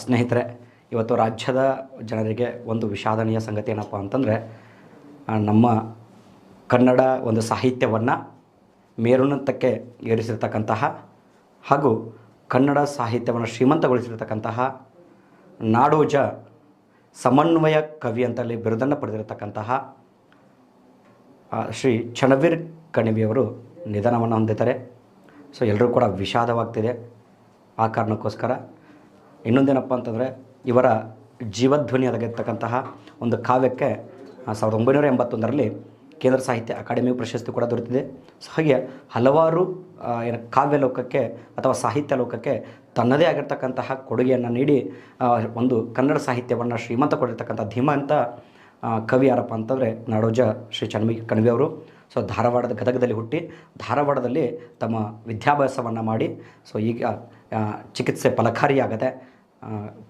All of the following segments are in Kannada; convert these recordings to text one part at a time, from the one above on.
ಸ್ನೇಹಿತರೆ, ಇವತ್ತು ರಾಜ್ಯದ ಜನರಿಗೆ ಒಂದು ವಿಷಾದನೀಯ ಸಂಗತಿ ಏನಪ್ಪ ಅಂತಂದರೆ, ನಮ್ಮ ಕನ್ನಡ ಒಂದು ಸಾಹಿತ್ಯವನ್ನು ಮೇರುನ್ನತಕ್ಕೆ ಏರಿಸಿರ್ತಕ್ಕಂತಹ ಹಾಗೂ ಕನ್ನಡ ಸಾಹಿತ್ಯವನ್ನು ಶ್ರೀಮಂತಗೊಳಿಸಿರ್ತಕ್ಕಂತಹ ನಾಡೋಜ ಸಮನ್ವಯ ಕವಿ ಅಂತಲ್ಲಿ ಬಿರುದನ್ನು ಪಡೆದಿರತಕ್ಕಂತಹ ಶ್ರೀ ಚನ್ನವೀರ್ ಕಣಿವೆಯವರು ನಿಧನವನ್ನು ಹೊಂದಿದ್ದಾರೆ. ಸೊ ಎಲ್ಲರೂ ಕೂಡ ವಿಷಾದವಾಗ್ತಿದೆ. ಆ ಕಾರಣಕ್ಕೋಸ್ಕರ ಇನ್ನೊಂದೇನಪ್ಪ ಅಂತಂದರೆ, ಇವರ ಜೀವಧ್ವನಿಯಾಗಿರ್ತಕ್ಕಂತಹ ಒಂದು ಕಾವ್ಯಕ್ಕೆ 1981ರಲ್ಲಿ ಕೇಂದ್ರ ಸಾಹಿತ್ಯ ಅಕಾಡೆಮಿ ಪ್ರಶಸ್ತಿ ಕೂಡ ದೊರೆತಿದೆ. ಸೊ ಹಾಗೆ ಹಲವಾರು ಕಾವ್ಯ ಲೋಕಕ್ಕೆ ಅಥವಾ ಸಾಹಿತ್ಯ ಲೋಕಕ್ಕೆ ತನ್ನದೇ ಆಗಿರ್ತಕ್ಕಂತಹ ಕೊಡುಗೆಯನ್ನು ನೀಡಿ ಒಂದು ಕನ್ನಡ ಸಾಹಿತ್ಯವನ್ನು ಶ್ರೀಮಂತಗೊಳಿರ್ತಕ್ಕಂಥ ಧೀಮಂತ ಕವಿ ಯಾರಪ್ಪ ಅಂತಂದರೆ ನಾಡೋಜ ಶ್ರೀ ಚನ್ನವೀರ್ ಕಣಿವೆಯವರು. ಸೊ ಧಾರವಾಡದ ಗದಗದಲ್ಲಿ ಹುಟ್ಟಿ ಧಾರವಾಡದಲ್ಲಿ ತಮ್ಮ ವಿದ್ಯಾಭ್ಯಾಸವನ್ನು ಮಾಡಿ ಸೊ ಈಗ ಚಿಕಿತ್ಸೆ ಫಲಕಾರಿಯಾಗದೆ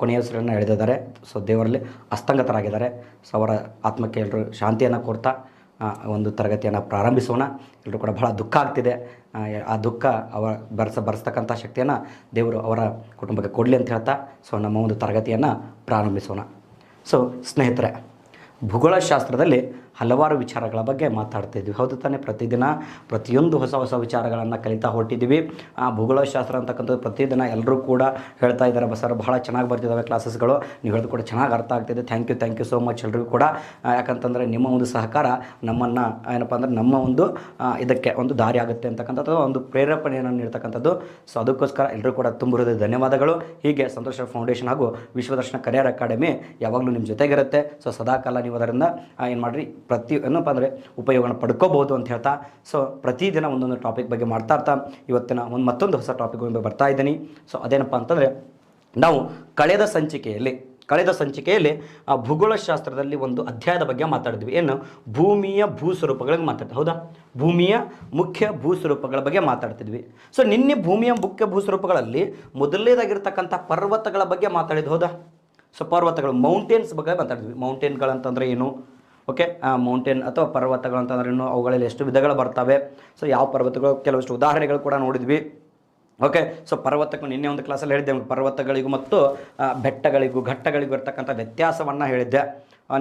ಕೊನೆಯ ಹೆಸರನ್ನು ಎಳೆದಿದ್ದಾರೆ. ಸೊ ದೇವರಲ್ಲಿ ಹಸ್ತಂಗತರಾಗಿದ್ದಾರೆ. ಸೊ ಅವರ ಆತ್ಮಕ್ಕೆ ಎಲ್ಲರೂ ಶಾಂತಿಯನ್ನು ಕೋರ್ತಾ ಒಂದು ತರಗತಿಯನ್ನು ಪ್ರಾರಂಭಿಸೋಣ. ಎಲ್ಲರೂ ಕೂಡ ಬಹಳ ದುಃಖ ಆಗ್ತಿದೆ. ಆ ದುಃಖ ಅವರ ಬರೆಸ್ತಕ್ಕಂಥ ಶಕ್ತಿಯನ್ನು ದೇವರು ಅವರ ಕುಟುಂಬಕ್ಕೆ ಕೊಡಲಿ ಅಂತ ಹೇಳ್ತಾ ಸೊ ನಮ್ಮ ಒಂದು ತರಗತಿಯನ್ನು ಪ್ರಾರಂಭಿಸೋಣ. ಸೊ ಸ್ನೇಹಿತರೆ, ಭೂಗೋಳಶಾಸ್ತ್ರದಲ್ಲಿ ಹಲವಾರು ವಿಚಾರಗಳ ಬಗ್ಗೆ ಮಾತಾಡ್ತಿದ್ವಿ, ಹೌದು ತಾನೇ? ಪ್ರತಿದಿನ ಪ್ರತಿಯೊಂದು ಹೊಸ ವಿಚಾರಗಳನ್ನು ಕಲಿತಾ ಹೊರಟಿದ್ದೀವಿ. ಆ ಭೂಗೋಳಶಾಸ್ತ್ರ ಅಂತಕ್ಕಂಥದ್ದು ಪ್ರತಿದಿನ ಎಲ್ಲರೂ ಕೂಡ ಹೇಳ್ತಾ ಇದ್ದಾರೆ, ಸರ್ ಬಹಳ ಚೆನ್ನಾಗಿ ಬರ್ತಿದ್ದಾವೆ ಕ್ಲಾಸಸ್ಗಳು, ನೀವು ಹೇಳೋದು ಕೂಡ ಚೆನ್ನಾಗಿ ಅರ್ಥ ಆಗ್ತಿದೆ, ಥ್ಯಾಂಕ್ ಯು ಸೋ ಮಚ್ ಎಲ್ರಿಗೂ ಕೂಡ. ಯಾಕಂತಂದರೆ ನಿಮ್ಮ ಒಂದು ಸಹಕಾರ ನಮ್ಮನ್ನು ಏನಪ್ಪ ಅಂದರೆ ನಮ್ಮ ಒಂದು ಇದಕ್ಕೆ ಒಂದು ದಾರಿ ಆಗುತ್ತೆ ಅಂತಕ್ಕಂಥದ್ದು ಒಂದು ಪ್ರೇರೇಪಣೆಯನ್ನು ನೀಡ್ತಕ್ಕಂಥದ್ದು. ಸೊ ಅದಕ್ಕೋಸ್ಕರ ಎಲ್ಲರೂ ಕೂಡ ತುಂಬ ಧನ್ಯವಾದಗಳು. ಹೀಗೆ ಸಂತೋಷ ಫೌಂಡೇಶನ್ ಹಾಗೂ ವಿಶ್ವದರ್ಶನ ಕರಿಯರ್ ಅಕಾಡೆಮಿ ಯಾವಾಗಲೂ ನಿಮ್ಮ ಜೊತೆಗಿರುತ್ತೆ. ಸೊ ಸದಾಕಾಲ ನೀವು ಅದರಿಂದ ಏನು ಮಾಡಿರಿ, ಏನಪ್ಪ ಅಂದರೆ ಉಪಯೋಗನ ಪಡ್ಕೋಬೋದು ಅಂತ ಹೇಳ್ತಾ ಸೊ ಪ್ರತಿದಿನ ಒಂದೊಂದು ಟಾಪಿಕ್ ಬಗ್ಗೆ ಮಾಡ್ತಾ ಇವತ್ತಿನ ಮತ್ತೊಂದು ಹೊಸ ಟಾಪಿಕ್ ಬರ್ತಾ ಇದ್ದೀನಿ. ಸೊ ಅದೇನಪ್ಪ ಅಂತಂದರೆ, ನಾವು ಕಳೆದ ಸಂಚಿಕೆಯಲ್ಲಿ ಆ ಭೂಗೋಳಶಾಸ್ತ್ರದಲ್ಲಿ ಒಂದು ಅಧ್ಯಾಯದ ಬಗ್ಗೆ ಮಾತಾಡಿದ್ವಿ. ಏನು? ಭೂಮಿಯ ಭೂಸ್ವರೂಪಗಳಿಗೆ ಮಾತಾಡ್ತೀವಿ, ಹೌದಾ? ಭೂಮಿಯ ಮುಖ್ಯ ಭೂಸ್ವರೂಪಗಳ ಬಗ್ಗೆ ಮಾತಾಡ್ತಿದ್ವಿ. ಸೊ ನಿನ್ನೆ ಭೂಮಿಯ ಮುಖ್ಯ ಭೂಸ್ವರೂಪಗಳಲ್ಲಿ ಮೊದಲನೇದಾಗಿರ್ತಕ್ಕಂಥ ಪರ್ವತಗಳ ಬಗ್ಗೆ ಮಾತಾಡಿದ್ವಿ, ಹೌದಾ? ಸೊ ಪರ್ವತಗಳು, ಮೌಂಟೇನ್ಸ್ ಬಗ್ಗೆ ಮಾತಾಡಿದ್ವಿ. ಮೌಂಟೇನ್ಗಳಂತಂದರೆ ಏನು? ಓಕೆ, ಮೌಂಟೇನ್ ಅಥವಾ ಪರ್ವತಗಳು ಅಂತಂದ್ರೆ ಏನು, ಅವುಗಳಲ್ಲಿ ಎಷ್ಟು ವಿಧಗಳು ಬರ್ತವೆ, ಸೊ ಯಾವ ಪರ್ವತಗಳು, ಕೆಲವಷ್ಟು ಉದಾಹರಣೆಗಳು ಕೂಡ ನೋಡಿದ್ವಿ. ಓಕೆ, ಸೊ ಪರ್ವತಕ್ಕೂ ನಿನ್ನೆ ಒಂದು ಕ್ಲಾಸಲ್ಲಿ ಹೇಳಿದ್ದೆ, ಪರ್ವತಗಳಿಗೂ ಮತ್ತು ಬೆಟ್ಟಗಳಿಗೂ ಘಟ್ಟಗಳಿಗೂ ಇರ್ತಕ್ಕಂಥ ವ್ಯತ್ಯಾಸವನ್ನು ಹೇಳಿದ್ದೆ,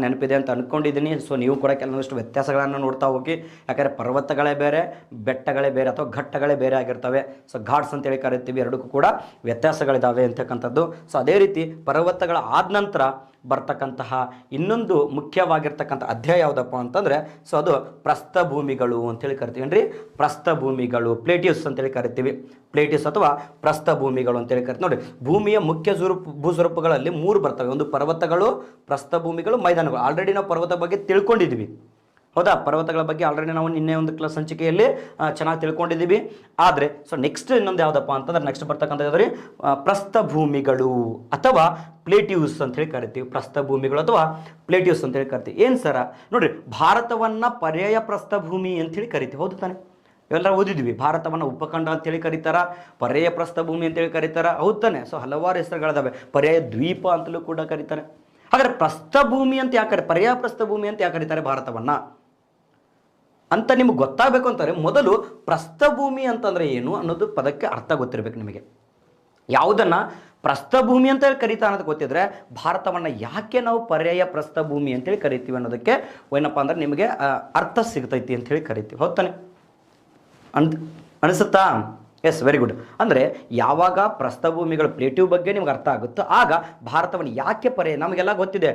ನೆನಪಿದೆ ಅಂತ ಅಂದ್ಕೊಂಡಿದ್ದೀನಿ. ಸೊ ನೀವು ಕೂಡ ಕೆಲವೊಂದಿಷ್ಟು ವ್ಯತ್ಯಾಸಗಳನ್ನು ನೋಡ್ತಾ ಹೋಗಿ, ಯಾಕಂದರೆ ಪರ್ವತಗಳೇ ಬೇರೆ, ಬೆಟ್ಟಗಳೇ ಬೇರೆ ಅಥವಾ ಘಟ್ಟಗಳೇ ಬೇರೆ ಆಗಿರ್ತವೆ. ಸೊ ಘಾಟ್ಸ್ ಅಂತೇಳಿ ಕರಿತೀವಿ, ಎರಡಕ್ಕೂ ಕೂಡ ವ್ಯತ್ಯಾಸಗಳಿದ್ದಾವೆ ಅಂತಕ್ಕಂಥದ್ದು. ಸೊ ಅದೇ ರೀತಿ ಪರ್ವತಗಳ ಆದ ನಂತರ ಬರ್ತಕ್ಕಂತಹ ಇನ್ನೊಂದು ಮುಖ್ಯವಾಗಿರ್ತಕ್ಕಂಥ ಅಧ್ಯಾಯ ಯಾವುದಪ್ಪ ಅಂತಂದರೆ, ಸೊ ಅದು ಪ್ರಸ್ಥಭೂಮಿಗಳು ಅಂತೇಳಿ ಕರಿತೀವಿ. ಏನ್ರಿ? ಪ್ರಸ್ಥಭೂಮಿಗಳು, ಪ್ಲೇಟ್ಯೂಸ್ ಅಂತೇಳಿ ಕರಿತೀವಿ. ಪ್ಲೇಟ್ಯೂಸ್ ಅಥವಾ ಪ್ರಸ್ಥಭೂಮಿಗಳು ಅಂತೇಳಿ ಕರಿತೀವಿ. ನೋಡಿ, ಭೂಮಿಯ ಮುಖ್ಯ ಭೂಸ್ವರೂಪಗಳಲ್ಲಿ 3 ಬರ್ತವೆ. ಒಂದು ಪರ್ವತಗಳು, ಪ್ರಸ್ಥಭೂಮಿಗಳು, ಮೈದಾನಗಳು. ಆಲ್ರೆಡಿ ನಾವು ಪರ್ವತ ಬಗ್ಗೆ ತಿಳ್ಕೊಂಡಿದ್ದೀವಿ, ಹೌದಾ? ಪರ್ವತಗಳ ಬಗ್ಗೆ ಆಲ್ರೆಡಿ ನಾವು ನಿನ್ನೆ ಒಂದು ಸಂಚಿಕೆಯಲ್ಲಿ ಚೆನ್ನಾಗಿ ತಿಳ್ಕೊಂಡಿದ್ದೀವಿ. ಆದರೆ ಸೊ ನೆಕ್ಸ್ಟ್ ಇನ್ನೊಂದು ಯಾವುದಪ್ಪ ಅಂತಂದ್ರೆ, ನೆಕ್ಸ್ಟ್ ಬರ್ತಕ್ಕಂಥ ಯಾವ್ದು? ಪ್ರಸ್ಥಭೂಮಿಗಳು ಅಥವಾ ಪ್ಲೇಟ್ಯೂಸ್ ಅಂತೇಳಿ ಕರಿತೀವಿ. ಪ್ರಸ್ಥಭೂಮಿಗಳು ಅಥವಾ ಪ್ಲೇಟ್ಯೂಸ್ ಅಂತೇಳಿ ಕರಿತೀವಿ. ಏನು ಸರ? ನೋಡ್ರಿ, ಭಾರತವನ್ನು ಪರ್ಯಾಯ ಪ್ರಸ್ಥಭೂಮಿ ಅಂತೇಳಿ ಕರಿತೀವಿ, ಹೌದು ತಾನೆ? ಇವೆಲ್ಲ ಓದಿದ್ವಿ. ಭಾರತವನ್ನು ಉಪಖಂಡ ಅಂತೇಳಿ ಕರೀತಾರ, ಪರ್ಯಾಯ ಪ್ರಸ್ಥಭೂಮಿ ಅಂತೇಳಿ ಕರೀತಾರ, ಹೌದು ತಾನೆ? ಸೊ ಹಲವಾರು ಹೆಸರುಗಳಿದಾವೆ. ಪರ್ಯಾಯ ದ್ವೀಪ ಅಂತಲೂ ಕೂಡ ಕರೀತಾರೆ. ಹಾಗಾದ್ರೆ ಪ್ರಸ್ಥಭೂಮಿ ಅಂತ ಯಾಕೆ, ಪರ್ಯಾಯ ಪ್ರಸ್ಥಭೂಮಿ ಅಂತ ಯಾಕೆ ಕರೀತಾರೆ ಭಾರತವನ್ನು ಅಂತ ನಿಮ್ಗೆ ಗೊತ್ತಾಗಬೇಕು ಅಂತಾರೆ, ಮೊದಲು ಪ್ರಸ್ಥಭೂಮಿ ಅಂತಂದರೆ ಏನು ಅನ್ನೋದು ಪದಕ್ಕೆ ಅರ್ಥ ಗೊತ್ತಿರಬೇಕು ನಿಮಗೆ. ಯಾವುದನ್ನು ಪ್ರಸ್ಥಭೂಮಿ ಅಂತೇಳಿ ಕರೀತಾ ಅನ್ನೋದು ಗೊತ್ತಿದ್ರೆ, ಭಾರತವನ್ನು ಯಾಕೆ ನಾವು ಪರ್ಯಾಯ ಪ್ರಸ್ಥಭೂಮಿ ಅಂತೇಳಿ ಕರಿತೀವಿ ಅನ್ನೋದಕ್ಕೆ ಏನಪ್ಪ ಅಂದ್ರೆ ನಿಮಗೆ ಅರ್ಥ ಸಿಗ್ತೈತಿ ಅಂತೇಳಿ ಕರಿತೀವಿ, ಹೌದಾನೆ? ಅನಿಸುತ್ತಾ? Yes, very good. ಅಂದರೆ ಯಾವಾಗ ಪ್ರಸ್ಥಭೂಮಿಗಳ ಪ್ಲೇಟ್ಯೂ ಬಗ್ಗೆ ನಿಮ್ಗೆ ಅರ್ಥ ಆಗುತ್ತೋ ಆಗ ಭಾರತವನ್ನು ಯಾಕೆ ಪರ್ಯಾಯ, ನಮಗೆಲ್ಲ ಗೊತ್ತಿದೆ.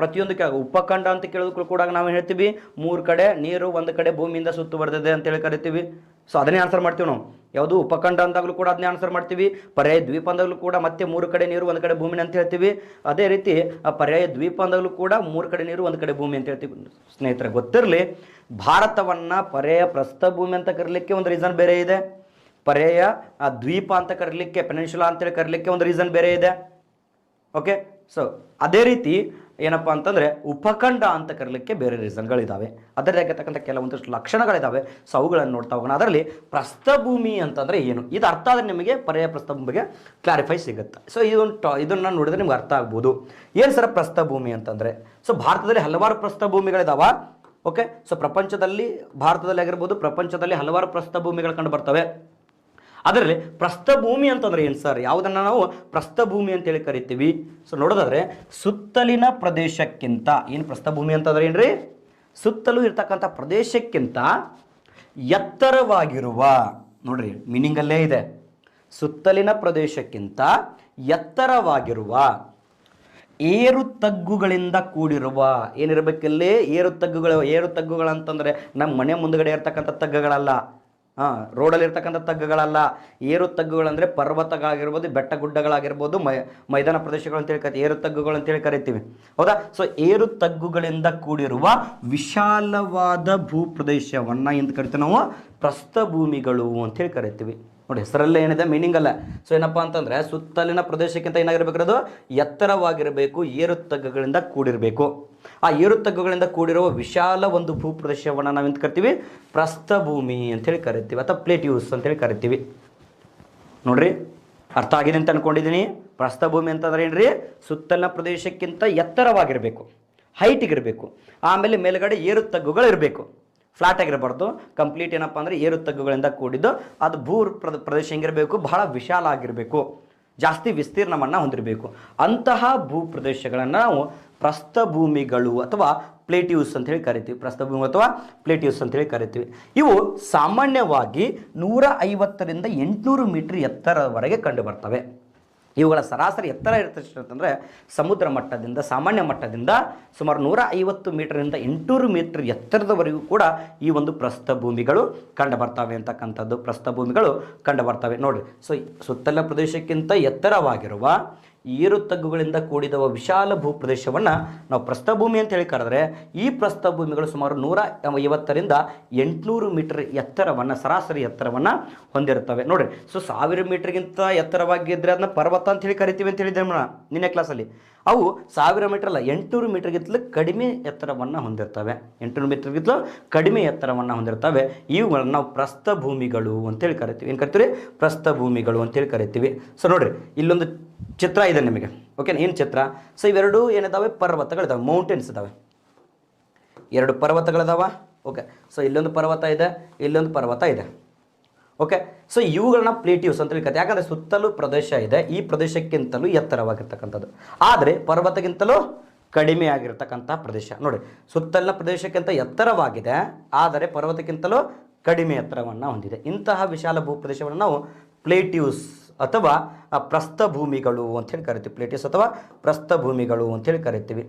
ಪ್ರತಿಯೊಂದು ಉಪಖಂಡ ಅಂತ ಕೇಳೋದಕ್ಕೂ ಕೂಡ ನಾವು ಹೇಳ್ತೀವಿ 3 ಕಡೆ ನೀರು, 1 ಕಡೆ ಭೂಮಿಯಿಂದ ಸುತ್ತುವರೆದಿದೆ ಅಂತೇಳಿ ಕರಿತೀವಿ. ಸೊ ಅದನ್ನೇ ಆನ್ಸರ್ ಮಾಡ್ತೀವಿ ನಾವು. ಯಾವುದು ಉಪಖಂಡ ಅಂದಾಗಲೂ ಕೂಡ ಅದನ್ನೇ ಆನ್ಸರ್ ಮಾಡ್ತೀವಿ. ಪರ್ಯಾಯ ದ್ವೀಪ ಅಂದಾಗಲೂ ಕೂಡ ಮತ್ತೆ 3 ಕಡೆ ನೀರು, 1 ಕಡೆ ಭೂಮಿನ ಅಂತ ಹೇಳ್ತೀವಿ. ಅದೇ ರೀತಿ ಪರ್ಯಾಯ ದ್ವೀಪ ಅಂದಾಗಲೂ ಕೂಡ 3 ಕಡೆ ನೀರು, 1 ಕಡೆ ಭೂಮಿ ಅಂತ ಹೇಳ್ತೀವಿ. ಸ್ನೇಹಿತರೆ, ಗೊತ್ತಿರಲಿ, ಭಾರತವನ್ನು ಪರ್ಯಾಯ ಪ್ರಸ್ಥಭೂಮಿ ಅಂತ ಕರೀಲಿಕ್ಕೆ ಒಂದು ರೀಸನ್ ಬೇರೆ ಇದೆ, ಪರ್ಯಾಯ ದ್ವೀಪ ಅಂತ ಕರೀಲಿಕ್ಕೆ, ಪೆನಿನ್ಸುಲಾ ಅಂತೇಳಿ ಕರೀಲಿಕ್ಕೆ ಒಂದು ರೀಸನ್ ಬೇರೆ ಇದೆ. ಓಕೆ, ಸೊ ಅದೇ ರೀತಿ ಏನಪ್ಪ ಅಂತಂದರೆ ಉಪಖಂಡ ಅಂತ ಕರೀಲಿಕ್ಕೆ ಬೇರೆ ರೀಸನ್ಗಳಿದ್ದಾವೆ. ಅದರಾಗಿರ್ತಕ್ಕಂಥ ಕೆಲವೊಂದಷ್ಟು ಲಕ್ಷಣಗಳಿದ್ದಾವೆ. ಸೊ ಅವುಗಳನ್ನು ನೋಡ್ತಾ ಹೋಗೋಣ. ಅದರಲ್ಲಿ ಪ್ರಸ್ಥಭೂಮಿ ಅಂತಂದರೆ ಏನು, ಇದು ಅರ್ಥ ಆದರೆ ನಿಮಗೆ ಪರ್ಯಾಯ ಪ್ರಸ್ಥಭೂಮಿ ಬಗ್ಗೆ ಕ್ಲಾರಿಫೈ ಸಿಗುತ್ತೆ. ಸೊ ಇದನ್ನು ನೋಡಿದ್ರೆ ನಿಮ್ಗೆ ಅರ್ಥ ಆಗ್ಬೋದು. ಏನು ಸರ ಪ್ರಸ್ಥಭೂಮಿ ಅಂತಂದರೆ? ಸೊ ಭಾರತದಲ್ಲಿ ಹಲವಾರು ಪ್ರಸ್ಥಭೂಮಿಗಳಿದಾವೆ. ಓಕೆ, ಸೊ ಭಾರತದಲ್ಲಿ ಆಗಿರ್ಬೋದು, ಪ್ರಪಂಚದಲ್ಲಿ ಹಲವಾರು ಪ್ರಸ್ಥಭೂಮಿಗಳು ಕಂಡು ಬರ್ತವೆ. ಅದರಲ್ಲಿ ಪ್ರಸ್ಥಭೂಮಿ ಅಂತಂದ್ರೆ ಏನು ಸರ್, ಯಾವುದನ್ನು ನಾವು ಪ್ರಸ್ಥಭೂಮಿ ಅಂತೇಳಿ ಕರಿತೀವಿ? ಸೊ ನೋಡೋದಾದ್ರೆ ಸುತ್ತಲಿನ ಪ್ರದೇಶಕ್ಕಿಂತ, ಏನು ಪ್ರಸ್ಥಭೂಮಿ ಅಂತಂದ್ರೆ ಏನ್ರಿ, ಸುತ್ತಲೂ ಇರ್ತಕ್ಕಂಥ ಪ್ರದೇಶಕ್ಕಿಂತ ಎತ್ತರವಾಗಿರುವ, ನೋಡ್ರಿ ಮೀನಿಂಗಲ್ಲೇ ಇದೆ, ಸುತ್ತಲಿನ ಪ್ರದೇಶಕ್ಕಿಂತ ಎತ್ತರವಾಗಿರುವ ಏರು ತಗ್ಗುಗಳಿಂದ ಕೂಡಿರುವ, ಏನಿರಬೇಕಲ್ಲಿ ಏರು ತಗ್ಗುಗಳಂತಂದ್ರೆ ನಮ್ಮ ಮನೆ ಮುಂದ್ಗಡೆ ಇರ್ತಕ್ಕಂಥ ತಗ್ಗುಗಳಲ್ಲ, ರೋಡಲ್ಲಿ ಇರ್ತಕ್ಕಂಥ ತಗ್ಗುಗಳಲ್ಲ. ಏರು ತಗ್ಗುಗಳಂದ್ರೆ ಪರ್ವತಗಳಾಗಿರ್ಬೋದು, ಬೆಟ್ಟ ಗುಡ್ಡಗಳಾಗಿರ್ಬೋದು, ಮೈದಾನ ಪ್ರದೇಶಗಳು ಅಂತೇಳಿ ಕರಿತೀವಿ, ಏರು ತಗ್ಗುಗಳು ಅಂತೇಳಿ ಕರಿತೀವಿ, ಹೌದಾ? ಸೊ ಏರು ತಗ್ಗುಗಳಿಂದ ಕೂಡಿರುವ ವಿಶಾಲವಾದ ಭೂಪ್ರದೇಶವನ್ನ ಎಂದು ಕರಿತೀವಿ ನಾವು ಪ್ರಸ್ಥಭೂಮಿಗಳು ಅಂತೇಳಿ ಕರಿತೀವಿ. ನೋಡಿ ಹೆಸರಲ್ಲೇ ಏನಿದೆ, ಮೀನಿಂಗ್ ಅಲ್ಲ. ಸೊ ಏನಪ್ಪಾ ಅಂತಂದ್ರೆ ಸುತ್ತಲಿನ ಪ್ರದೇಶಕ್ಕಿಂತ ಏನಾಗಿರ್ಬೇಕಿರೋದು, ಎತ್ತರವಾಗಿರಬೇಕು, ಏರು ತಗ್ಗುಗಳಿಂದ ಕೂಡಿರಬೇಕು. ಆ ಏರು ತಗ್ಗುಗಳಿಂದ ಕೂಡಿರುವ ವಿಶಾಲ ಒಂದು ಭೂಪ್ರದೇಶವನ್ನು ನಾವೆಂತ ಕರಿತೀವಿ, ಪ್ರಸ್ಥಭೂಮಿ ಅಂತೇಳಿ ಕರಿತೀವಿ, ಅಥವಾ ಪ್ಲೇಟ್ಯೂಸ್ ಅಂತೇಳಿ ಕರಿತೀವಿ. ನೋಡ್ರಿ ಅರ್ಥ ಆಗಿದೆ ಅಂತ ಅನ್ಕೊಂಡಿದ್ದೀನಿ. ಪ್ರಸ್ಥಭೂಮಿ ಅಂತಂದ್ರೆ ಏನ್ರಿ, ಸುತ್ತಲಿನ ಪ್ರದೇಶಕ್ಕಿಂತ ಎತ್ತರವಾಗಿರಬೇಕು, ಹೈಟಿಗಿರಬೇಕು, ಆಮೇಲೆ ಮೇಲ್ಗಡೆ ಏರು ತಗ್ಗುಗಳು ಇರಬೇಕು, ಫ್ಲಾಟ್ ಆಗಿರಬಾರ್ದು, ಕಂಪ್ಲೀಟ್ ಏನಪ್ಪ ಅಂದರೆ ಏರು ತಗ್ಗುಗಳಿಂದ ಕೂಡಿದ್ದು. ಅದು ಪ್ರದೇಶ ಹೆಂಗಿರಬೇಕು, ಬಹಳ ವಿಶಾಲ ಆಗಿರಬೇಕು, ಜಾಸ್ತಿ ವಿಸ್ತೀರ್ಣವನ್ನು ಹೊಂದಿರಬೇಕು. ಅಂತಹ ಭೂ ಪ್ರದೇಶಗಳನ್ನು ನಾವು ಪ್ರಸ್ಥಭೂಮಿಗಳು ಅಥವಾ ಪ್ಲೇಟ್ಯೂಸ್ ಅಂತೇಳಿ ಕರಿತೀವಿ. ಪ್ರಸ್ಥಭೂಮಿ ಅಥವಾ ಪ್ಲೇಟ್ಯೂಸ್ ಅಂತೇಳಿ ಕರಿತೀವಿ. ಇವು ಸಾಮಾನ್ಯವಾಗಿ 150ರಿಂದ 800 ಮೀಟರ್ ಎತ್ತರದವರೆಗೆ ಕಂಡು ಬರ್ತವೆ. ಇವುಗಳ ಸರಾಸರಿ ಎತ್ತರ ಇರ್ತದೆ ಅಂತಂದರೆ ಸಮುದ್ರ ಮಟ್ಟದಿಂದ, ಸಾಮಾನ್ಯ ಮಟ್ಟದಿಂದ ಸುಮಾರು 150 ಮೀಟರಿಂದ 800 ಮೀಟರ್ ಎತ್ತರದವರೆಗೂ ಕೂಡ ಈ ಒಂದು ಪ್ರಸ್ಥಭೂಮಿಗಳು ಕಂಡು ಬರ್ತವೆ ಅಂತಕ್ಕಂಥದ್ದು, ಪ್ರಸ್ಥಭೂಮಿಗಳು ಕಂಡು ಬರ್ತವೆ. ನೋಡಿರಿ, ಸೊ ಸುತ್ತಲ ಪ್ರದೇಶಕ್ಕಿಂತ ಎತ್ತರವಾಗಿರುವ ಏರು ತಗ್ಗುಗಳಿಂದ ಕೂಡಿದ ವಿಶಾಲ ಭೂಪ್ರದೇಶವನ್ನು ನಾವು ಪ್ರಸ್ಥಭೂಮಿ ಅಂತ ಹೇಳಿ ಕರೆದ್ರೆ, ಈ ಪ್ರಸ್ಥಭೂಮಿಗಳು ಸುಮಾರು 150ರಿಂದ 800 ಮೀಟರ್ ಎತ್ತರವನ್ನು, ಸರಾಸರಿ ಎತ್ತರವನ್ನು ಹೊಂದಿರುತ್ತವೆ. ನೋಡಿರಿ, ಸೊ 1000 ಮೀಟರ್ಗಿಂತ ಎತ್ತರವಾಗಿದ್ದರೆ ಅದನ್ನ ಪರ್ವತ ಅಂತ ಹೇಳಿ ಕರಿತೀವಿ ಅಂತ ಹೇಳಿದ್ದೆ ನಿನ್ನೆ ಕ್ಲಾಸಲ್ಲಿ. ಅವು 1000 ಮೀಟರ್ ಅಲ್ಲ, 800 ಮೀಟರ್ಗಿಂತಲೂ ಕಡಿಮೆ ಎತ್ತರವನ್ನು ಹೊಂದಿರ್ತವೆ, 800 ಮೀಟರ್ಗಿಂತಲೂ ಕಡಿಮೆ ಎತ್ತರವನ್ನು ಹೊಂದಿರ್ತವೆ. ಇವುಗಳನ್ನು ನಾವು ಪ್ರಸ್ಥಭೂಮಿಗಳು ಅಂತೇಳಿ ಕರಿತೀವಿ. ಏನು ಕರಿತೀವಿ, ಪ್ರಸ್ಥಭೂಮಿಗಳು ಅಂತೇಳಿ ಕರಿತೀವಿ. ಸೊ ನೋಡಿರಿ, ಇಲ್ಲೊಂದು ಚಿತ್ರ ಇದೆ ನಿಮಗೆ, ಓಕೆ? ಏನು ಚಿತ್ರ? ಸೊ ಇವೆರಡು ಏನಿದಾವೆ, ಪರ್ವತಗಳಿದಾವೆ, ಮೌಂಟೇನ್ಸ್ ಇದಾವೆ, 2 ಪರ್ವತಗಳಿದಾವ, ಓಕೆ? ಸೊ ಇಲ್ಲೊಂದು ಪರ್ವತ ಇದೆ, ಇಲ್ಲೊಂದು ಪರ್ವತ ಇದೆ, ಓಕೆ? ಸೊ ಇವುಗಳನ್ನ ಪ್ಲೇಟ್ಯೂಸ್ ಅಂತ ಹೇಳ್ತಾರೆ. ಯಾಕಂದರೆ ಸುತ್ತಲೂ ಪ್ರದೇಶ ಇದೆ, ಈ ಪ್ರದೇಶಕ್ಕಿಂತಲೂ ಎತ್ತರವಾಗಿರ್ತಕ್ಕಂಥದ್ದು, ಆದರೆ ಪರ್ವತಕ್ಕಿಂತಲೂ ಕಡಿಮೆ ಆಗಿರ್ತಕ್ಕಂಥ ಪ್ರದೇಶ. ನೋಡಿ, ಸುತ್ತಲಿನ ಪ್ರದೇಶಕ್ಕಿಂತ ಎತ್ತರವಾಗಿದೆ, ಆದರೆ ಪರ್ವತಕ್ಕಿಂತಲೂ ಕಡಿಮೆ ಎತ್ತರವನ್ನು ಹೊಂದಿದೆ. ಇಂತಹ ವಿಶಾಲ ಭೂಪ್ರದೇಶವನ್ನು ನಾವು ಪ್ಲೇಟ್ಯೂಸ್ ಅಥವಾ ಪ್ರಸ್ಥಭೂಮಿಗಳು ಅಂತೇಳಿ ಕರಿತೀವಿ. ಪ್ಲೇಟ್ಯೂಸ್ ಅಥವಾ ಪ್ರಸ್ಥಭೂಮಿಗಳು ಅಂತೇಳಿ ಕರಿತೀವಿ.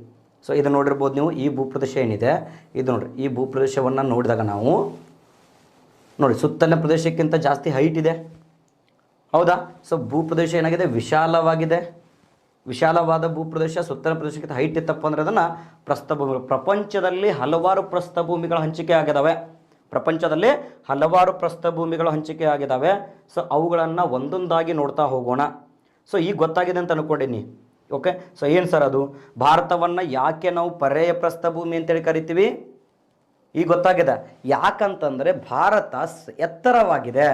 ಸೊ ಇದು ನೋಡಿರ್ಬೋದು ನೀವು, ಈ ಭೂಪ್ರದೇಶ ಏನಿದೆ ಇದು ನೋಡಿರಿ, ಈ ಭೂಪ್ರದೇಶವನ್ನು ನೋಡಿದಾಗ ನಾವು ನೋಡಿ ಸುತ್ತಲಿನ ಪ್ರದೇಶಕ್ಕಿಂತ ಜಾಸ್ತಿ ಹೈಟ್ ಇದೆ, ಹೌದಾ? ಸೊ ಭೂಪ್ರದೇಶ ಏನಾಗಿದೆ, ವಿಶಾಲವಾಗಿದೆ. ವಿಶಾಲವಾದ ಭೂಪ್ರದೇಶ ಸುತ್ತಲಿನ ಪ್ರದೇಶಕ್ಕಿಂತ ಹೈಟ್ ಇತ್ತಪ್ಪ ಅಂದರೆ ಅದನ್ನು ಪ್ರಸ್ಥಭೂಮಿ. ಪ್ರಪಂಚದಲ್ಲಿ ಹಲವಾರು ಪ್ರಸ್ಥಭೂಮಿಗಳ ಹಂಚಿಕೆ ಆಗಿದ್ದಾವೆ, ಪ್ರಪಂಚದಲ್ಲಿ ಹಲವಾರು ಪ್ರಸ್ಥಭೂಮಿಗಳು ಹಂಚಿಕೆ ಆಗಿದ್ದಾವೆ. ಸೊ ಅವುಗಳನ್ನು ಒಂದೊಂದಾಗಿ ನೋಡ್ತಾ ಹೋಗೋಣ. ಸೊ ಈಗ ಗೊತ್ತಾಗಿದೆ ಅಂತ ಅನ್ಕೊಂಡಿನಿ, ಓಕೆ? ಸೊ ಏನು ಸರ್ ಅದು, ಭಾರತವನ್ನು ಯಾಕೆ ನಾವು ಪರ್ಯಾಯ ಪ್ರಸ್ಥಭೂಮಿ ಅಂತೇಳಿ ಕರಿತೀವಿ? ಈಗ ಗೊತ್ತಾಗಿದೆ. ಯಾಕಂತಂದರೆ ಭಾರತ ಎತ್ತರವಾಗಿದೆ,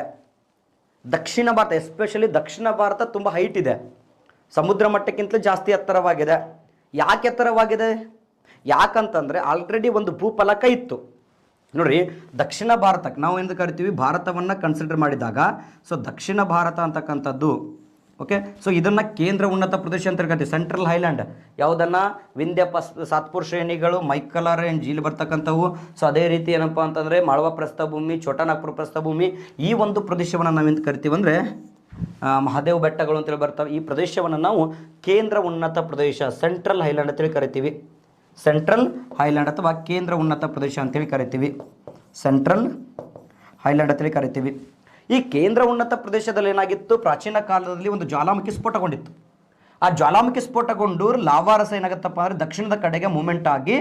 ದಕ್ಷಿಣ ಭಾರತ, ಎಸ್ಪೆಷಲಿ ದಕ್ಷಿಣ ಭಾರತ ತುಂಬ ಹೈಟ್ ಇದೆ, ಸಮುದ್ರ ಮಟ್ಟಕ್ಕಿಂತಲೂ ಜಾಸ್ತಿ ಎತ್ತರವಾಗಿದೆ. ಯಾಕೆ ಎತ್ತರವಾಗಿದೆ? ಯಾಕಂತಂದರೆ ಆಲ್ರೆಡಿ ಒಂದು ಭೂಫಲಕ ಇತ್ತು. ನೋಡ್ರಿ, ದಕ್ಷಿಣ ಭಾರತಕ್ಕೆ ನಾವು ಎಂದು ಕರಿತೀವಿ, ಭಾರತವನ್ನು ಕನ್ಸಿಡರ್ ಮಾಡಿದಾಗ, ಸೊ ದಕ್ಷಿಣ ಭಾರತ ಅಂತಕ್ಕಂಥದ್ದು, ಓಕೆ? ಸೊ ಇದನ್ನು ಕೇಂದ್ರ ಉನ್ನತ ಪ್ರದೇಶ ಅಂತ ಕರಿತೀವಿ, ಸೆಂಟ್ರಲ್ ಹೈಲ್ಯಾಂಡ್. ಯಾವುದನ್ನು ವಿಂಧ್ಯ ಸಾತ್ಪುರ್ ಶ್ರೇಣಿಗಳು, ಮೈಕಲ ರೇಂಜ್ ಇಲ್ಲಿ ಬರ್ತಕ್ಕಂಥವು. ಸೊ ಅದೇ ರೀತಿ ಏನಪ್ಪ ಅಂತಂದರೆ ಮಾಳ್ವ ಪ್ರಸ್ಥಭೂಮಿ, ಛೋಟಾನಾಗ್ಪುರ ಪ್ರಸ್ಥಭೂಮಿ, ಈ ಒಂದು ಪ್ರದೇಶವನ್ನು ನಾವೆಂತ ಕರಿತೀವಿ ಅಂದರೆ ಮಹಾದೇವ್ ಬೆಟ್ಟಗಳು ಅಂತೇಳಿ ಬರ್ತವೆ. ಈ ಪ್ರದೇಶವನ್ನು ನಾವು ಕೇಂದ್ರ ಉನ್ನತ ಪ್ರದೇಶ, ಸೆಂಟ್ರಲ್ ಹೈಲ್ಯಾಂಡ್ ಅಂತೇಳಿ ಕರಿತೀವಿ. ಸೆಂಟ್ರಲ್ ಹೈಲ್ಯಾಂಡ್ ಅಥವಾ ಕೇಂದ್ರ ಉನ್ನತ ಪ್ರದೇಶ ಅಂತೇಳಿ ಕರಿತೀವಿ, ಸೆಂಟ್ರಲ್ ಹೈಲ್ಯಾಂಡ್ ಅಂತೇಳಿ ಕರಿತೀವಿ. ಈ ಕೇಂದ್ರ ಉನ್ನತ ಪ್ರದೇಶದಲ್ಲಿ ಏನಾಗಿತ್ತು, ಪ್ರಾಚೀನ ಕಾಲದಲ್ಲಿ ಒಂದು ಜ್ವಾಲಾಮುಖಿ ಸ್ಫೋಟಗೊಂಡಿತ್ತು. ಆ ಜ್ವಾಲಾಮುಖಿ ಸ್ಫೋಟಗೊಂಡು ಲಾವಾರಸ ಏನಾಗುತ್ತಪ್ಪ ಅಂದರೆ ದಕ್ಷಿಣದ ಕಡೆಗೆ ಮೂಮೆಂಟ್ ಆಗಿ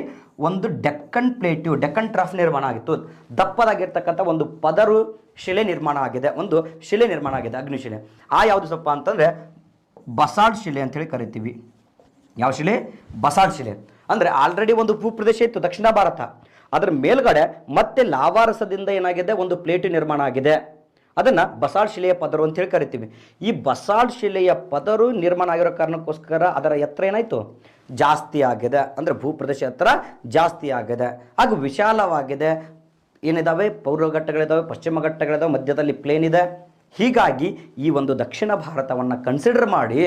ಒಂದು ಡೆಕ್ಕನ್ ಪ್ಲೇಟ್ಯೂ, ಡೆಕ್ಕನ್ ಟ್ರಫ್ ನಿರ್ಮಾಣ ಆಗಿತ್ತು. ದಪ್ಪದಾಗಿರ್ತಕ್ಕಂಥ ಒಂದು ಪದರು ಶಿಲೆ ನಿರ್ಮಾಣ ಆಗಿದೆ, ಒಂದು ಶಿಲೆ ನಿರ್ಮಾಣ ಆಗಿದೆ, ಅಗ್ನಿಶಿಲೆ. ಆ ಯಾವುದು ಸಪ್ಪ ಅಂತಂದರೆ ಬಸಾಲ್ಟ್ ಶಿಲೆ ಅಂತೇಳಿ ಕರಿತೀವಿ. ಯಾವ ಶಿಲೆ? ಬಸಾಲ್ಟ್ ಶಿಲೆ. ಅಂದರೆ ಆಲ್ರೆಡಿ ಒಂದು ಭೂಪ್ರದೇಶ ಇತ್ತು ದಕ್ಷಿಣ ಭಾರತ, ಅದರ ಮೇಲ್ಗಡೆ ಮತ್ತೆ ಲಾವಾರಸದಿಂದ ಏನಾಗಿದೆ, ಒಂದು ಪ್ಲೇಟ್ ನಿರ್ಮಾಣ ಆಗಿದೆ. ಅದನ್ನು ಬಸಾಲ್ಟ್ ಶಿಲೆಯ ಪದರು ಅಂತೇಳಿ ಕರಿತೀವಿ. ಈ ಬಸಾಲ್ಟ್ ಶಿಲೆಯ ಪದರು ನಿರ್ಮಾಣ ಆಗಿರೋ ಕಾರಣಕ್ಕೋಸ್ಕರ ಅದರ ಎತ್ತರ ಏನಾಯಿತು, ಜಾಸ್ತಿ ಆಗಿದೆ. ಅಂದರೆ ಭೂಪ್ರದೇಶ ಎತ್ತರ ಜಾಸ್ತಿ ಆಗಿದೆ, ಹಾಗೂ ವಿಶಾಲವಾಗಿದೆ. ಏನಿದಾವೆ, ಪೂರ್ವ ಘಟ್ಟಗಳಿದ್ದಾವೆ, ಪಶ್ಚಿಮ ಘಟ್ಟಗಳಿದ್ದಾವೆ, ಮಧ್ಯದಲ್ಲಿ ಪ್ಲೇನ್ ಇದೆ, ಹೀಗಾಗಿ ಈ ಒಂದು ದಕ್ಷಿಣ ಭಾರತವನ್ನು ಕನ್ಸಿಡರ್ ಮಾಡಿ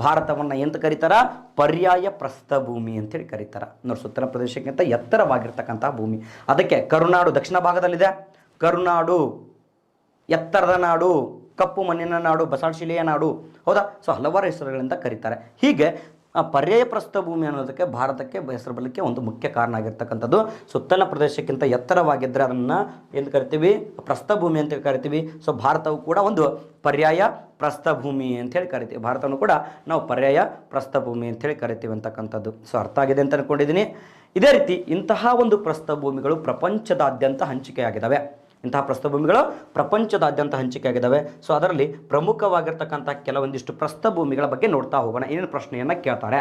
ಭಾರತವನ್ನು ಎಂತ ಕರೀತಾರ, ಪರ್ಯಾಯ ಪ್ರಸ್ಥಭೂಮಿ ಅಂತೇಳಿ ಕರೀತಾರೆ. ನೋಡಿ, ಸುತ್ತಲ ಪ್ರದೇಶಕ್ಕಿಂತ ಎತ್ತರವಾಗಿರ್ತಕ್ಕಂಥ ಭೂಮಿ. ಅದಕ್ಕೆ ಕರುನಾಡು ದಕ್ಷಿಣ ಭಾಗದಲ್ಲಿದೆ, ಕರುನಾಡು ಎತ್ತರದ ನಾಡು, ಕಪ್ಪು ಮಣ್ಣಿನ ನಾಡು, ಬಸವಶಿಲೆಯ ನಾಡು, ಹೌದಾ. ಸೊ ಹಲವಾರು ಹೆಸರುಗಳಿಂದ ಕರೀತಾರೆ. ಹೀಗೆ ಪರ್ಯಾಯ ಪ್ರಸ್ಥಭೂಮಿ ಅನ್ನೋದಕ್ಕೆ ಭಾರತಕ್ಕೆ ಹೆಸರು ಬರಲಿಕ್ಕೆ ಒಂದು ಮುಖ್ಯ ಕಾರಣ ಆಗಿರ್ತಕ್ಕಂಥದ್ದು. ಸುತ್ತಲ ಪ್ರದೇಶಕ್ಕಿಂತ ಎತ್ತರವಾಗಿದ್ದರೆ ಅದನ್ನು ಎಂದು ಕರಿತೀವಿ, ಪ್ರಸ್ಥಭೂಮಿ ಅಂತ ಕರಿತೀವಿ. ಸೊ ಭಾರತವು ಕೂಡ ಒಂದು ಪರ್ಯಾಯ ಪ್ರಸ್ಥಭೂಮಿ ಅಂತೇಳಿ ಕರಿತೀವಿ. ಭಾರತವನ್ನು ಕೂಡ ನಾವು ಪರ್ಯಾಯ ಪ್ರಸ್ಥಭೂಮಿ ಅಂತೇಳಿ ಕರಿತೀವಿ ಅಂತಕ್ಕಂಥದ್ದು. ಸೊ ಅರ್ಥ ಆಗಿದೆ ಅಂತ ಅಂದ್ಕೊಂಡಿದ್ದೀನಿ. ಇದೇ ರೀತಿ ಇಂತಹ ಒಂದು ಪ್ರಸ್ಥಭೂಮಿಗಳು ಪ್ರಪಂಚದಾದ್ಯಂತ ಹಂಚಿಕೆಯಾಗಿದ್ದಾವೆ. ಇಂತಹ ಪ್ರಸ್ಥಭೂಮಿಗಳು ಪ್ರಪಂಚದಾದ್ಯಂತ ಹಂಚಿಕೆಯಾಗಿದ್ದಾವೆ. ಸೊ ಅದರಲ್ಲಿ ಪ್ರಮುಖವಾಗಿರ್ತಕ್ಕಂಥ ಕೆಲವೊಂದಿಷ್ಟು ಪ್ರಸ್ಥಭೂಮಿಗಳ ಬಗ್ಗೆ ನೋಡ್ತಾ ಹೋಗೋಣ. ಏನೇನು ಪ್ರಶ್ನೆಯನ್ನು ಕೇಳ್ತಾರೆ,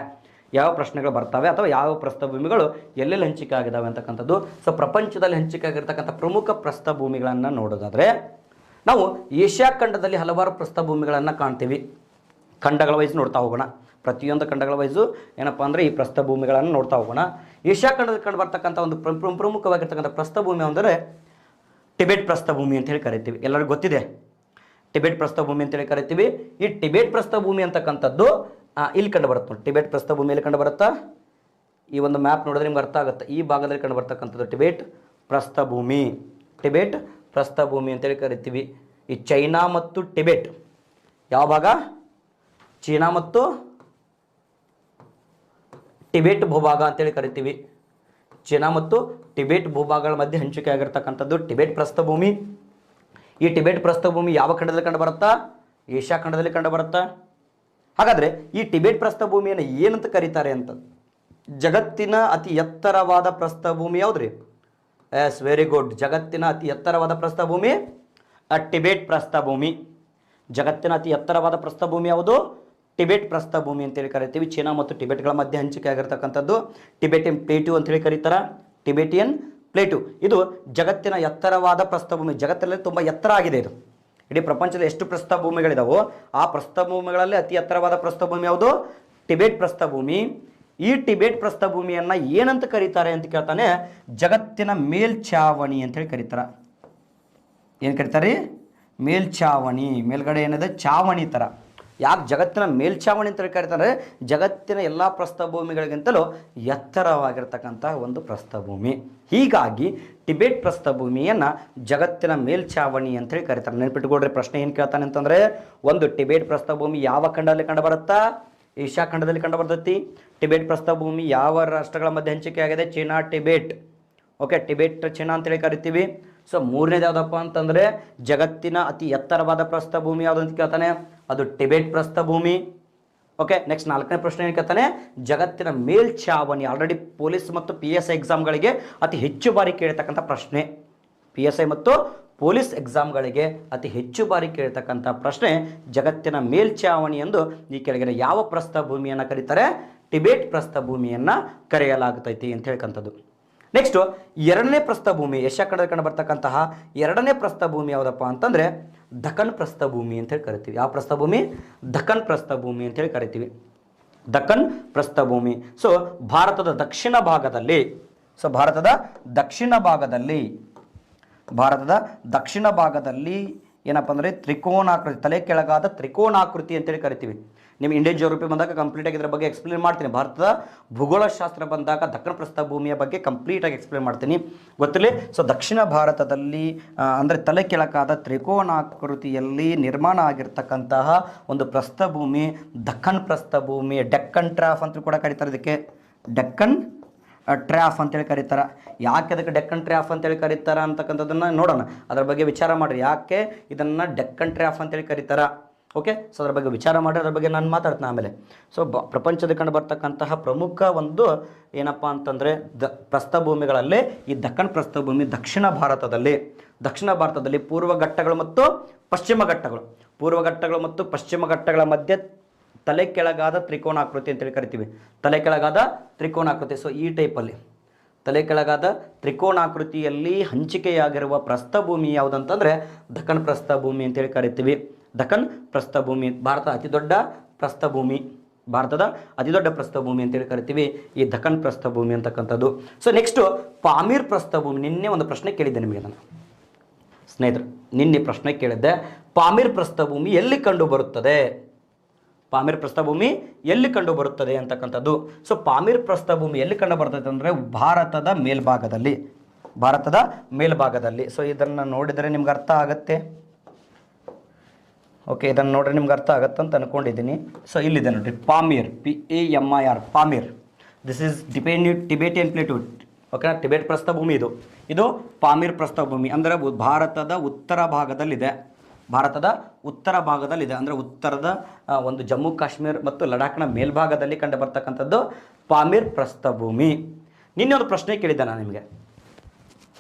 ಯಾವ ಪ್ರಶ್ನೆಗಳು ಬರ್ತವೆ, ಅಥವಾ ಯಾವ ಪ್ರಸ್ಥಭೂಮಿಗಳು ಎಲ್ಲೆಲ್ಲಿ ಹಂಚಿಕೆ ಆಗಿದ್ದಾವೆ ಅಂತಕ್ಕಂಥದ್ದು. ಸೊ ಪ್ರಪಂಚದಲ್ಲಿ ಹಂಚಿಕೆ ಆಗಿರ್ತಕ್ಕಂಥ ಪ್ರಮುಖ ಪ್ರಸ್ಥಭೂಮಿಗಳನ್ನು ನೋಡೋದಾದರೆ ನಾವು ಏಷ್ಯಾ ಖಂಡದಲ್ಲಿ ಹಲವಾರು ಪ್ರಸ್ಥಭೂಮಿಗಳನ್ನು ಕಾಣ್ತೀವಿ. ಖಂಡಗಳ ವೈಸ್ ನೋಡ್ತಾ ಹೋಗೋಣ. ಪ್ರತಿಯೊಂದು ಖಂಡಗಳ ವೈಸು ಏನಪ್ಪ ಅಂದರೆ ಈ ಪ್ರಸ್ಥಭೂಮಿಗಳನ್ನು ನೋಡ್ತಾ ಹೋಗೋಣ. ಏಷ್ಯಾ ಖಂಡದಲ್ಲಿ ಕಂಡು ಬರ್ತಕ್ಕಂಥ ಒಂದು ಪ್ರಮುಖವಾಗಿರ್ತಕ್ಕಂಥ ಪ್ರಸ್ಥಭೂಮಿ ಅಂದರೆ ಟಿಬೆಟ್ ಪ್ರಸ್ಥಭೂಮಿ ಅಂತೇಳಿ ಕರಿತೀವಿ. ಎಲ್ಲರಿಗೂ ಗೊತ್ತಿದೆ ಟಿಬೆಟ್ ಪ್ರಸ್ಥಭೂಮಿ ಅಂತೇಳಿ ಕರಿತೀವಿ. ಈ ಟಿಬೆಟ್ ಪ್ರಸ್ಥಭೂಮಿ ಅಂತಕ್ಕಂಥದ್ದು ಇಲ್ಲಿ ಕಂಡು ಬರುತ್ತೆ ನೋಡಿ. ಟಿಬೆಟ್ ಪ್ರಸ್ಥಭೂಮಿ ಎಲ್ಲಿ ಕಂಡು ಬರುತ್ತಾ, ಈ ಒಂದು ಮ್ಯಾಪ್ ನೋಡಿದ್ರೆ ನಿಮ್ಗೆ ಅರ್ಥ ಆಗುತ್ತೆ. ಈ ಭಾಗದಲ್ಲಿ ಕಂಡು ಬರ್ತಕ್ಕಂಥದ್ದು ಟಿಬೆಟ್ ಪ್ರಸ್ಥಭೂಮಿ. ಟಿಬೆಟ್ ಪ್ರಸ್ಥಭೂಮಿ ಅಂತೇಳಿ ಕರಿತೀವಿ. ಈ ಚೈನಾ ಮತ್ತು ಟಿಬೆಟ್ ಯಾವ ಭಾಗ, ಚೀನಾ ಮತ್ತು ಟಿಬೆಟ್ ಭೂಭಾಗ ಅಂತೇಳಿ ಕರಿತೀವಿ. ಚೀನಾ ಮತ್ತು ಟಿಬೆಟ್ ಭೂಭಾಗಗಳ ಮಧ್ಯೆ ಹಂಚಿಕೆ ಆಗಿರ್ತಕ್ಕಂಥದ್ದು ಟಿಬೆಟ್ ಪ್ರಸ್ಥಭೂಮಿ. ಈ ಟಿಬೆಟ್ ಪ್ರಸ್ಥಭೂಮಿ ಯಾವ ಖಂಡದಲ್ಲಿ ಕಂಡು ಬರುತ್ತಾ, ಏಷ್ಯಾ ಖಂಡದಲ್ಲಿ ಕಂಡು ಬರುತ್ತಾ. ಹಾಗಾದರೆ ಈ ಟಿಬೆಟ್ ಪ್ರಸ್ಥಭೂಮಿಯನ್ನು ಏನಂತ ಕರೀತಾರೆ ಅಂತ, ಜಗತ್ತಿನ ಅತಿ ಎತ್ತರವಾದ ಪ್ರಸ್ಥಭೂಮಿ ಯಾವುದ್ರಿ? Yes, very good. ಜಗತ್ತಿನ ಅತಿ ಎತ್ತರವಾದ ಪ್ರಸ್ಥಭೂಮಿ ಟಿಬೆಟ್ ಪ್ರಸ್ಥಭೂಮಿ. ಜಗತ್ತಿನ ಅತಿ ಎತ್ತರವಾದ ಪ್ರಸ್ಥಭೂಮಿ ಯಾವುದು? ಟಿಬೆಟ್ ಪ್ರಸ್ಥಭೂಮಿ ಅಂತೇಳಿ ಕರಿತೀವಿ. ಚೀನಾ ಮತ್ತು ಟಿಬೆಟ್ಗಳ ಮಧ್ಯೆ ಹಂಚಿಕೆ ಆಗಿರ್ತಕ್ಕಂಥದ್ದು ಟಿಬೆಟಿಯನ್ ಪ್ಲೇಟು ಅಂತೇಳಿ ಕರೀತಾರೆ. ಟಿಬೆಟಿಯನ್ ಪ್ಲೇಟು ಇದು ಜಗತ್ತಿನ ಎತ್ತರವಾದ ಪ್ರಸ್ಥಭೂಮಿ. ಜಗತ್ತಿನಲ್ಲಿ ತುಂಬ ಎತ್ತರ ಆಗಿದೆ ಇದು. ಇಡೀ ಪ್ರಪಂಚದಲ್ಲಿ ಎಷ್ಟು ಪ್ರಸ್ಥಭೂಮಿಗಳಿದಾವೋ ಆ ಪ್ರಸ್ಥಭೂಮಿಗಳಲ್ಲಿ ಅತಿ ಎತ್ತರವಾದ ಪ್ರಸ್ಥಭೂಮಿ ಯಾವುದು? ಟಿಬೆಟ್ ಪ್ರಸ್ಥಭೂಮಿ. ಈ ಟಿಬೆಟ್ ಪ್ರಸ್ಥಭೂಮಿಯನ್ನು ಏನಂತ ಕರೀತಾರೆ ಅಂತ ಕೇಳ್ತಾನೆ, ಜಗತ್ತಿನ ಮೇಲ್ಛಾವಣಿ ಅಂತೇಳಿ ಕರೀತಾರೆ. ಏನು ಕರೀತಾರೆ? ಮೇಲ್ಛಾವಣಿ. ಮೇಲ್ಗಡೆ ಏನಿದೆ ಛಾವಣಿ ಥರ. ಯಾಕೆ ಜಗತ್ತಿನ ಮೇಲ್ಛಾವಣಿ ಅಂತ ಕರೀತಾರೆ? ಜಗತ್ತಿನ ಎಲ್ಲ ಪ್ರಸ್ಥಭೂಮಿಗಳಿಗಿಂತಲೂ ಎತ್ತರವಾಗಿರ್ತಕ್ಕಂಥ ಒಂದು ಪ್ರಸ್ಥಭೂಮಿ. ಹೀಗಾಗಿ ಟಿಬೆಟ್ ಪ್ರಸ್ಥಭೂಮಿಯನ್ನು ಜಗತ್ತಿನ ಮೇಲ್ಛಾವಣಿ ಅಂತೇಳಿ ಕರೀತಾರೆ. ನೆನಪಿಟ್ಕೊಳ್ರಿ, ಪ್ರಶ್ನೆ ಏನು ಕೇಳ್ತಾನೆ ಅಂತಂದರೆ, ಒಂದು ಟಿಬೆಟ್ ಪ್ರಸ್ಥಭೂಮಿ ಯಾವ ಖಂಡದಲ್ಲಿ ಕಂಡು ಬರುತ್ತಾ? ಏಷ್ಯಾ ಖಂಡದಲ್ಲಿ ಕಂಡು ಬರ್ತೈತಿ. ಟಿಬೆಟ್ ಪ್ರಸ್ಥಭೂಮಿ ಯಾವ ರಾಷ್ಟ್ರಗಳ ಮಧ್ಯೆ ಹಂಚಿಕೆ ಆಗಿದೆ? China Tibet. Okay, Tibet China ಅಂತೇಳಿ ಕರಿತೀವಿ. ಸೊ ಮೂರನೇದು ಯಾವುದಪ್ಪ ಅಂತಂದರೆ, ಜಗತ್ತಿನ ಅತಿ ಎತ್ತರವಾದ ಪ್ರಸ್ಥಭೂಮಿ ಯಾವುದು ಅಂತ ಕೇಳ್ತಾನೆ, ಅದು ಟಿಬೆಟ್ ಪ್ರಸ್ಥಭೂಮಿ. ಓಕೆ, ನೆಕ್ಸ್ಟ್ ನಾಲ್ಕನೇ ಪ್ರಶ್ನೆ ಏನು ಕೇಳ್ತಾನೆ, ಜಗತ್ತಿನ ಮೇಲ್ಛಾವಣಿ. ಆಲ್ರೆಡಿ ಪೊಲೀಸ್ ಮತ್ತು PSI ಎಕ್ಸಾಮ್ಗಳಿಗೆ ಅತಿ ಹೆಚ್ಚು ಬಾರಿ ಕೇಳ್ತಕ್ಕಂಥ ಪ್ರಶ್ನೆ. PSI ಮತ್ತು ಪೊಲೀಸ್ ಎಕ್ಸಾಮ್ಗಳಿಗೆ ಅತಿ ಹೆಚ್ಚು ಬಾರಿ ಕೇಳ್ತಕ್ಕಂಥ ಪ್ರಶ್ನೆ, ಜಗತ್ತಿನ ಮೇಲ್ಛಾವಣಿ ಎಂದು ಈ ಕೆಳಗಿನ ಯಾವ ಪ್ರಸ್ಥಭೂಮಿಯನ್ನು ಕರೀತಾರೆ? ಟಿಬೆಟ್ ಪ್ರಸ್ಥಭೂಮಿಯನ್ನು ಕರೆಯಲಾಗುತ್ತೈತಿ ಅಂತ ಹೇಳ್ಕಂಥದ್ದು. ನೆಕ್ಸ್ಟು ಎರಡನೇ ಪ್ರಸ್ಥಭೂಮಿ, ಏಷ್ಯಾ ಖಂಡದಲ್ಲಿ ಕಂಡು ಬರ್ತಕ್ಕಂತಹ ಎರಡನೇ ಪ್ರಸ್ಥಭೂಮಿ ಯಾವುದಪ್ಪ ಅಂತಂದರೆ ದಖನ್ ಪ್ರಸ್ಥಭೂಮಿ ಅಂತೇಳಿ ಕರಿತೀವಿ. ಯಾವ ಪ್ರಸ್ಥಭೂಮಿ? ದಖನ್ ಪ್ರಸ್ಥಭೂಮಿ ಅಂತೇಳಿ ಕರಿತೀವಿ. ದಖನ್ ಪ್ರಸ್ಥಭೂಮಿ. ಸೊ ಭಾರತದ ದಕ್ಷಿಣ ಭಾಗದಲ್ಲಿ ಏನಪ್ಪ ಅಂದರೆ ತ್ರಿಕೋನಾಕೃತಿ, ತಲೆ ಕೆಳಗಾದ ತ್ರಿಕೋನಾಕೃತಿ ಅಂತೇಳಿ ಕರಿತೀವಿ. ನಿಮ್ಮ ಇಂಡಿಯನ್ ಜಿಯೋಗ್ರಫಿ ಬಂದಾಗ ಕಂಪ್ಲೀಟಾಗಿ ಇದರ ಬಗ್ಗೆ ಎಕ್ಸ್ಪ್ಲೇನ್ ಮಾಡ್ತೀನಿ. ಭಾರತದ ಭೂಗೋಳಶಾಸ್ತ್ರ ಬಂದಾಗ ದಕ್ಷಿಣ ಪ್ರಸ್ಥಭೂಮಿಯ ಬಗ್ಗೆ ಕಂಪ್ಲೀಟಾಗಿ ಎಕ್ಸ್ಪ್ಲೇನ್ ಮಾಡ್ತೀನಿ, ಗೊತ್ತಿರಲಿ. ಸೊ ದಕ್ಷಿಣ ಭಾರತದಲ್ಲಿ ಅಂದರೆ ತಲೆ ಕೆಳಕಾದ ತ್ರಿಕೋನಾಕೃತಿಯಲ್ಲಿ ನಿರ್ಮಾಣ ಆಗಿರ್ತಕ್ಕಂತಹ ಒಂದು ಪ್ರಸ್ಥಭೂಮಿ ದಖನ್ ಪ್ರಸ್ಥಭೂಮಿ. ಡೆಕ್ಕನ್ ಟ್ರಾಫ್ ಅಂತ ಕೂಡ ಕರೀತಾರೆ. ಇದಕ್ಕೆ ಡೆಕ್ಕನ್ ಟ್ರ್ಯಾಫ್ ಅಂತೇಳಿ ಕರೀತಾರೆ. ಯಾಕೆ ಅದಕ್ಕೆ ಡೆಕ್ಕನ್ ಟ್ರ್ಯಾಫ್ ಅಂತೇಳಿ ಕರೀತಾರೆ ಅಂತಕ್ಕಂಥದ್ದನ್ನು ನೋಡೋಣ. ಅದರ ಬಗ್ಗೆ ವಿಚಾರ ಮಾಡಿರಿ, ಯಾಕೆ ಇದನ್ನು ಡೆಕ್ಕನ್ ಟ್ರ್ಯಾಫ್ ಅಂತೇಳಿ ಕರೀತಾರೆ. ಓಕೆ, ಸೊ ಅದರ ಬಗ್ಗೆ ವಿಚಾರ ಮಾಡಿ, ಅದರ ಬಗ್ಗೆ ನಾನು ಮಾತಾಡ್ತೀನಿ ಆಮೇಲೆ. ಸೊ ಪ್ರಪಂಚದಲ್ಲಿ ಕಂಡು ಬರ್ತಕ್ಕಂತಹ ಪ್ರಮುಖ ಒಂದು ಏನಪ್ಪ ಅಂತಂದರೆ ಪ್ರಸ್ಥಭೂಮಿಗಳಲ್ಲಿ ಈ ದಖನ್ ಪ್ರಸ್ಥಭೂಮಿ ದಕ್ಷಿಣ ಭಾರತದಲ್ಲಿ ಪೂರ್ವ ಘಟ್ಟಗಳು ಮತ್ತು ಪಶ್ಚಿಮ ಘಟ್ಟಗಳ ಮಧ್ಯೆ ತಲೆ ಕೆಳಗಾದ ತ್ರಿಕೋನಾಕೃತಿ ಅಂತೇಳಿ ಕರಿತೀವಿ. ತಲೆ ಕೆಳಗಾದ ತ್ರಿಕೋನಾಕೃತಿ. ಸೊ ಈ ಟೈಪಲ್ಲಿ ತಲೆ ಕೆಳಗಾದ ತ್ರಿಕೋನಾಕೃತಿಯಲ್ಲಿ ಹಂಚಿಕೆಯಾಗಿರುವ ಪ್ರಸ್ಥಭೂಮಿ ಯಾವುದಂತಂದರೆ ದಖನ್ ಪ್ರಸ್ಥಭೂಮಿ ಅಂತೇಳಿ ಕರಿತೀವಿ. ದಖನ್ ಪ್ರಸ್ಥಭೂಮಿ ಭಾರತದ ಅತಿ ದೊಡ್ಡ ಪ್ರಸ್ಥಭೂಮಿ ಅಂತೇಳಿ ಕರಿತೀವಿ ಈ ದಖನ್ ಪ್ರಸ್ಥಭೂಮಿ ಅಂತಕ್ಕಂಥದ್ದು. ಸೊ ನೆಕ್ಸ್ಟು ಪಾಮೀರ್ ಪ್ರಸ್ಥಭೂಮಿ. ನಿನ್ನೆ ಒಂದು ಪ್ರಶ್ನೆ ಕೇಳಿದ್ದೆ ನಿಮಗೆ ನಾನು ಸ್ನೇಹಿತರು, ನಿನ್ನೆ ಪ್ರಶ್ನೆ ಕೇಳಿದ್ದೆ. ಪಾಮೀರ್ ಪ್ರಸ್ಥಭೂಮಿ ಎಲ್ಲಿ ಕಂಡು ಬರುತ್ತದೆ? ಪಾಮೀರ್ ಪ್ರಸ್ಥಭೂಮಿ ಎಲ್ಲಿ ಕಂಡು ಬರುತ್ತದೆ ಅಂತಕ್ಕಂಥದ್ದು. ಸೊ ಪಾಮೀರ್ ಪ್ರಸ್ಥಭೂಮಿ ಎಲ್ಲಿ ಕಂಡು ಬರ್ತದೆ ಅಂದರೆ ಭಾರತದ ಮೇಲ್ಭಾಗದಲ್ಲಿ, ಭಾರತದ ಮೇಲ್ಭಾಗದಲ್ಲಿ. ಸೊ ಇದನ್ನು ನೋಡಿದರೆ ನಿಮ್ಗೆ ಅರ್ಥ ಆಗತ್ತೆ. ಓಕೆ, ಇದನ್ನು ನೋಡ್ರಿ ನಿಮ್ಗೆ ಅರ್ಥ ಆಗುತ್ತೆ ಅಂತ ಅನ್ಕೊಂಡಿದ್ದೀನಿ. ಸೊ ಇಲ್ಲಿದೆ ನೋಡ್ರಿ Pamir, PAMIR, Pamir. This is Tibetan plateau. Okay, Tibet ಪ್ರಸ್ಥಭೂಮಿ ಇದು ಪಾಮೀರ್ ಪ್ರಸ್ಥಭೂಮಿ ಅಂದರೆ ಭಾರತದ ಉತ್ತರ ಭಾಗದಲ್ಲಿದೆ. ಭಾರತದ ಉತ್ತರ ಭಾಗದಲ್ಲಿದೆ ಅಂದರೆ ಉತ್ತರದ ಒಂದು ಜಮ್ಮು ಕಾಶ್ಮೀರ ಮತ್ತು ಲಡಾಖ್ನ ಮೇಲ್ಭಾಗದಲ್ಲಿ ಕಂಡು ಬರ್ತಕ್ಕಂಥದ್ದು ಪಾಮೀರ್ ಪ್ರಸ್ಥಭೂಮಿ. ನಿನ್ನೆ ಒಂದು ಪ್ರಶ್ನೆ ಕೇಳಿದ್ದೆ ನಾನು ನಿಮಗೆ.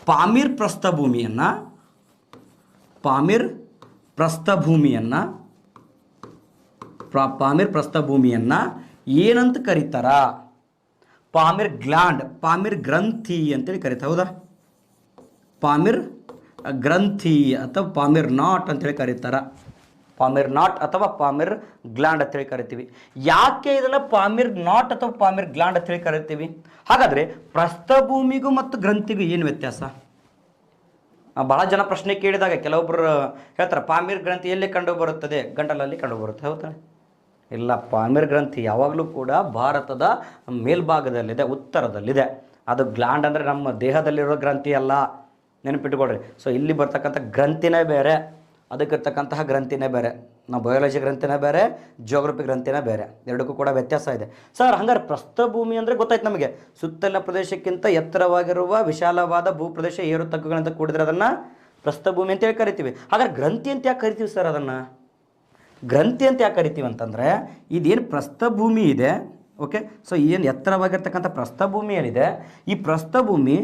ಪಾಮೀರ್ ಪ್ರಸ್ಥಭೂಮಿಯನ್ನು ಏನಂತ ಕರೀತಾರ? ಪಾಮೀರ್ ಗ್ಲ್ಯಾಂಡ್, ಪಾಮೀರ್ ಗ್ರಂಥಿ ಅಂತೇಳಿ ಕರೀತಾರೆ. ಹೌದಾ? ಪಾಮೀರ್ ಗ್ರಂಥಿ ಅಥವಾ ಪಾಮೀರ್ ನಾಟ್ ಅಂತೇಳಿ ಕರೀತಾರ. ಪಾಮೀರ್ ನಾಟ್ ಅಥವಾ ಪಾಮೀರ್ ಗ್ಲ್ಯಾಂಡ್ ಅಂತೇಳಿ ಕರಿತೀವಿ. ಯಾಕೆ ಇದನ್ನು ಪಾಮೀರ್ ನಾಟ್ ಅಥವಾ ಪಾಮೀರ್ ಗ್ಲ್ಯಾಂಡ್ ಅಂತೇಳಿ ಕರಿತೀವಿ? ಹಾಗಾದರೆ ಪ್ರಸ್ಥಭೂಮಿಗೂ ಮತ್ತು ಗ್ರಂಥಿಗೂ ಏನು ವ್ಯತ್ಯಾಸ? ಭಾಳ ಜನ ಪ್ರಶ್ನೆ ಕೇಳಿದಾಗ ಕೆಲವೊಬ್ಬರು ಹೇಳ್ತಾರೆ ಪಾಮೀರ್ ಗ್ರಂಥಿ ಎಲ್ಲಿ ಕಂಡು ಬರುತ್ತದೆ? ಗಂಟಲಲ್ಲಿ ಕಂಡು ಬರುತ್ತೆ. ಹೌದಾ? ಇಲ್ಲ, ಪಾಮೀರ್ ಗ್ರಂಥಿ ಯಾವಾಗಲೂ ಕೂಡ ಭಾರತದ ಮೇಲ್ಭಾಗದಲ್ಲಿದೆ, ಉತ್ತರದಲ್ಲಿದೆ. ಅದು ಗ್ಲ್ಯಾಂಡ್ ಅಂದರೆ ನಮ್ಮ ದೇಹದಲ್ಲಿರೋ ಗ್ರಂಥಿ ಅಲ್ಲ, ನೆನಪಿಟ್ಟುಕೊಳ್ರಿ. ಸೊ ಇಲ್ಲಿ ಬರ್ತಕ್ಕಂಥ ಗ್ರಂಥಿನೇ ಬೇರೆ, ಅದಕ್ಕಿರ್ತಕ್ಕಂತಹ ಗ್ರಂಥಿನೇ ಬೇರೆ. ನಾವು ಬಯಾಲಜಿ ಗ್ರಂಥಿನೇ ಬೇರೆ, ಜಿಯೋಗ್ರಫಿ ಗ್ರಂಥಿನೇ ಬೇರೆ, ಎರಡಕ್ಕೂ ಕೂಡ ವ್ಯತ್ಯಾಸ ಇದೆ. ಸರ್ ಹಂಗಾರೆ ಪ್ರಸ್ಥಭೂಮಿ ಅಂದರೆ ಗೊತ್ತಾಯ್ತು ನಮಗೆ, ಸುತ್ತಲಿನ ಪ್ರದೇಶಕ್ಕಿಂತ ಎತ್ತರವಾಗಿರುವ ವಿಶಾಲವಾದ ಭೂಪ್ರದೇಶ ಏರು ತಗ್ಗುಗಳಿಂದ ಕೂಡಿದ್ರೆ ಅದನ್ನು ಪ್ರಸ್ಥಭೂಮಿ ಅಂತೇಳಿ ಕರಿತೀವಿ. ಹಾಗಾದ್ರೆ ಗ್ರಂಥಿ ಅಂತ ಯಾಕೆ ಕರಿತೀವಿ ಸರ್? ಅದನ್ನು ಗ್ರಂಥಿ ಅಂತ ಯಾಕೆ ಕರಿತೀವಿ ಅಂತಂದರೆ ಇದೇನು ಪ್ರಸ್ಥಭೂಮಿ ಇದೆ, ಓಕೆ, ಸೊ ಏನು ಎತ್ತರವಾಗಿರ್ತಕ್ಕಂಥ ಪ್ರಸ್ಥಭೂಮಿ ಏನಿದೆ, ಈ ಪ್ರಸ್ಥಭೂಮಿ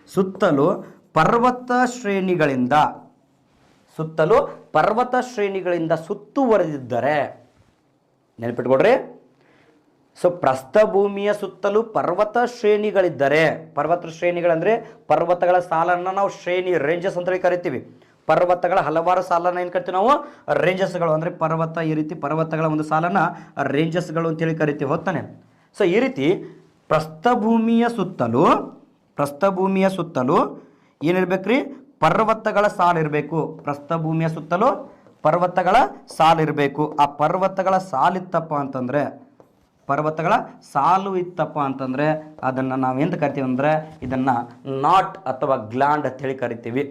ಸುತ್ತಲೂ ಪರ್ವತ ಶ್ರೇಣಿಗಳಿಂದ ಸುತ್ತುವರೆದಿದ್ದರೆ, ನೆನಪಿಟ್ಕೊಡ್ರಿ. ಸೊ ಪ್ರಸ್ಥಭೂಮಿಯ ಸುತ್ತಲೂ ಪರ್ವತ ಶ್ರೇಣಿಗಳಿದ್ದರೆ, ಪರ್ವತ ಶ್ರೇಣಿಗಳಂದರೆ ಪರ್ವತಗಳ ಸಾಲನ್ನು ನಾವು ರೇಂಜಸ್ ಅಂತೇಳಿ ಕರಿತೀವಿ. ಪರ್ವತಗಳ ಹಲವಾರು ಸಾಲನ್ನು ಏನು ಕರಿತೀವಿ ನಾವು? ರೇಂಜಸ್ಗಳು. ಅಂದರೆ ಪರ್ವತ, ಈ ರೀತಿ ಪರ್ವತಗಳ ಒಂದು ಸಾಲನ್ನು ರೇಂಜಸ್ಗಳು ಅಂತೇಳಿ ಕರಿತೀವಿ. ಹೊತ್ತಾನೆ? ಸೊ ಈ ರೀತಿ ಪ್ರಸ್ಥಭೂಮಿಯ ಸುತ್ತಲೂ ಏನಿರ್ಬೇಕ್ರಿ? ಪರ್ವತಗಳ ಸಾಲಿರಬೇಕು. ಪ್ರಸ್ಥಭೂಮಿಯ ಸುತ್ತಲೂ ಪರ್ವತಗಳ ಸಾಲಿರಬೇಕು. ಆ ಪರ್ವತಗಳ ಸಾಲಿತ್ತಪ್ಪ ಅಂತಂದರೆ ಅದನ್ನು ನಾವೆಂತ ಕರಿತೀವಿ ಅಂದರೆ ಇದನ್ನು ನಾಟ್ ಅಥವಾ ಗ್ಲ್ಯಾಂಡ್ ಅಂತೇಳಿ ಕರಿತೀವಿ.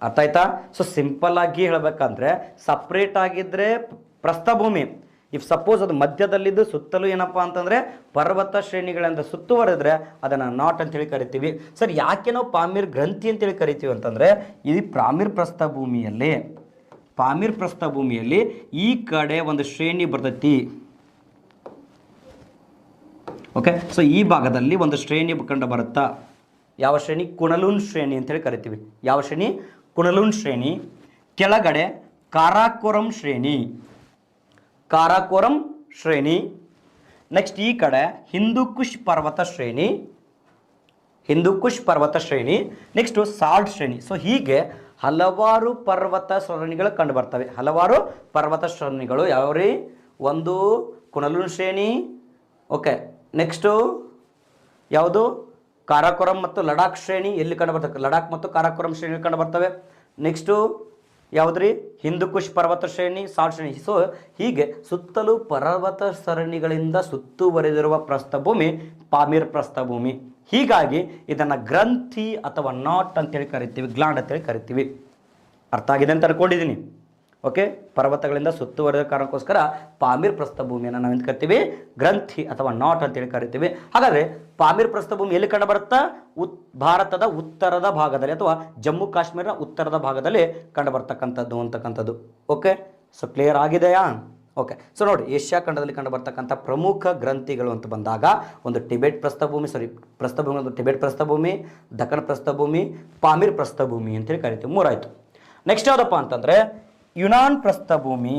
ಅರ್ಥ ಆಯ್ತಾ? ಸೊ ಸಿಂಪಲ್ ಆಗಿ ಹೇಳಬೇಕಂದ್ರೆ ಸಪ್ರೇಟ್ ಆಗಿದ್ದರೆ ಪ್ರಸ್ಥಭೂಮಿ. ಇಫ್ ಸಪೋಸ್ ಅದು ಮಧ್ಯದಲ್ಲಿದ್ದು ಸುತ್ತಲೂ ಏನಪ್ಪ ಅಂತಂದರೆ ಪರ್ವತ ಶ್ರೇಣಿಗಳಿಂದ ಸುತ್ತುವರೆದ್ರೆ ಅದನ್ನು ನಾಟ್ ಅಂತೇಳಿ ಕರಿತೀವಿ. ಸರ್ ಯಾಕೆ ನಾವು ಪಾಮೀರ್ ಗ್ರಂಥಿ ಅಂತೇಳಿ ಕರಿತೀವಿ ಅಂತಂದರೆ ಈ ಪಾಮೀರ್ ಪ್ರಸ್ಥಭೂಮಿಯಲ್ಲಿ ಈ ಕಡೆ ಒಂದು ಶ್ರೇಣಿ ಬರ್ತೈತಿ. ಓಕೆ, ಸೊ ಈ ಭಾಗದಲ್ಲಿ ಒಂದು ಶ್ರೇಣಿ ಕಂಡು ಬರುತ್ತಾ? ಯಾವ ಶ್ರೇಣಿ? ಕುಣಲೂನ್ ಶ್ರೇಣಿ ಅಂತೇಳಿ ಕರಿತೀವಿ. ಯಾವ ಶ್ರೇಣಿ? ಕುಣಲೂನ್ ಶ್ರೇಣಿ. ಕೆಳಗಡೆ ಕಾರಾಕೋರಂ ಶ್ರೇಣಿ. ನೆಕ್ಸ್ಟ್ ಈ ಕಡೆ ಹಿಂದೂಕುಷ್ ಪರ್ವತ ಶ್ರೇಣಿ. ನೆಕ್ಸ್ಟ್ ಸಾಲ್ಟ್ ಶ್ರೇಣಿ. ಸೊ ಹೀಗೆ ಹಲವಾರು ಪರ್ವತ ಶ್ರೇಣಿಗಳು ಕಂಡು ಬರ್ತವೆ. ಹಲವಾರು ಪರ್ವತ ಶ್ರೇಣಿಗಳು ಯಾವ್ರಿ? ಒಂದು ಕುಣಲೂನ್ ಶ್ರೇಣಿ. ಓಕೆ, ನೆಕ್ಸ್ಟು ಯಾವುದು? ಕಾರಾಕೋರಂ ಮತ್ತು ಲಡಾಖ್ ಶ್ರೇಣಿ ಎಲ್ಲಿ ಕಂಡು ಬರ್ತವೆ? ಲಡಾಖ್ ಮತ್ತು ಕಾರಾಕೋರಂ ಶ್ರೇಣಿ ಕಂಡು ಬರ್ತವೆ. ನೆಕ್ಸ್ಟು ಯಾವುದ್ರಿ? ಹಿಂದೂಕುಷ್ ಪರ್ವತ ಶ್ರೇಣಿ, ಸಾಲ್ಟ್ ಶ್ರೇಣಿ. ಸೊ ಹೀಗೆ ಸುತ್ತಲೂ ಪರ್ವತ ಸರಣಿಗಳಿಂದ ಸುತ್ತುವರೆದಿರುವ ಪ್ರಸ್ಥಭೂಮಿ ಪಾಮೀರ್ ಪ್ರಸ್ಥಭೂಮಿ. ಹೀಗಾಗಿ ಇದನ್ನು ಗ್ರಂಥಿ ಅಥವಾ ನಾಟ್ ಅಂತೇಳಿ ಕರಿತೀವಿ, ಗ್ಲ್ಯಾಂಡ್ ಅಂತೇಳಿ ಕರಿತೀವಿ. ಅರ್ಥ ಆಗಿದೆ ಅಂತ ಅನ್ಕೊಂಡಿದ್ದೀನಿ. ಓಕೆ, ಪರ್ವತಗಳಿಂದ ಸುತ್ತುವರೆದ ಕಾರಣಕ್ಕೋಸ್ಕರ ಪಾಮೀರ್ ಪ್ರಸ್ಥಭೂಮಿಯನ್ನು ನಾವು ಎಂತ ಕರಿತೀವಿ? ಗ್ರಂಥಿ ಅಥವಾ ನಾಟ್ ಅಂತೇಳಿ ಕರಿತೀವಿ. ಹಾಗಾದರೆ ಪಾಮೀರ್ ಪ್ರಸ್ಥಭೂಮಿ ಎಲ್ಲಿ ಕಂಡು ಬರುತ್ತಾ? ಭಾರತದ ಉತ್ತರದ ಭಾಗದಲ್ಲಿ ಅಥವಾ ಜಮ್ಮು ಕಾಶ್ಮೀರ ಉತ್ತರದ ಭಾಗದಲ್ಲಿ ಕಂಡು ಬರ್ತಕ್ಕಂಥದ್ದು ಅಂತಕ್ಕಂಥದ್ದು. ಓಕೆ, ಸೊ ಕ್ಲಿಯರ್ ಆಗಿದೆಯಾ? ಓಕೆ, ಸೊ ನೋಡಿ, ಏಷ್ಯಾ ಖಂಡದಲ್ಲಿ ಕಂಡು ಬರ್ತಕ್ಕಂಥ ಪ್ರಮುಖ ಗ್ರಂಥಿಗಳು ಅಂತ ಬಂದಾಗ ಒಂದು ಟಿಬೇಟ್ ಪ್ರಸ್ಥಭೂಮಿ, ಒಂದು ಟಿಬೇಟ್ ಪ್ರಸ್ಥಭೂಮಿ, ದಖನ್ ಪ್ರಸ್ಥಭೂಮಿ, ಪಾಮೀರ್ ಪ್ರಸ್ಥಭೂಮಿ ಅಂತೇಳಿ ಕರಿತೀವಿ. ಮೂರಾಯಿತು. ನೆಕ್ಸ್ಟ್ ಯಾವುದಪ್ಪ ಅಂತಂದರೆ ಯುನಾನ್ ಪ್ರಸ್ಥಭೂಮಿ.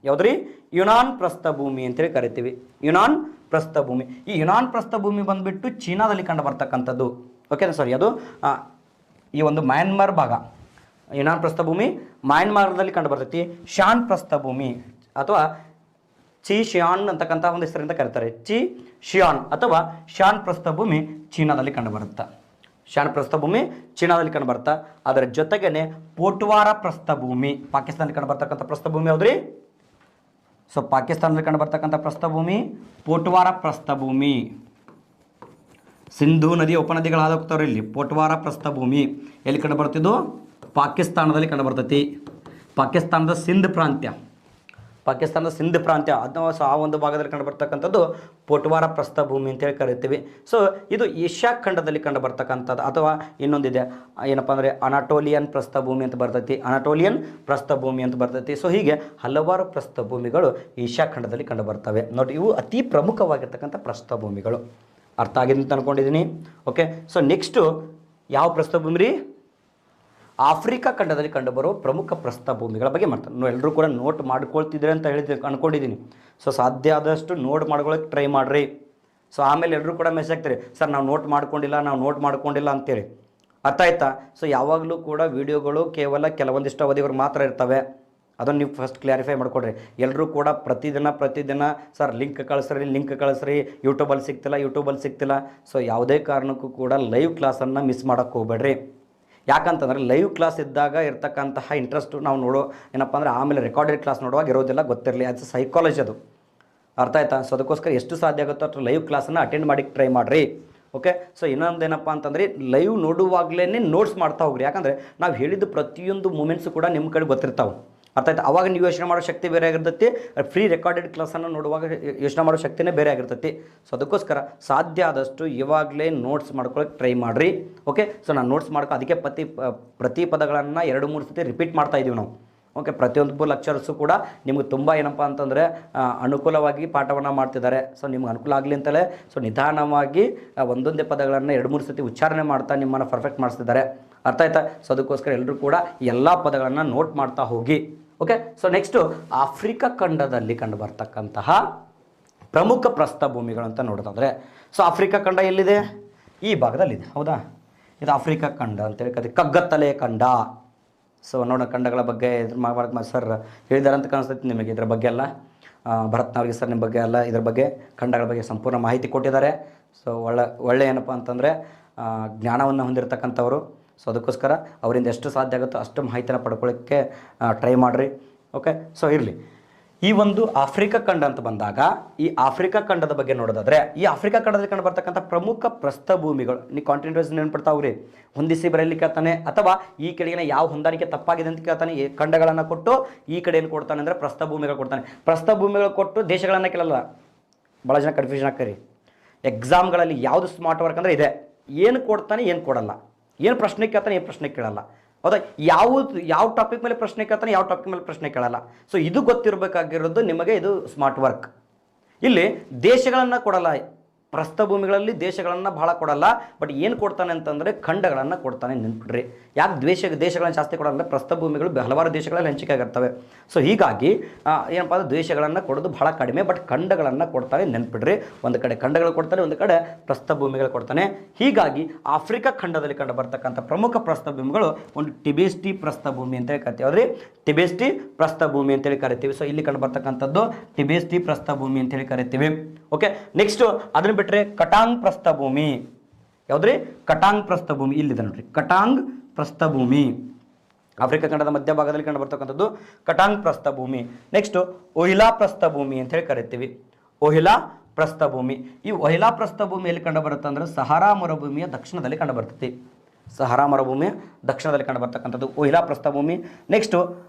ಯಾವುದ್ರಿ? ಯುನಾನ್ ಪ್ರಸ್ಥಭೂಮಿ ಅಂತೇಳಿ ಕರಿತೀವಿ. ಯುನಾನ್ ಪ್ರಸ್ಥಭೂಮಿ. ಈ ಯುನಾನ್ ಪ್ರಸ್ಥಭೂಮಿ ಬಂದುಬಿಟ್ಟು ಚೀನಾದಲ್ಲಿ ಕಂಡು ಬರ್ತಕ್ಕಂಥದ್ದು. ಓಕೆ ಸರಿ, ಅದು ಈ ಒಂದು ಮ್ಯಾನ್ಮಾರ್ ಭಾಗ. ಯುನಾನ್ ಪ್ರಸ್ಥಭೂಮಿ ಮ್ಯಾನ್ಮಾರ್ದಲ್ಲಿ ಕಂಡು ಬರ್ತೈತಿ. ಶಾನ್ ಪ್ರಸ್ಥಭೂಮಿ ಅಥವಾ ಚಿ ಶಿಯಾನ್ ಅಂತಕ್ಕಂಥ ಒಂದು ಹೆಸರಿಂದ ಕರೀತಾರೆ. ಚಿ ಶಿಯಾನ್ ಅಥವಾ ಶಾನ್ ಪ್ರಸ್ಥಭೂಮಿ ಚೀನಾದಲ್ಲಿ ಕಂಡು ಬರುತ್ತೆ. ಶಾನ್ ಪ್ರಸ್ಥಭೂಮಿ ಚೀನಾದಲ್ಲಿ ಕಂಡುಬರ್ತಾ. ಅದರ ಜೊತೆಗೇನೆ ಪೋಟ್ವಾರ ಪ್ರಸ್ಥಭೂಮಿ ಪಾಕಿಸ್ತಾನದಲ್ಲಿ ಕಂಡುಬರ್ತಕ್ಕಂಥ ಪ್ರಸ್ಥಭೂಮಿ ಯಾವ್ದ್ರಿ? ಸೊ ಪಾಕಿಸ್ತಾನದಲ್ಲಿ ಕಂಡುಬರ್ತಕ್ಕಂಥ ಪ್ರಸ್ಥಭೂಮಿ ಪೋಟ್ವಾರ ಪ್ರಸ್ಥಭೂಮಿ. ಸಿಂಧೂ ನದಿಯ ಉಪನದಿಗಳಾದ ಹೋಗ್ತಾವ್ರಿ ಇಲ್ಲಿ. ಪೋಟ್ವಾರ ಪ್ರಸ್ಥಭೂಮಿ ಎಲ್ಲಿ ಕಂಡುಬರ್ತಿದ್ದು? ಪಾಕಿಸ್ತಾನದಲ್ಲಿ ಕಂಡುಬರ್ತೈತಿ. ಪಾಕಿಸ್ತಾನದ ಸಿಂಧ್ ಪ್ರಾಂತ್ಯ, ಪಾಕಿಸ್ತಾನದ ಸಿಂಧ್ ಪ್ರಾಂತ್ಯ ಅದನ್ನು ಆ ಒಂದು ಭಾಗದಲ್ಲಿ ಕಂಡುಬರ್ತಕ್ಕಂಥದ್ದು ಪೋಟ್ವಾರ ಪ್ರಸ್ಥಭೂಮಿ ಅಂತೇಳಿ ಕರಿತೀವಿ. ಸೊ ಇದು ಏಷ್ಯಾ ಖಂಡದಲ್ಲಿ ಕಂಡುಬರ್ತಕ್ಕಂಥದ್ದು. ಅಥವಾ ಇನ್ನೊಂದಿದೆ ಏನಪ್ಪ ಅಂದರೆ ಅನಾಟೋಲಿಯನ್ ಪ್ರಸ್ಥಭೂಮಿ ಅಂತ ಬರ್ತೈತಿ, ಅನಾಟೋಲಿಯನ್ ಪ್ರಸ್ಥಭೂಮಿ ಅಂತ ಬರ್ತೈತಿ. ಸೊ ಹೀಗೆ ಹಲವಾರು ಪ್ರಸ್ಥಭೂಮಿಗಳು ಏಷ್ಯಾ ಖಂಡದಲ್ಲಿ ಕಂಡುಬರ್ತವೆ ನೋಡಿ. ಇವು ಅತಿ ಪ್ರಮುಖವಾಗಿರ್ತಕ್ಕಂಥ ಪ್ರಸ್ಥಭೂಮಿಗಳು. ಅರ್ಥ ಆಗಿದೆ ಅಂತ ಅಂದ್ಕೊಂಡಿದ್ದೀನಿ. ಓಕೆ, ಸೊ ನೆಕ್ಸ್ಟು ಯಾವ ಪ್ರಸ್ಥಭೂಮಿ ರೀ? ಆಫ್ರಿಕಾ ಖಂಡದಲ್ಲಿ ಕಂಡುಬರುವ ಪ್ರಮುಖ ಪ್ರಸ್ಥಭೂಮಿಗಳ ಬಗ್ಗೆ ಮಾಡ್ತಾರೆ. ಎಲ್ಲರೂ ಕೂಡ ನೋಟ್ ಮಾಡ್ಕೊಳ್ತಿದ್ರೆ ಅಂತ ಅಂದ್ಕೊಂಡಿದ್ದೀನಿ. ಸೊ ಸಾಧ್ಯ ಆದಷ್ಟು ನೋಟ್ ಮಾಡ್ಕೊಳ್ಳೋಕೆ ಟ್ರೈ ಮಾಡಿರಿ. ಸೊ ಆಮೇಲೆ ಎಲ್ಲರೂ ಕೂಡ ಮೆಸೇಜ್ ಆಗ್ತಾರೆ, ಸರ್ ನಾವು ನೋಟ್ ಮಾಡ್ಕೊಂಡಿಲ್ಲ ಅಂತೇಳಿ. ಅರ್ಥ ಆಯ್ತಾ? ಸೊ ಯಾವಾಗಲೂ ಕೂಡ ವಿಡಿಯೋಗಳು ಕೇವಲ ಕೆಲವೊಂದಿಷ್ಟು ಅವಧಿವರೆಗೆ ಮಾತ್ರ ಇರ್ತವೆ. ಅದನ್ನು ನೀವು ಫಸ್ಟ್ ಕ್ಲಾರಿಫೈ ಮಾಡ್ಕೊಡ್ರಿ. ಎಲ್ಲರೂ ಕೂಡ ಪ್ರತಿದಿನ ಸರ್ ಲಿಂಕ್ ಕಳಿಸ್ರಿ, ಯೂಟ್ಯೂಬಲ್ಲಿ ಸಿಗ್ತಿಲ್ಲ. ಸೊ ಯಾವುದೇ ಕಾರಣಕ್ಕೂ ಕೂಡ ಲೈವ್ ಕ್ಲಾಸನ್ನು ಮಿಸ್ ಮಾಡೋಕ್ಕೆ ಹೋಗ್ಬೇಡ್ರಿ. ಯಾಕಂತಂದರೆ ಲೈವ್ ಕ್ಲಾಸ್ ಇದ್ದಾಗ ಇರ್ತಕ್ಕಂತಹ ಇಂಟ್ರೆಸ್ಟು ನಾವು ಏನಪ್ಪ ಅಂದರೆ ಆಮೇಲೆ ರೆಕಾರ್ಡೆಡ್ ಕ್ಲಾಸ್ ನೋಡುವಾಗ ಇರೋದೆಲ್ಲ ಗೊತ್ತಿರಲಿ. ಅದು ಸೈಕಾಲಜಿ ಅದು. ಅರ್ಥ ಆಯ್ತಾ? ಸೊ ಅದಕ್ಕೋಸ್ಕರ ಎಷ್ಟು ಸಾಧ್ಯ ಆಗುತ್ತೋ ಅಷ್ಟು ಲೈವ್ ಕ್ಲಾಸನ್ನು ಅಟೆಂಡ್ ಮಾಡಿ ಟ್ರೈ ಮಾಡಿರಿ. ಓಕೆ, ಸೊ ಇನ್ನೊಂದೇನಪ್ಪ ಅಂತಂದರೆ ಲೈವ್ ನೋಡುವಾಗಲೇ ನೋಟ್ಸ್ ಮಾಡ್ತಾ ಹೋಗ್ರಿ. ಯಾಕಂದರೆ ನಾವು ಹೇಳಿದ್ದು ಪ್ರತಿಯೊಂದು ಮೂಮೆಂಟ್ಸು ಕೂಡ ನಿಮ್ಮ ಕಡೆ ಗೊತ್ತಿರ್ತಾವೆ. ಅರ್ಥ ಆಯ್ತು? ಅವಾಗ ನೀವು ಯೋಚನೆ ಮಾಡೋ ಶಕ್ತಿ ಬೇರೆ ಆಗಿರ್ತೈತಿ. ಫ್ರೀ ರೆಕಾರ್ಡೆಡ್ ಕ್ಲಾಸನ್ನು ನೋಡುವಾಗ ಯೋಚನೆ ಮಾಡೋ ಶಕ್ತಿನೇ ಬೇರೆ ಆಗಿರ್ತೈತಿ. ಸೊ ಅದಕ್ಕೋಸ್ಕರ ಸಾಧ್ಯ ಆದಷ್ಟು ಇವಾಗಲೇ ನೋಟ್ಸ್ ಮಾಡ್ಕೊಳ್ಳೋಕೆ ಟ್ರೈ ಮಾಡಿರಿ. ಓಕೆ, ಸೊ ನಾನು ನೋಟ್ಸ್ ಅದಕ್ಕೆ ಪ್ರತಿ ಪದಗಳನ್ನು 2-3 ಸತಿ ರಿಪೀಟ್ ಮಾಡ್ತಾ ಇದ್ದೀವಿ ನಾವು. ಓಕೆ, ಪ್ರತಿಯೊಂದು ಲೆಕ್ಚರ್ಸು ಕೂಡ ನಿಮಗೆ ತುಂಬ ಏನಪ್ಪ ಅಂತಂದರೆ ಅನುಕೂಲವಾಗಿ ಪಾಠವನ್ನು ಮಾಡ್ತಿದ್ದಾರೆ. ಸೊ ನಿಮ್ಗೆ ಅನುಕೂಲ ಆಗಲಿ ಅಂತಲೇ ಸೊ ನಿಧಾನವಾಗಿ ಒಂದೊಂದೇ ಪದಗಳನ್ನು 2-3 ಸತಿ ಉಚ್ಚಾರಣೆ ಮಾಡ್ತಾ ನಿಮ್ಮನ್ನು ಪರ್ಫೆಕ್ಟ್ ಮಾಡಿಸ್ತಿದ್ದಾರೆ. ಅರ್ಥ ಆಯ್ತಾ? ಸೊ ಅದಕ್ಕೋಸ್ಕರ ಎಲ್ಲರೂ ಕೂಡ ಎಲ್ಲ ಪದಗಳನ್ನು ನೋಟ್ ಮಾಡ್ತಾ ಹೋಗಿ. ಓಕೆ, ಸೊ ನೆಕ್ಸ್ಟು ಆಫ್ರಿಕಾ ಖಂಡದಲ್ಲಿ ಕಂಡುಬರ್ತಕ್ಕಂತಹ ಪ್ರಮುಖ ಪ್ರಸ್ಥಭೂಮಿಗಳು ಅಂತ ನೋಡೋದಾದರೆ, ಸೊ ಆಫ್ರಿಕಾ ಖಂಡ ಎಲ್ಲಿದೆ? ಈ ಭಾಗದಲ್ಲಿದೆ. ಹೌದಾ? ಇದು ಆಫ್ರಿಕಾ ಖಂಡ ಅಂತೇಳಿ ಕಗ್ಗತ್ತಲೆ ಖಂಡ. ಸೊ ನೋಡೋಣ ಖಂಡಗಳ ಬಗ್ಗೆ ಸರ್ ಹೇಳಿದಾರೆ ಅಂತ ಕಾಣಿಸ್ತೈತಿ ನಿಮಗೆ. ಇದ್ರ ಬಗ್ಗೆ ಎಲ್ಲ ಭರತ್ನವ್ರಿಗೆ ಸರ್ ನಿಮ್ಮ ಬಗ್ಗೆ ಎಲ್ಲ ಇದ್ರ ಬಗ್ಗೆ ಖಂಡಗಳ ಬಗ್ಗೆ ಸಂಪೂರ್ಣ ಮಾಹಿತಿ ಕೊಟ್ಟಿದ್ದಾರೆ. ಸೊ ಒಳ್ಳೆ ಏನಪ್ಪ ಅಂತಂದರೆ ಜ್ಞಾನವನ್ನು ಹೊಂದಿರತಕ್ಕಂಥವರು. ಸೊ ಅದಕ್ಕೋಸ್ಕರ ಅವರಿಂದ ಎಷ್ಟು ಸಾಧ್ಯ ಆಗುತ್ತೋ ಅಷ್ಟು ಮಾಹಿತಿನ ಪಡ್ಕೊಳ್ಳೋಕ್ಕೆ ಟ್ರೈ ಮಾಡಿರಿ. ಓಕೆ, ಸೊ ಇರಲಿ. ಈ ಒಂದು ಆಫ್ರಿಕಾ ಖಂಡ ಅಂತ ಬಂದಾಗ ಈ ಆಫ್ರಿಕಾ ಖಂಡದ ಬಗ್ಗೆ ನೋಡೋದಾದರೆ, ಈ ಆಫ್ರಿಕಾ ಖಂಡದಲ್ಲಿ ಕಂಡುಬರ್ತಕ್ಕಂಥ ಪ್ರಮುಖ ಪ್ರಸ್ಥಭೂಮಿಗಳು ನೀವು ಕಾಂಟಿನ್ಯೂಸ್ ನೆನ್ಪಿಡ್ತಾವ್ರಿ. ಹೊಂದಿಸಿ ಬರಲಿಕ್ಕೆ ಕೇಳ್ತಾನೆ, ಅಥವಾ ಈ ಕಡೆಗಿನ ಯಾವ ಹೊಂದಾಣಿಕೆ ತಪ್ಪಾಗಿದೆ ಅಂತ ಕೇಳ್ತಾನೆ. ಈ ಖಂಡಗಳನ್ನು ಕೊಟ್ಟು ಈ ಕಡೆ ಏನು ಕೊಡ್ತಾನೆ ಅಂದರೆ ಪ್ರಸ್ಥಭೂಮಿಗಳು ಕೊಡ್ತಾನೆ. ಪ್ರಸ್ಥಭೂಮಿಗಳು ಕೊಟ್ಟು ದೇಶಗಳನ್ನು ಕೇಳಲ್ಲ. ಭಾಳ ಜನ ಕನ್ಫ್ಯೂಷನ್ ಆಗ್ತೀರಿ. ಎಕ್ಸಾಮ್ಗಳಲ್ಲಿ ಯಾವುದು ಸ್ಮಾರ್ಟ್ ವರ್ಕ್ ಅಂದರೆ ಇದೆ. ಏನು ಕೊಡ್ತಾನೆ, ಏನು ಕೊಡಲ್ಲ, ಏನು ಪ್ರಶ್ನೆ ಕೇಳ್ತಾನೆ, ಏನು ಪ್ರಶ್ನೆ ಕೇಳಲ್ಲ. ಹೌದಾ? ಯಾವ ಟಾಪಿಕ್ ಮೇಲೆ ಪ್ರಶ್ನೆ ಕೇಳ್ತಾನೆ, ಯಾವ ಟಾಪಿಕ್ ಮೇಲೆ ಪ್ರಶ್ನೆ ಕೇಳಲ್ಲ. ಸೊ ಇದು ಗೊತ್ತಿರಬೇಕಾಗಿರೋದು ನಿಮಗೆ. ಇದು ಸ್ಮಾರ್ಟ್ ವರ್ಕ್. ಇಲ್ಲಿ ದೇಶಗಳನ್ನು ಕೊಡಲ್ಲ. ಪ್ರಸ್ಥಭೂಮಿಗಳಲ್ಲಿ ದೇಶಗಳನ್ನು ಭಾಳ ಕೊಡಲ್ಲ. ಬಟ್ ಏನು ಕೊಡ್ತಾನೆ ಅಂತಂದರೆ ಖಂಡಗಳನ್ನು ಕೊಡ್ತಾನೆ. ನೆನ್ಪಿಡ್ರಿ. ಯಾಕೆ ದೇಶಗಳನ್ನು ಜಾಸ್ತಿ ಕೊಡಲ್ಲ? ಪ್ರಸ್ಥಭೂಮಿಗಳು ಹಲವಾರು ದೇಶಗಳಲ್ಲಿ ಹಂಚಿಕೆ ಆಗಿರ್ತವೆ. ಸೊ ಹೀಗಾಗಿ ಏನಪ್ಪ ಅಂದರೆ ದೇಶಗಳನ್ನು ಕೊಡೋದು ಭಾಳ ಕಡಿಮೆ. ಬಟ್ ಖಂಡಗಳನ್ನು ಕೊಡ್ತಾನೆ. ನೆನ್ಪಿಡ್ರಿ. ಒಂದು ಕಡೆ ಖಂಡಗಳು ಕೊಡ್ತಾನೆ, ಒಂದು ಕಡೆ ಪ್ರಸ್ಥಭೂಮಿಗಳು ಕೊಡ್ತಾನೆ. ಹೀಗಾಗಿ ಆಫ್ರಿಕಾ ಖಂಡದಲ್ಲಿ ಕಂಡು ಬರ್ತಕ್ಕಂಥ ಪ್ರಮುಖ ಪ್ರಸ್ಥಭೂಮಿಗಳು ಒಂದು ಟಿಬೆಸ್ಟಿ ಪ್ರಸ್ಥಭೂಮಿ ಅಂತೇಳಿ ಕರಿತೀವಿ. ಹೌದ್ರಿ? ಟಿಬೆಸ್ಟಿ ಪ್ರಸ್ಥಭೂಮಿ ಅಂತೇಳಿ ಕರಿತೀವಿ. ಸೊ ಇಲ್ಲಿ ಕಂಡು ಬರ್ತಕ್ಕಂಥದ್ದು ಟಿಬೆಸ್ಟಿ ಪ್ರಸ್ಥಭೂಮಿ ಅಂತೇಳಿ ಕರಿತೀವಿ. ಓಕೆ, ನೆಕ್ಸ್ಟು ಅದನ್ನು ಬಿಟ್ಟರೆ ಕಟಾಂಗ್ ಪ್ರಸ್ಥಭೂಮಿ. ಯಾವುದ್ರಿ? ಕಟಾಂಗ್ ಪ್ರಸ್ಥಭೂಮಿ ಇಲ್ಲಿದೆ ನೋಡ್ರಿ. ಕಟಾಂಗ್ ಪ್ರಸ್ಥಭೂಮಿ ಆಫ್ರಿಕಾ ಖಂಡದ ಮಧ್ಯಭಾಗದಲ್ಲಿ ಕಂಡು ಬರ್ತಕ್ಕಂಥದ್ದು ಕಟಾಂಗ್ ಪ್ರಸ್ಥಭೂಮಿ. ನೆಕ್ಸ್ಟು ಒಹಿಲಾ ಪ್ರಸ್ಥಭೂಮಿ ಅಂತ ಹೇಳಿ ಕರಿತೀವಿ. ಒಹಿಲಾ ಪ್ರಸ್ಥಭೂಮಿ. ಈ ಒಹಿಲಾ ಪ್ರಸ್ಥಭೂಮಿಯಲ್ಲಿ ಕಂಡು ಬರುತ್ತೆ ಅಂದರೆ ಸಹಾರಾ ಮರುಭೂಮಿಯ ದಕ್ಷಿಣದಲ್ಲಿ ಕಂಡು ಬರ್ತೈತಿ. ಸಹಾರಾ ಮರುಭೂಮಿಯ ದಕ್ಷಿಣದಲ್ಲಿ ಕಂಡು ಬರ್ತಕ್ಕಂಥದ್ದು ಒಹಿಲಾ ಪ್ರಸ್ಥಭೂಮಿ. ನೆಕ್ಸ್ಟು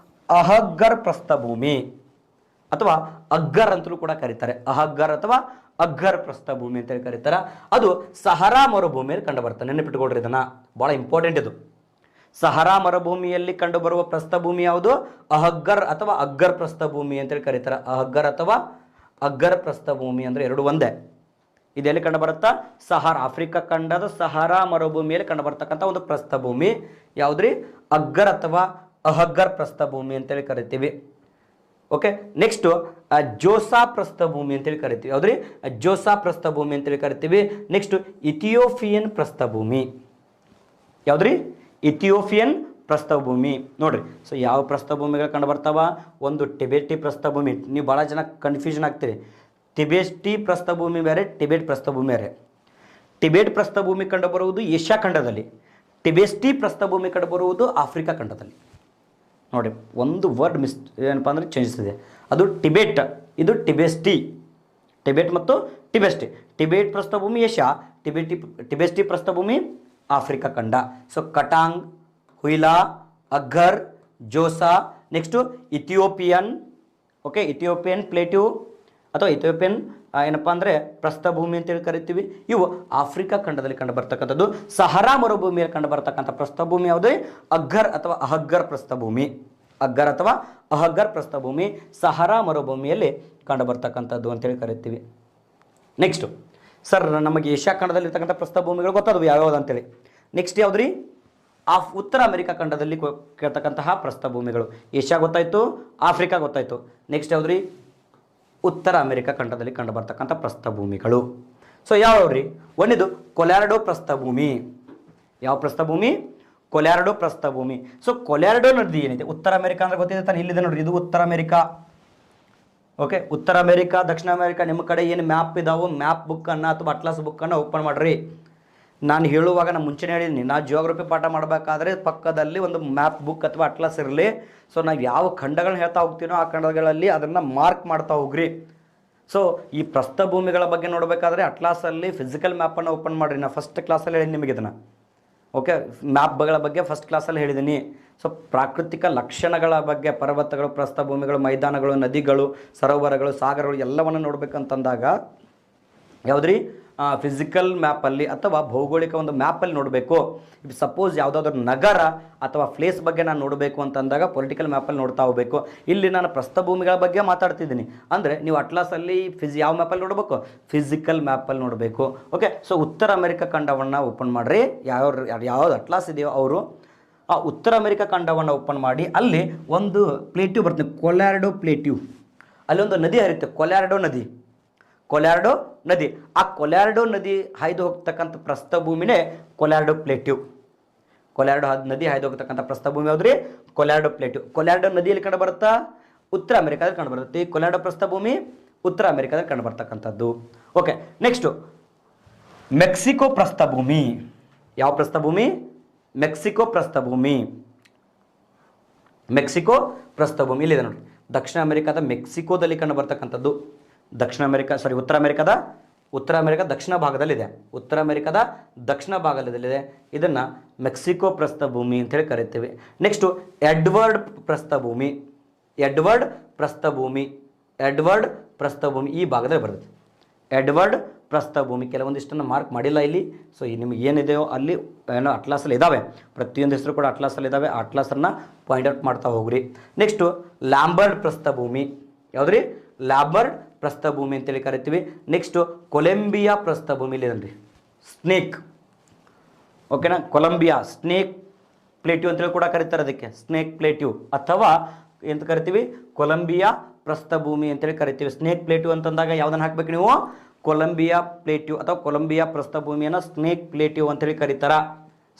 ಅಹಗ್ಗರ್ ಪ್ರಸ್ಥಭೂಮಿ ಅಥವಾ ಅಗ್ಗರ್ ಅಂತಲೂ ಕೂಡ ಕರೀತಾರೆ. ಅಹಗ್ಗರ್ ಅಥವಾ ಅಗ್ಗರ್ ಪ್ರಸ್ಥಭೂಮಿ ಅಂತೇಳಿ ಕರೀತಾರೆ. ಅದು ಸಹಾರಾ ಮರುಭೂಮಿಯಲ್ಲಿ ಕಂಡು ಬರ್ತದೆ. ನೆನಪಿಟ್ಕೊಳ್ರಿ, ಇದನ್ನು ಭಾಳ ಇಂಪಾರ್ಟೆಂಟ್. ಇದು ಸಹಾರಾ ಮರುಭೂಮಿಯಲ್ಲಿ ಕಂಡುಬರುವ ಪ್ರಸ್ಥಭೂಮಿ ಯಾವುದು? ಅಹಗ್ಗರ್ ಅಥವಾ ಅಗ್ಗರ್ ಪ್ರಸ್ಥಭೂಮಿ ಅಂತೇಳಿ ಕರೀತಾರೆ. ಅಹಗ್ಗರ್ ಅಥವಾ ಅಗ್ಗರ್ ಪ್ರಸ್ಥಭೂಮಿ ಅಂದರೆ ಎರಡು ಒಂದೇ. ಇದೆಲ್ಲಿ ಕಂಡು ಬರುತ್ತಾ? ಆಫ್ರಿಕಾ ಖಂಡದ ಸಹಾರಾ ಮರುಭೂಮಿಯಲ್ಲಿ ಕಂಡು ಬರ್ತಕ್ಕಂಥ ಒಂದು ಪ್ರಸ್ಥಭೂಮಿ ಯಾವುದ್ರಿ? ಅಗ್ಗರ್ ಅಥವಾ ಅಹಗ್ಗರ್ ಪ್ರಸ್ಥಭೂಮಿ ಅಂತೇಳಿ ಕರಿತೀವಿ. ಓಕೆ, ನೆಕ್ಸ್ಟು ಜೋಸಾ ಪ್ರಸ್ಥಭೂಮಿ ಅಂತೇಳಿ ಕರಿತೀವಿ. ಹೌದ್ರಿ? ಜೋಸಾ ಪ್ರಸ್ಥಭೂಮಿ ಅಂತೇಳಿ ಕರಿತೀವಿ. ನೆಕ್ಸ್ಟು ಇಥಿಯೋಪಿಯನ್ ಪ್ರಸ್ಥಭೂಮಿ. ಯಾವುದ್ರಿ? ಇಥಿಯೋಪಿಯನ್ ಪ್ರಸ್ಥಭೂಮಿ. ನೋಡ್ರಿ, ಸೊ ಯಾವ ಪ್ರಸ್ಥಭೂಮಿಗಳು ಕಂಡು ಬರ್ತಾವ? ಒಂದು ಟಿಬೆಟಿ ಪ್ರಸ್ಥಭೂಮಿ. ನೀವು ಭಾಳ ಜನ ಕನ್ಫ್ಯೂಷನ್ ಆಗ್ತೀರಿ. ಟಿಬೆಟಿ ಪ್ರಸ್ಥಭೂಮಿ ಬೇರೆ, ಟಿಬೆಟ್ ಪ್ರಸ್ಥಭೂಮಿ ಬೇರೆ. ಟಿಬೇಟ್ ಪ್ರಸ್ಥಭೂಮಿ ಕಂಡುಬರುವುದು ಏಷ್ಯಾ ಖಂಡದಲ್ಲಿ, ಟಿಬೆಸ್ಟಿ ಪ್ರಸ್ಥಭೂಮಿ ಕಂಡುಬರುವುದು ಆಫ್ರಿಕಾ ಖಂಡದಲ್ಲಿ. ನೋಡಿ ಒಂದು ವರ್ಡ್ ಏನಪ್ಪ ಅಂದರೆ ಚೇಂಜಸ್ ಇದೆ, ಅದು ಟಿಬೇಟ್, ಇದು ಟಿಬೆಸ್ಟಿ. ಟಿಬೇಟ್ ಮತ್ತು ಟಿಬೆಸ್ಟಿ. ಟಿಬೇಟ್ ಪ್ರಸ್ಥಭೂಮಿ ಏಷ್ಯಾ, ಟಿಬೆಸ್ಟಿ ಪ್ರಸ್ಥಭೂಮಿ ಆಫ್ರಿಕಾ ಖಂಡ. ಸೊ ಕಟಾಂಗ್, ಹುಯಿಲಾ, ಅಗ್ಗರ್, ಜೋಸಾ, next Ethiopian, okay, Ethiopian plateau ಅಥವಾ ಇಥಿಯೋಪಿಯನ್ ಏನಪ್ಪ ಅಂದರೆ ಪ್ರಸ್ಥಭೂಮಿ ಅಂತೇಳಿ ಕರಿತೀವಿ. ಇವು ಆಫ್ರಿಕಾ ಖಂಡದಲ್ಲಿ ಕಂಡು ಬರ್ತಕ್ಕಂಥದ್ದು. ಸಹರಾ ಮರುಭೂಮಿಯಲ್ಲಿ ಕಂಡು ಬರ್ತಕ್ಕಂಥ ಪ್ರಸ್ಥಭೂಮಿ ಯಾವುದೇ ಅಗ್ಗರ್ ಅಥವಾ ಅಹಗ್ಗರ್ ಪ್ರಸ್ಥಭೂಮಿ. ಅಗ್ಗರ್ ಅಥವಾ ಅಹಗ್ಗರ್ ಪ್ರಸ್ಥಭೂಮಿ ಸಹರಾ ಮರುಭೂಮಿಯಲ್ಲಿ ಕಂಡು ಬರ್ತಕ್ಕಂಥದ್ದು ಅಂತೇಳಿ ಕರಿತೀವಿ. ನೆಕ್ಸ್ಟು ಸರ್ ನಮಗೆ ಏಷ್ಯಾ ಖಂಡದಲ್ಲಿ ಇರ್ತಕ್ಕಂಥ ಪ್ರಸ್ಥಭೂಮಿಗಳು ಗೊತ್ತದು ಯಾವ್ಯಾವ್ದು ಅಂತೇಳಿ. ನೆಕ್ಸ್ಟ್ ಯಾವುದ್ರಿ ಉತ್ತರ ಅಮೆರಿಕಾ ಖಂಡದಲ್ಲಿ ಕೇಳ್ತಕ್ಕಂತಹ ಪ್ರಸ್ಥಭೂಮಿಗಳು. ಏಷ್ಯಾ ಗೊತ್ತಾಯಿತು, ಆಫ್ರಿಕಾ ಗೊತ್ತಾಯಿತು. ನೆಕ್ಸ್ಟ್ ಯಾವುದ್ರಿ ಉತ್ತರ ಅಮೆರಿಕಾ ಖಂಡದಲ್ಲಿ ಕಂಡು ಬರ್ತಕ್ಕಂಥ ಪ್ರಸ್ಥಭೂಮಿಗಳು. ಸೊ ಯಾವ್ಯಾವ್ರಿ? ಒಂದಿದು ಕೊಲ್ಯಾರಡೋ ಪ್ರಸ್ಥಭೂಮಿ. ಯಾವ ಪ್ರಸ್ಥಭೂಮಿ? ಕೊಲ್ಯಾರಡೋ ಪ್ರಸ್ಥಭೂಮಿ. ಸೊ ಕೊಲ್ಯಾರಡೋ ನದಿ ಏನಿದೆ ಉತ್ತರ ಅಮೆರಿಕಾ ಅಂದ್ರೆ ಗೊತ್ತಿದೆ ತಾನೆ, ಇಲ್ಲಿದೆ ನೋಡ್ರಿ, ಇದು ಉತ್ತರ ಅಮೆರಿಕಾ. ಓಕೆ, ಉತ್ತರ ಅಮೆರಿಕಾ, ದಕ್ಷಿಣ ಅಮೆರಿಕಾ. ನಿಮ್ಮ ಕಡೆ ಏನು ಮ್ಯಾಪ್ ಇದಾವೆ, ಮ್ಯಾಪ್ ಬುಕ್ಕನ್ನು ಅಥವಾ ಅಟ್ಲಾಸ್ ಬುಕ್ಕನ್ನು ಓಪನ್ ಮಾಡಿರಿ. ನಾನು ಹೇಳುವಾಗ ನಾನು ಮುಂಚೆನೇ ಹೇಳಿದ್ದೀನಿ, ನಾ ಜಿಯೋಗ್ರಫಿ ಪಾಠ ಮಾಡಬೇಕಾದ್ರೆ ಪಕ್ಕದಲ್ಲಿ ಒಂದು ಮ್ಯಾಪ್ ಬುಕ್ ಅಥವಾ ಅಟ್ಲಾಸ್ ಇರಲಿ. ಸೊ ನಾವು ಯಾವ ಖಂಡಗಳನ್ನ ಹೇಳ್ತಾ ಹೋಗ್ತೀನೋ ಆ ಖಂಡಗಳಲ್ಲಿ ಅದನ್ನು ಮಾರ್ಕ್ ಮಾಡ್ತಾ ಹೋಗ್ರಿ. ಸೊ ಈ ಪ್ರಸ್ಥಭೂಮಿಗಳ ಬಗ್ಗೆ ನೋಡಬೇಕಾದ್ರೆ ಅಟ್ಲಾಸಲ್ಲಿ ಫಿಸಿಕಲ್ ಮ್ಯಾಪನ್ನು ಓಪನ್ ಮಾಡಿರಿ. ನಾನು ಫಸ್ಟ್ ಕ್ಲಾಸಲ್ಲಿ ಹೇಳಿದ್ದೀನಿ ನಿಮಗೆ ಇದನ್ನು. ಓಕೆ, ಮ್ಯಾಪ್ಗಳ ಬಗ್ಗೆ ಫಸ್ಟ್ ಕ್ಲಾಸಲ್ಲಿ ಹೇಳಿದ್ದೀನಿ. ಸೊ ಪ್ರಾಕೃತಿಕ ಲಕ್ಷಣಗಳ ಬಗ್ಗೆ, ಪರ್ವತಗಳು, ಪ್ರಸ್ಥಭೂಮಿಗಳು, ಮೈದಾನಗಳು, ನದಿಗಳು, ಸರೋವರಗಳು, ಸಾಗರಗಳು ಎಲ್ಲವನ್ನು ನೋಡ್ಬೇಕಂತಂದಾಗ ಯಾವುದ್ರಿ ಫಿಸಿಕಲ್ ಮ್ಯಾಪಲ್ಲಿ ಅಥವಾ ಭೌಗೋಳಿಕ ಒಂದು ಮ್ಯಾಪಲ್ಲಿ ನೋಡಬೇಕು. ಸಪೋಸ್ ಯಾವುದಾದ್ರೂ ನಗರ ಅಥವಾ ಪ್ಲೇಸ್ ಬಗ್ಗೆ ನಾನು ನೋಡಬೇಕು ಅಂತಂದಾಗ ಪೊಲಿಟಿಕಲ್ ಮ್ಯಾಪಲ್ಲಿ ನೋಡ್ತಾ ಹೋಗಬೇಕು. ಇಲ್ಲಿ ನಾನು ಪ್ರಸ್ಥಭೂಮಿಗಳ ಬಗ್ಗೆ ಮಾತಾಡ್ತಿದ್ದೀನಿ ಅಂದರೆ ನೀವು ಅಟ್ಲಾಸಲ್ಲಿ ಯಾವ ಮ್ಯಾಪಲ್ಲಿ ನೋಡಬೇಕು? ಫಿಸಿಕಲ್ ಮ್ಯಾಪಲ್ಲಿ ನೋಡಬೇಕು. ಓಕೆ, ಸೊ ಉತ್ತರ ಅಮೆರಿಕಾ ಖಂಡವನ್ನು ಓಪನ್ ಮಾಡಿರಿ. ಯಾವ್ದು ಅಟ್ಲಾಸ್ ಇದೆಯೋ ಅವರು ಆ ಉತ್ತರ ಅಮೆರಿಕಾ ಖಂಡವನ್ನು ಓಪನ್ ಮಾಡಿ ಅಲ್ಲಿ ಒಂದು ಪ್ಲೇಟ್ಯೂ ಬರ್ತದೆ, ಕೊಲ್ಯಾರಡೋ ಪ್ಲೇಟ್ಯೂ. ಅಲ್ಲಿ ಒಂದು ನದಿ ಹರಿಯುತ್ತೆ, ಕೊಲ್ಯಾರಡೋ ನದಿ. ಕೊಲ್ಯಾರಡೋ ನದಿ, ಆ ಕೊಲ್ಯಾರಡೋ ನದಿ ಹಾಯ್ದು ಹೋಗ್ತಕ್ಕಂಥ ಪ್ರಸ್ಥಭೂಮಿನೇ ಕೊಲ್ಯಾರಡೋ ಪ್ಲೇಟ್ಯೂ. ಕೊಲ್ಯಾರಡೋ ನದಿ ಹಾಯ್ದು ಹೋಗ್ತಕ್ಕಂಥ ಪ್ರಸ್ಥಭೂಮಿ ಯಾವುದ್ರಿ? ಕೊಲ್ಯಾರಡೋ ಪ್ಲೇಟ್ಯೂ. ಕೊಲ್ಯಾರಡೋ ನದಿಯಲ್ಲಿ ಕಂಡು ಬರುತ್ತಾ? ಉತ್ತರ ಅಮೆರಿಕಾದಲ್ಲಿ ಕಂಡು ಬರುತ್ತೆ. ಈ ಕೊಲ್ಯಾರಡೋ ಪ್ರಸ್ಥಭೂಮಿ ಉತ್ತರ ಅಮೆರಿಕಾದಲ್ಲಿ ಕಂಡು ಬರ್ತಕ್ಕಂಥದ್ದು. ಓಕೆ, ನೆಕ್ಸ್ಟು ಮೆಕ್ಸಿಕೋ ಪ್ರಸ್ಥಭೂಮಿ. ಯಾವ ಪ್ರಸ್ಥಭೂಮಿ? ಮೆಕ್ಸಿಕೋ ಪ್ರಸ್ಥಭೂಮಿ. ಮೆಕ್ಸಿಕೋ ಪ್ರಸ್ಥಭೂಮಿ ಇಲ್ಲಿದೆ ನೋಡಿ, ದಕ್ಷಿಣ ಅಮೆರಿಕಾದ ಮೆಕ್ಸಿಕೋದಲ್ಲಿ ಕಂಡು ಬರ್ತಕ್ಕಂಥದ್ದು. ಉತ್ತರ ಅಮೆರಿಕಾ ದಕ್ಷಿಣ ಭಾಗದಲ್ಲಿದೆ. ಉತ್ತರ ಅಮೆರಿಕಾದ ದಕ್ಷಿಣ ಭಾಗದಲ್ಲಿದೆ. ಇದನ್ನು ಮೆಕ್ಸಿಕೋ ಪ್ರಸ್ಥಭೂಮಿ ಅಂತೇಳಿ ಕರಿತೀವಿ. ನೆಕ್ಸ್ಟು ಎಡ್ವರ್ಡ್ ಪ್ರಸ್ಥಭೂಮಿ. ಎಡ್ವರ್ಡ್ ಪ್ರಸ್ಥಭೂಮಿ ಈ ಭಾಗದಲ್ಲಿ ಬರುತ್ತೆ. ಎಡ್ವರ್ಡ್ ಪ್ರಸ್ಥಭೂಮಿ. ಕೆಲವೊಂದಿಷ್ಟನ್ನು ಮಾರ್ಕ್ ಮಾಡಿಲ್ಲ ಇಲ್ಲಿ. ಸೊ ನಿಮಗೆ ಏನಿದೆಯೋ ಅಲ್ಲಿ ಏನೋ ಅಟ್ಲಾಸಲ್ಲಿ ಇದ್ದಾವೆ, ಪ್ರತಿಯೊಂದು ಹೆಸರು ಕೂಡ ಅಟ್ಲಾಸಲ್ಲಿ ಇದ್ದಾವೆ. ಆ ಅಟ್ಲಾಸನ್ನು ಪಾಯಿಂಟ್ ಔಟ್ ಮಾಡ್ತಾ ಹೋಗ್ರಿ. ನೆಕ್ಸ್ಟು ಲ್ಯಾಂಬರ್ಡ್ ಪ್ರಸ್ಥಭೂಮಿ. ಯಾವುದ್ರಿ? ಲ್ಯಾಂಬರ್ಡ್ ಪ್ರಸ್ಥಭೂಮಿ ಅಂತೇಳಿ ಕರಿತೀವಿ. ನೆಕ್ಸ್ಟು ಕೊಲಂಬಿಯಾ ಪ್ರಸ್ಥಭೂಮಿ ಇಲ್ಲಿದೆ, ಸ್ನೇಕ್. ಓಕೆನಾ, ಕೊಲಂಬಿಯಾ ಸ್ನೇಕ್ ಪ್ಲೇಟ್ಯೂ ಅಂತೇಳಿ ಕೂಡ ಕರೀತಾರೆ. ಅದಕ್ಕೆ ಸ್ನೇಕ್ ಪ್ಲೇಟ್ಯೂ ಅಥವಾ ಎಂತ ಕರಿತೀವಿ? ಕೊಲಂಬಿಯಾ ಪ್ರಸ್ಥಭೂಮಿ ಅಂತೇಳಿ ಕರಿತೀವಿ. ಸ್ನೇಕ್ ಪ್ಲೇಟ್ಯೂ ಅಂತಂದಾಗ ಯಾವುದನ್ನು ಹಾಕ್ಬೇಕು ನೀವು? ಕೊಲಂಬಿಯಾ ಪ್ಲೇಟ್ಯೂ ಅಥವಾ ಕೊಲಂಬಿಯಾ ಪ್ರಸ್ಥಭೂಮಿಯನ್ನು ಸ್ನೇಕ್ ಪ್ಲೇಟ್ಯೂ ಅಂತೇಳಿ ಕರೀತಾರ.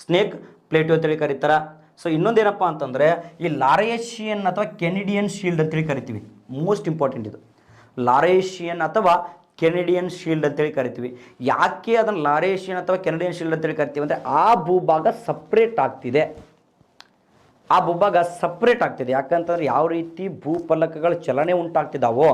ಸ್ನೇಕ್ ಪ್ಲೇಟ್ಯೂ ಅಂತೇಳಿ ಕರೀತಾರ. ಸೊ ಇನ್ನೊಂದೇನಪ್ಪ ಅಂತಂದರೆ ಈ ಲಾರೇಷಿಯನ್ ಅಥವಾ ಕೆನಡಿಯನ್ ಶೀಲ್ಡ್ ಅಂತೇಳಿ ಕರಿತೀವಿ. ಮೋಸ್ಟ್ ಇಂಪಾರ್ಟೆಂಟ್ ಇದು, ಲಾರೇಷಿಯನ್ ಅಥವಾ ಕೆನಡಿಯನ್ ಶೀಲ್ಡ್ ಅಂತೇಳಿ ಕರಿತೀವಿ. ಯಾಕೆ ಅದನ್ನು ಲಾರೇಷಿಯನ್ ಅಥವಾ ಕೆನಡಿಯನ್ ಶೀಲ್ಡ್ ಅಂತೇಳಿ ಕರಿತೀವಿ ಅಂದರೆ ಆ ಭೂಭಾಗ ಸಪ್ರೇಟ್ ಆಗ್ತಿದೆ. ಯಾಕಂತಂದ್ರೆ ಯಾವ ರೀತಿ ಭೂಫಲಕಗಳ ಚಲನೆ ಉಂಟಾಗ್ತಿದ್ದಾವೋ,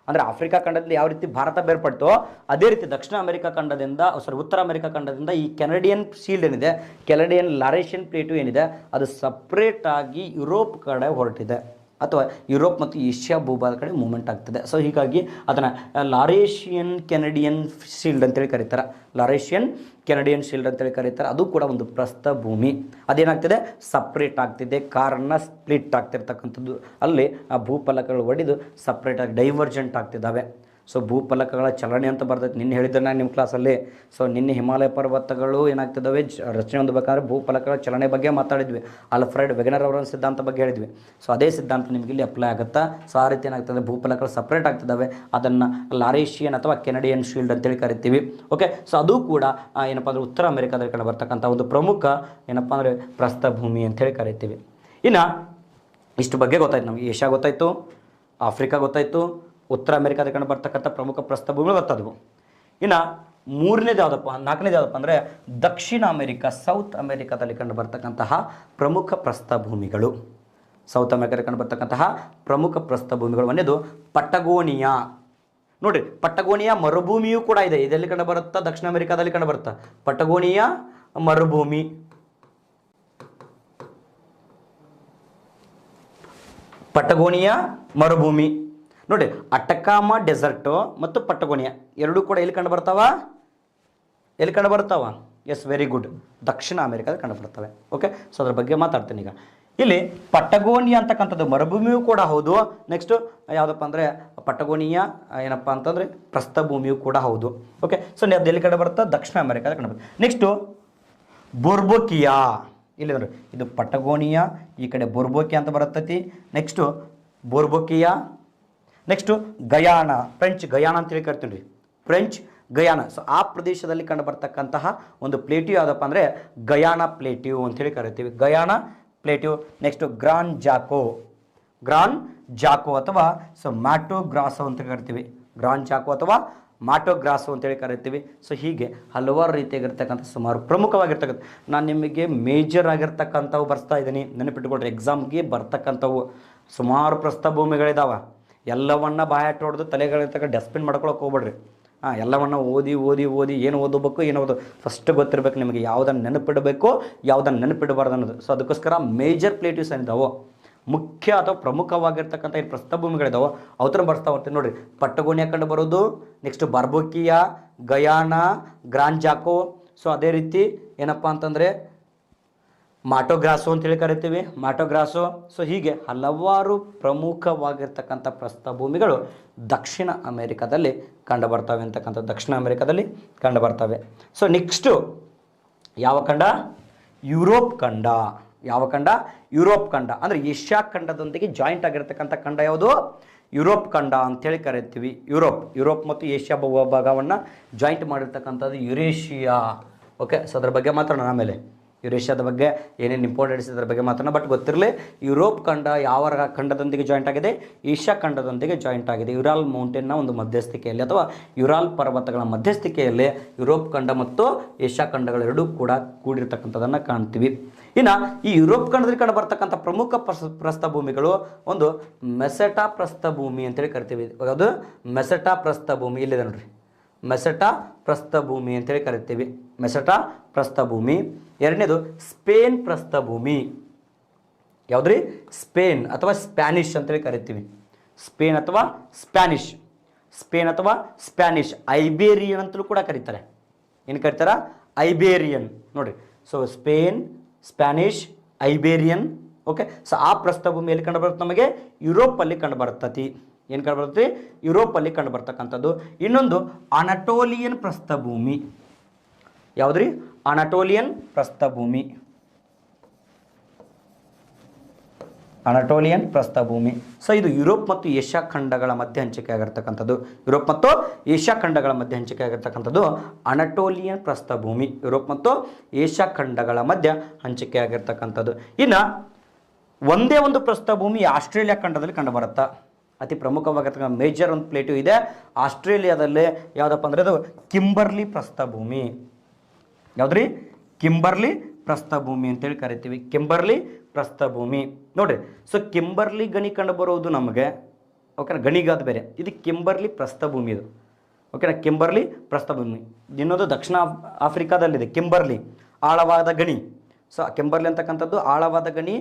ಅಂದರೆ ಆಫ್ರಿಕಾ ಖಂಡದಲ್ಲಿ ಯಾವ ರೀತಿ ಭಾರತ ಬೇರ್ಪಡ್ತೋ ಅದೇ ರೀತಿ ದಕ್ಷಿಣ ಅಮೆರಿಕಾ ಖಂಡದಿಂದ ಉತ್ತರ ಅಮೆರಿಕಾ ಖಂಡದಿಂದ ಈ ಕೆನಡಿಯನ್ ಶೀಲ್ಡ್ ಏನಿದೆ, ಕೆನಡಿಯನ್ ಲಾರೇಷಿಯನ್ ಪ್ಲೇಟು ಏನಿದೆ, ಅದು ಸಪ್ರೇಟಾಗಿ ಯುರೋಪ್ ಕಡೆ ಹೊರಟಿದೆ ಅಥವಾ ಯುರೋಪ್ ಮತ್ತು ಏಷ್ಯಾ ಭೂಭಾಗದ ಕಡೆ ಮೂವ್ಮೆಂಟ್ ಆಗ್ತದೆ. ಸೊ ಹೀಗಾಗಿ ಅದನ್ನು ಲಾರೇಷಿಯನ್ ಕೆನಡಿಯನ್ ಶೀಲ್ಡ್ ಅಂತೇಳಿ ಕರೀತಾರೆ. ಲಾರೇಷಿಯನ್ ಕೆನಡಿಯನ್ ಶೀಲ್ಡ್ ಅಂತೇಳಿ ಕರೀತಾರೆ. ಅದು ಕೂಡ ಒಂದು ಪ್ರಸ್ಥಭೂಮಿ. ಅದೇನಾಗ್ತಿದೆ? ಸಪ್ರೇಟ್ ಆಗ್ತಿದೆ. ಕಾರನ್ನು ಸ್ಪ್ಲಿಟ್ ಆಗ್ತಿರ್ತಕ್ಕಂಥದ್ದು. ಅಲ್ಲಿ ಆ ಭೂಫಲಕಗಳು ಒಡೆದು ಸಪ್ರೇಟಾಗಿ ಡೈವರ್ಜೆಂಟ್ ಆಗ್ತಿದ್ದಾವೆ. ಸೊ ಭೂಫಲಕಗಳ ಚಲನೆ ಅಂತ ಬರ್ತೈತೆ. ನಿನ್ನೆ ಹೇಳಿದ್ದೆ ನಾನು ನಿಮ್ಮ ಕ್ಲಾಸಲ್ಲಿ. ಸೊ ನಿನ್ನೆ ಹಿಮಾಲಯ ಪರ್ವತಗಳು ಏನಾಗ್ತಿದ್ದಾವೆ ರಚನೆ ಹೊಂದಬೇಕಾದ್ರೆ ಭೂಫಲಕಗಳ ಚಲನೆ ಬಗ್ಗೆ ಮಾತಾಡಿದ್ವಿ. ಆಲ್ಫ್ರೆಡ್ ವೆಗನರ್ ಅವರ ಸಿದ್ಧಾಂತ ಬಗ್ಗೆ ಹೇಳಿದ್ವಿ. ಸೊ ಅದೇ ಸಿದ್ಧಾಂತ ನಿಮಗೆ ಇಲ್ಲಿ ಅಪ್ಲೈ ಆಗುತ್ತಾ? ಸೊ ಆ ರೀತಿ ಏನಾಗ್ತದೆ, ಭೂಫಲಕಗಳು ಸಪ್ರೇಟ್ ಆಗ್ತಿದ್ದಾವೆ. ಅದನ್ನು ಲಾರೇಷಿಯನ್ ಅಥವಾ ಕೆನಡಿಯನ್ ಶೀಲ್ಡ್ ಅಂತೇಳಿ ಕರಿತೀವಿ. ಓಕೆ, ಸೊ ಅದು ಕೂಡ ಏನಪ್ಪ ಅಂದರೆ ಉತ್ತರ ಅಮೆರಿಕಾದಲ್ಲಿ ಕಂಡು ಬರ್ತಕ್ಕಂಥ ಒಂದು ಪ್ರಮುಖ ಏನಪ್ಪ ಅಂದರೆ ಪ್ರಸ್ಥಭೂಮಿ ಅಂತೇಳಿ ಕರಿತೀವಿ. ಇನ್ನು ಇಷ್ಟು ಬಗ್ಗೆ ಗೊತ್ತಾಯ್ತು ನಮಗೆ. ಏಷ್ಯಾ ಗೊತ್ತಾಯಿತು, ಆಫ್ರಿಕಾ ಗೊತ್ತಾಯಿತು, ಉತ್ತರ ಅಮೆರಿಕಾದ ಕಂಡು ಬರ್ತಕ್ಕಂಥ ಪ್ರಮುಖ ಪ್ರಸ್ಥಭೂಮಿಗಳು ಗೊತ್ತದವು. ಇನ್ನು ಮೂರನೇದು ಯಾವುದಪ್ಪ, ನಾಲ್ಕನೇದು ಯಾವುದಪ್ಪ ಅಂದರೆ ದಕ್ಷಿಣ ಅಮೆರಿಕ, ಸೌತ್ ಅಮೆರಿಕಾದಲ್ಲಿ ಕಂಡು ಬರ್ತಕ್ಕಂತಹ ಪ್ರಮುಖ ಪ್ರಸ್ಥಭೂಮಿಗಳು. ಸೌತ್ ಅಮೆರಿಕದಲ್ಲಿ ಕಂಡು ಬರ್ತಕ್ಕಂತಹ ಪ್ರಮುಖ ಪ್ರಸ್ಥಭೂಮಿಗಳು. ಒಂದೇದು ಪಟಗೋನಿಯಾ. ನೋಡಿರಿ, ಪಟಗೋನಿಯಾ ಮರುಭೂಮಿಯೂ ಕೂಡ ಇದೆ. ಇದೆಲ್ಲಿ ಕಂಡು ಬರುತ್ತಾ? ದಕ್ಷಿಣ ಅಮೆರಿಕಾದಲ್ಲಿ ಕಂಡು ಬರುತ್ತಾ ಪಟಗೋನಿಯಾ ಮರುಭೂಮಿ. ಪಟಗೋನಿಯಾ ಮರುಭೂಮಿ ನೋಡಿ, ಅಟಕಾಮ ಡೆಸರ್ಟು ಮತ್ತು ಪಟಗೋನಿಯಾ ಎರಡೂ ಕೂಡ ಎಲ್ಲಿ ಕಂಡು ಬರ್ತಾವ? ಎಲ್ಲಿ ಕಂಡು ಬರ್ತಾವ? ಎಸ್, ವೆರಿ ಗುಡ್, ದಕ್ಷಿಣ ಅಮೆರಿಕಾದಲ್ಲಿ ಕಂಡು ಬರ್ತವೆ. ಓಕೆ, ಸೊ ಅದ್ರ ಬಗ್ಗೆ ಮಾತಾಡ್ತೀನಿ ಈಗ. ಇಲ್ಲಿ ಪಟಗೋನಿಯಾ ಅಂತಕ್ಕಂಥದ್ದು ಮರುಭೂಮಿಯೂ ಕೂಡ ಹೌದು. ನೆಕ್ಸ್ಟು ಯಾವುದಪ್ಪ ಅಂದರೆ ಪಟಗೋನಿಯಾ ಏನಪ್ಪ ಅಂತಂದರೆ ಪ್ರಸ್ಥಭೂಮಿಯೂ ಕೂಡ ಹೌದು. ಓಕೆ, ಸೊ ಅದು ಎಲ್ಲಿ ಕಂಡು ಬರುತ್ತೆ? ದಕ್ಷಿಣ ಅಮೆರಿಕಾದ ಕಂಡು ಬರುತ್ತೆ. ನೆಕ್ಸ್ಟು ಬೊರ್ಬೋಕಿಯಾ. ಇಲ್ಲಿ ನೋಡಿ, ಇದು ಪಟಗೋನಿಯಾ, ಈ ಕಡೆ ಬೊರ್ಬೋಕಿಯಾ ಅಂತ ಬರುತ್ತೈತಿ. ನೆಕ್ಸ್ಟು ಬೊರ್ಬೋಕಿಯಾ. ನೆಕ್ಸ್ಟು ಗಯಾನ, ಫ್ರೆಂಚ್ ಗಯಾನ ಅಂತೇಳಿ ಕರಿತೀವಿ ರೀ, ಫ್ರೆಂಚ್ ಗಯಾನ. ಸೊ ಆ ಪ್ರದೇಶದಲ್ಲಿ ಕಂಡು ಬರ್ತಕ್ಕಂತಹ ಒಂದು ಪ್ಲೇಟ್ಯೂ ಯಾವುದಪ್ಪ ಅಂದರೆ ಗಯಾನ ಪ್ಲೇಟ್ಯೂ ಅಂತೇಳಿ ಕರಿತೀವಿ, ಗಯಾನ ಪ್ಲೇಟ್ಯೂ. ನೆಕ್ಸ್ಟು ಗ್ರಾನ್ ಜಾಕೋ, ಗ್ರಾನ್ ಜಾಕೋ ಅಥವಾ ಸೊ ಮ್ಯಾಟೋ ಗ್ರಾಸೋ ಅಂತ ಕರಿತೀವಿ, ಗ್ರಾನ್ ಜಾಕೋ ಅಥವಾ ಮಾಟೋ ಗ್ರಾಸೋ ಅಂತೇಳಿ ಕರಿತೀವಿ. ಸೊ ಹೀಗೆ ಹಲವಾರು ರೀತಿಯಾಗಿರ್ತಕ್ಕಂಥ ಸುಮಾರು ಪ್ರಮುಖವಾಗಿರ್ತಕ್ಕಂಥ, ನಾನು ನಿಮಗೆ ಮೇಜರ್ ಆಗಿರ್ತಕ್ಕಂಥವು ಬರ್ಸ್ತಾ ಇದ್ದೀನಿ, ನೆನಪಿಟ್ಕೊಳ್ರಿ. ಎಕ್ಸಾಮ್ಗೆ ಬರ್ತಕ್ಕಂಥವು ಸುಮಾರು ಪ್ರಸ್ಥಭೂಮಿಗಳಿದ್ದಾವೆ. ಎಲ್ಲವನ್ನ ಬಾಯಾಟ ಹೊಡೆದು ತಲೆಗಳಿರ್ತಕ್ಕ ಡಸ್ಟ್ಬಿನ್ ಮಾಡ್ಕೊಳಕ್ಕೆ ಹೋಗ್ಬೇಡ್ರಿ. ಎಲ್ಲವನ್ನ ಓದಿ ಓದಿ ಓದಿ ಏನು ಓದಬೇಕು ಏನು ಓದು ಫಸ್ಟ್ ಗೊತ್ತಿರಬೇಕು ನಿಮಗೆ, ಯಾವುದನ್ನು ನೆನಪಿಡಬೇಕು ಯಾವುದನ್ನು ನೆನಪಿಡಬಾರ್ದು ಅನ್ನೋದು. ಸೊ ಅದಕ್ಕೋಸ್ಕರ ಮೇಜರ್ ಪ್ಲೇಟ್ಯೂಸ್ ಏನಿದ್ದಾವೋ, ಮುಖ್ಯ ಅಥವಾ ಪ್ರಮುಖವಾಗಿರ್ತಕ್ಕಂಥ ಏನು ಪ್ರಸ್ಥಭೂಮಿಗಳಿದ್ದಾವೋ ಅವತ್ರ ಬರ್ಸ್ತಾ ಹೋಗ್ತೀವಿ ನೋಡಿರಿ. ಪಟಗೋನಿಯಾ ಕಂಡು ಬರೋದು, ನೆಕ್ಸ್ಟ್ ಬಾರ್ಬೋಕಿಯಾ, ಗಯಾನ, ಗ್ರಾನ್ ಜಾಕೋ. ಸೊ ಅದೇ ರೀತಿ ಏನಪ್ಪ ಅಂತಂದರೆ ಮಾಟೋಗ್ರಾಸೋ ಅಂತೇಳಿ ಕರಿತೀವಿ, ಮಾಟೋಗ್ರಾಸೋ. ಸೊ ಹೀಗೆ ಹಲವಾರು ಪ್ರಮುಖವಾಗಿರ್ತಕ್ಕಂಥ ಪ್ರಸ್ಥಭೂಮಿಗಳು ದಕ್ಷಿಣ ಅಮೆರಿಕಾದಲ್ಲಿ ಕಂಡು ಬರ್ತವೆ ಅಂತಕ್ಕಂಥ, ದಕ್ಷಿಣ ಅಮೆರಿಕಾದಲ್ಲಿ ಕಂಡು ಬರ್ತವೆ. ಸೊ ನೆಕ್ಸ್ಟು ಯಾವ ಖಂಡ? ಯುರೋಪ್ ಖಂಡ. ಯಾವ ಖಂಡ? ಯುರೋಪ್ ಖಂಡ. ಅಂದರೆ ಏಷ್ಯಾ ಖಂಡದೊಂದಿಗೆ ಜಾಯಿಂಟ್ ಆಗಿರ್ತಕ್ಕಂಥ ಖಂಡ ಯಾವುದು? ಯುರೋಪ್ ಖಂಡ ಅಂತೇಳಿ ಕರಿತೀವಿ. ಯುರೋಪ್ ಮತ್ತು ಏಷ್ಯಾ ಭಾಗವನ್ನು ಜಾಯಿಂಟ್ ಮಾಡಿರ್ತಕ್ಕಂಥದ್ದು ಯುರೇಷಿಯಾ. ಓಕೆ, ಸೊ ಅದ್ರ ಬಗ್ಗೆ ಮಾತಾಡೋಣ ಆಮೇಲೆ. ಯುರೇಷಿಯಾದ ಬಗ್ಗೆ ಏನೇನು ಇಂಪಾರ್ಟೆನ್ಸ್ ಇದರ ಬಗ್ಗೆ ಮಾತಾಡೋಣ. ಬಟ್ ಗೊತ್ತಿರಲಿ, ಯುರೋಪ್ ಖಂಡ ಯಾವ ಖಂಡದೊಂದಿಗೆ ಜಾಯಿಂಟ್ ಆಗಿದೆ? ಏಷ್ಯಾ ಖಂಡದೊಂದಿಗೆ ಜಾಯಿಂಟ್ ಆಗಿದೆ. ಯುರಾಲ್ ಮೌಂಟೇನ್ನ ಒಂದು ಮಧ್ಯಸ್ಥಿಕೆಯಲ್ಲಿ ಅಥವಾ ಯುರಾಲ್ ಪರ್ವತಗಳ ಮಧ್ಯಸ್ಥಿಕೆಯಲ್ಲಿ ಯುರೋಪ್ ಖಂಡ ಮತ್ತು ಏಷ್ಯಾ ಖಂಡಗಳೆರಡೂ ಕೂಡ ಕೂಡಿರ್ತಕ್ಕಂಥದ್ದನ್ನು ಕಾಣ್ತೀವಿ. ಇನ್ನು ಈ ಯುರೋಪ್ ಖಂಡದಲ್ಲಿ ಕಂಡು ಬರ್ತಕ್ಕಂಥ ಪ್ರಮುಖ ಪ್ರಸ್ಥಭೂಮಿಗಳು ಒಂದು ಮೆಸೆಟಾ ಪ್ರಸ್ಥಭೂಮಿ ಅಂತೇಳಿ ಕರಿತೀವಿ. ಅದು ಮೆಸೆಟಾ ಪ್ರಸ್ಥಭೂಮಿ ಇಲ್ಲಿದೆ ನೋಡ್ರಿ, ಮೆಸೆಟಾ ಪ್ರಸ್ಥಭೂಮಿ ಅಂತೇಳಿ ಕರಿತೀವಿ, ಮೆಸೆಟಾ ಪ್ರಸ್ಥಭೂಮಿ. ಎರಡನೇದು ಸ್ಪೇನ್ ಪ್ರಸ್ಥಭೂಮಿ. ಯಾವುದ್ರಿ? ಸ್ಪೇನ್ ಅಥವಾ ಸ್ಪ್ಯಾನಿಷ್ ಅಂತೇಳಿ ಕರಿತೀವಿ, ಸ್ಪೇನ್ ಅಥವಾ ಸ್ಪ್ಯಾನಿಷ್, ಸ್ಪೇನ್ ಅಥವಾ ಸ್ಪ್ಯಾನಿಷ್. ಐಬೇರಿಯನ್ ಅಂತಲೂ ಕೂಡ ಕರೀತಾರೆ. ಏನು ಕರೀತಾರ? ಐಬೇರಿಯನ್ ನೋಡ್ರಿ. So Spain, Spanish, Iberian. Okay, so ಆ ಪ್ರಸ್ಥಭೂಮಿಯಲ್ಲಿ ಕಂಡು ಬರುತ್ತೆ ನಮಗೆ ಯುರೋಪಲ್ಲಿ ಕಂಡು ಬರ್ತತಿ. ಏನು ಕಂಡು ಬರುತ್ತೆ? ಯುರೋಪಲ್ಲಿ ಕಂಡು ಬರ್ತಕ್ಕಂಥದ್ದು. ಇನ್ನೊಂದು ಅನಟೋಲಿಯನ್ ಪ್ರಸ್ಥಭೂಮಿ. ಯಾವುದ್ರಿ? ಅನಟೋಲಿಯನ್ ಪ್ರಸ್ಥಭೂಮಿ, ಅನಟೋಲಿಯನ್ ಪ್ರಸ್ಥಭೂಮಿ. ಸೊ ಇದು ಯುರೋಪ್ ಮತ್ತು ಏಷ್ಯಾ ಖಂಡಗಳ ಮಧ್ಯೆ ಹಂಚಿಕೆ ಆಗಿರ್ತಕ್ಕಂಥದ್ದು. ಯುರೋಪ್ ಮತ್ತು ಏಷ್ಯಾ ಖಂಡಗಳ ಮಧ್ಯೆ ಹಂಚಿಕೆ ಆಗಿರ್ತಕ್ಕಂಥದ್ದು ಅನಟೋಲಿಯನ್ ಪ್ರಸ್ಥಭೂಮಿ, ಯುರೋಪ್ ಮತ್ತು ಏಷ್ಯಾ ಖಂಡಗಳ ಮಧ್ಯ ಹಂಚಿಕೆ ಆಗಿರ್ತಕ್ಕಂಥದ್ದು. ಇನ್ನು ಒಂದೇ ಒಂದು ಪ್ರಸ್ಥಭೂಮಿ ಆಸ್ಟ್ರೇಲಿಯಾ ಖಂಡದಲ್ಲಿ ಕಂಡು ಬರುತ್ತಾ? ಅತಿ ಪ್ರಮುಖವಾಗಿರ್ತಕ್ಕಂಥ ಮೇಜರ್ ಒಂದು ಪ್ಲೇಟು ಇದೆ ಆಸ್ಟ್ರೇಲಿಯಾದಲ್ಲಿ. ಯಾವುದಪ್ಪ ಅಂದರೆ ಅದು ಕಿಂಬರ್ಲಿ ಪ್ರಸ್ಥಭೂಮಿ. ಯಾವುದ್ರಿ? ಕಿಂಬರ್ಲಿ ಪ್ರಸ್ಥಭೂಮಿ ಅಂತೇಳಿ ಕರಿತೀವಿ, ಕಿಂಬರ್ಲಿ ಪ್ರಸ್ಥಭೂಮಿ. ನೋಡ್ರಿ, ಸೊ ಕಿಂಬರ್ಲಿ ಗಣಿ ಕಂಡು ಬರುವುದು ನಮಗೆ, ಓಕೆನಾ, ಗಣಿಗಾದ ಬೇರೆ. ಇದು ಕಿಂಬರ್ಲಿ ಪ್ರಸ್ಥಭೂಮಿ ಇದು, ಓಕೆನಾ, ಕಿಂಬರ್ಲಿ ಪ್ರಸ್ಥಭೂಮಿ. ಇನ್ನೊಂದು ದಕ್ಷಿಣ ಆಫ್ರಿಕಾದಲ್ಲಿದೆ ಕಿಂಬರ್ಲಿ, ಆಳವಾದ ಗಣಿ. ಸೊ ಕಿಂಬರ್ಲಿ ಅಂತಕ್ಕಂಥದ್ದು ಆಳವಾದ ಗಣಿ.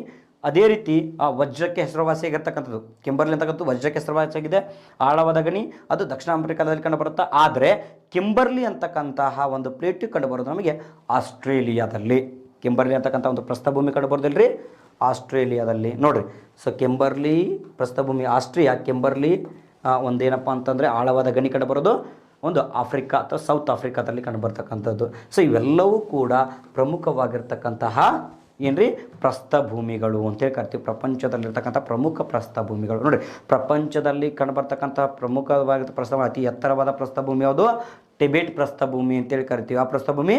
ಅದೇ ರೀತಿ ಆ ವಜ್ರಕ್ಕೆ ಹೆಸರುವಾಸಿಯಾಗಿರ್ತಕ್ಕಂಥದ್ದು ಕಿಂಬರ್ಲಿ ಅಂತಕ್ಕಂಥದ್ದು ವಜ್ರಕ್ಕೆ ಹೆಸರುವಾಸಿಯಾಗಿದೆ, ಆಳವಾದ ಗಣಿ. ಅದು ದಕ್ಷಿಣ ಆಫ್ರಿಕಾದಲ್ಲಿ ಕಂಡು ಬರುತ್ತೆ. ಆದರೆ ಕಿಂಬರ್ಲಿ ಅಂತಕ್ಕಂತಹ ಒಂದು ಪ್ಲೇಟ್ ಕಂಡು ಬರೋದು ನಮಗೆ ಆಸ್ಟ್ರೇಲಿಯಾದಲ್ಲಿ. ಕಿಂಬರ್ಲಿ ಅಂತಕ್ಕಂಥ ಒಂದು ಪ್ರಸ್ಥಭೂಮಿ ಕಂಡು ಬರೋದಿಲ್ರಿ ಆಸ್ಟ್ರೇಲಿಯಾದಲ್ಲಿ ನೋಡ್ರಿ. ಸೊ ಕಿಂಬರ್ಲಿ ಪ್ರಸ್ಥಭೂಮಿ ಆಸ್ಟ್ರಿಯಾ, ಕಿಂಬರ್ಲಿ ಒಂದೇನಪ್ಪ ಅಂತಂದರೆ ಆಳವಾದ ಗಣಿ ಕಂಡು ಬರೋದು ಒಂದು ಆಫ್ರಿಕಾ ಅಥವಾ ಸೌತ್ ಆಫ್ರಿಕಾದಲ್ಲಿ ಕಂಡು ಬರ್ತಕ್ಕಂಥದ್ದು. ಸೊ ಇವೆಲ್ಲವೂ ಕೂಡ ಪ್ರಮುಖವಾಗಿರ್ತಕ್ಕಂತಹ ಏನ್ರಿ ಪ್ರಸ್ಥಭೂಮಿಗಳು ಅಂತೇಳಿ ಕರಿತೀವಿ. ಪ್ರಪಂಚದಲ್ಲಿರ್ತಕ್ಕಂಥ ಪ್ರಮುಖ ಪ್ರಸ್ಥಭೂಮಿಗಳು ನೋಡಿರಿ. ಪ್ರಪಂಚದಲ್ಲಿ ಕಂಡುಬರ್ತಕ್ಕಂಥ ಪ್ರಮುಖವಾಗಿದ್ದ ಪ್ರಸ್ಥಭೂಮಿ, ಅತಿ ಎತ್ತರವಾದ ಪ್ರಸ್ಥಭೂಮಿ ಯಾವುದು? ಟಿಬೆಟ್ ಪ್ರಸ್ಥಭೂಮಿ ಅಂತೇಳಿ ಕರಿತೀವಿ. ಆ ಪ್ರಸ್ಥಭೂಮಿ